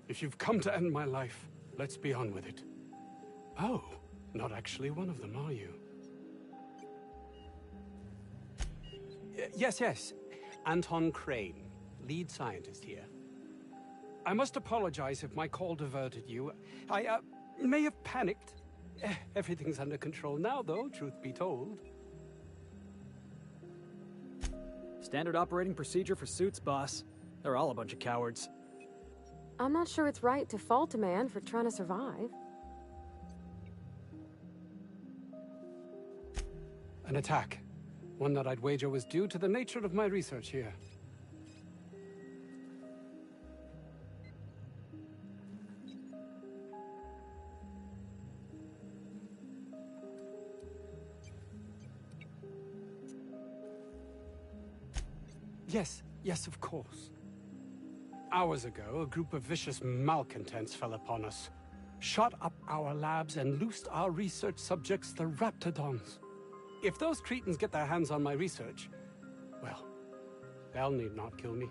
Speaker 5: If you've come to end my life, let's be on with it. Oh, not actually one of them, are you? Yes. Anton Crane, lead scientist here. I must apologize if my call diverted you. I may have panicked. Everything's under control now, though, truth be told.
Speaker 1: Standard operating procedure for suits, boss. They're all a bunch of cowards.
Speaker 12: I'm not sure it's right to fault a man for trying to survive.
Speaker 3: An attack. One that I'd wager was due to the nature of my research here. Yes, of course. Hours ago, a group of vicious malcontents fell upon us, shot up our labs and loosed our research subjects, the Raptidons. If those cretins get their hands on my research, well, they'll need not kill me.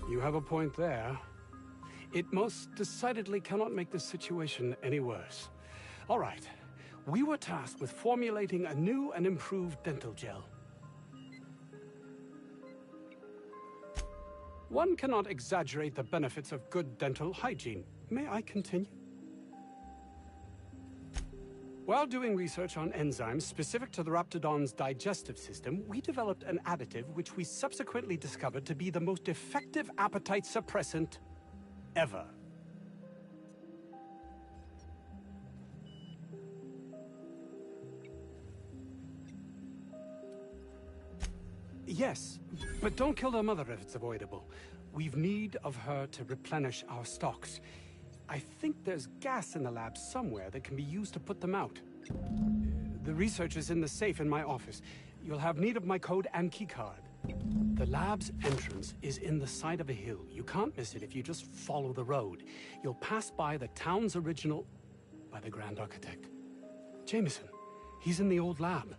Speaker 3: You have a point there. It most decidedly cannot make the situation any worse. All right. We were tasked with formulating a new and improved dental gel. One cannot exaggerate the benefits of good dental hygiene. May I continue? While doing research on enzymes specific to the Raptidon's digestive system, we developed an additive which we subsequently discovered to be the most effective appetite suppressant ever. Yes, but don't kill their mother if it's avoidable. We've need of her to replenish our stocks. I think there's gas in the lab somewhere that can be used to put them out. The research is in the safe in my office. You'll have need of my code and keycard. The lab's entrance is in the side of a hill. You can't miss it if you just follow the road. You'll pass by the town's original... by the Grand Architect. Jameson. He's in the old lab.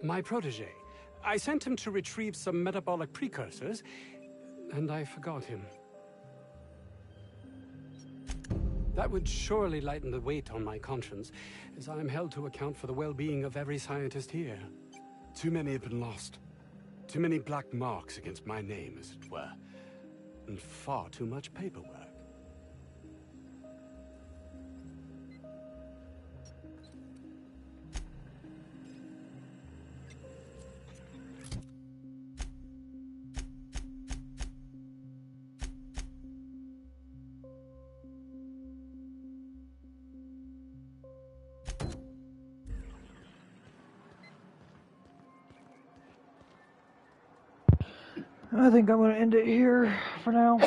Speaker 3: My protege. I sent him to retrieve some metabolic precursors, and I forgot him. That would surely lighten the weight on my conscience, as I'm held to account for the well-being of every scientist here. Too many have been lost. Too many black marks against my name, as it were. And far too much paperwork.
Speaker 5: I think I'm going to end it here for now.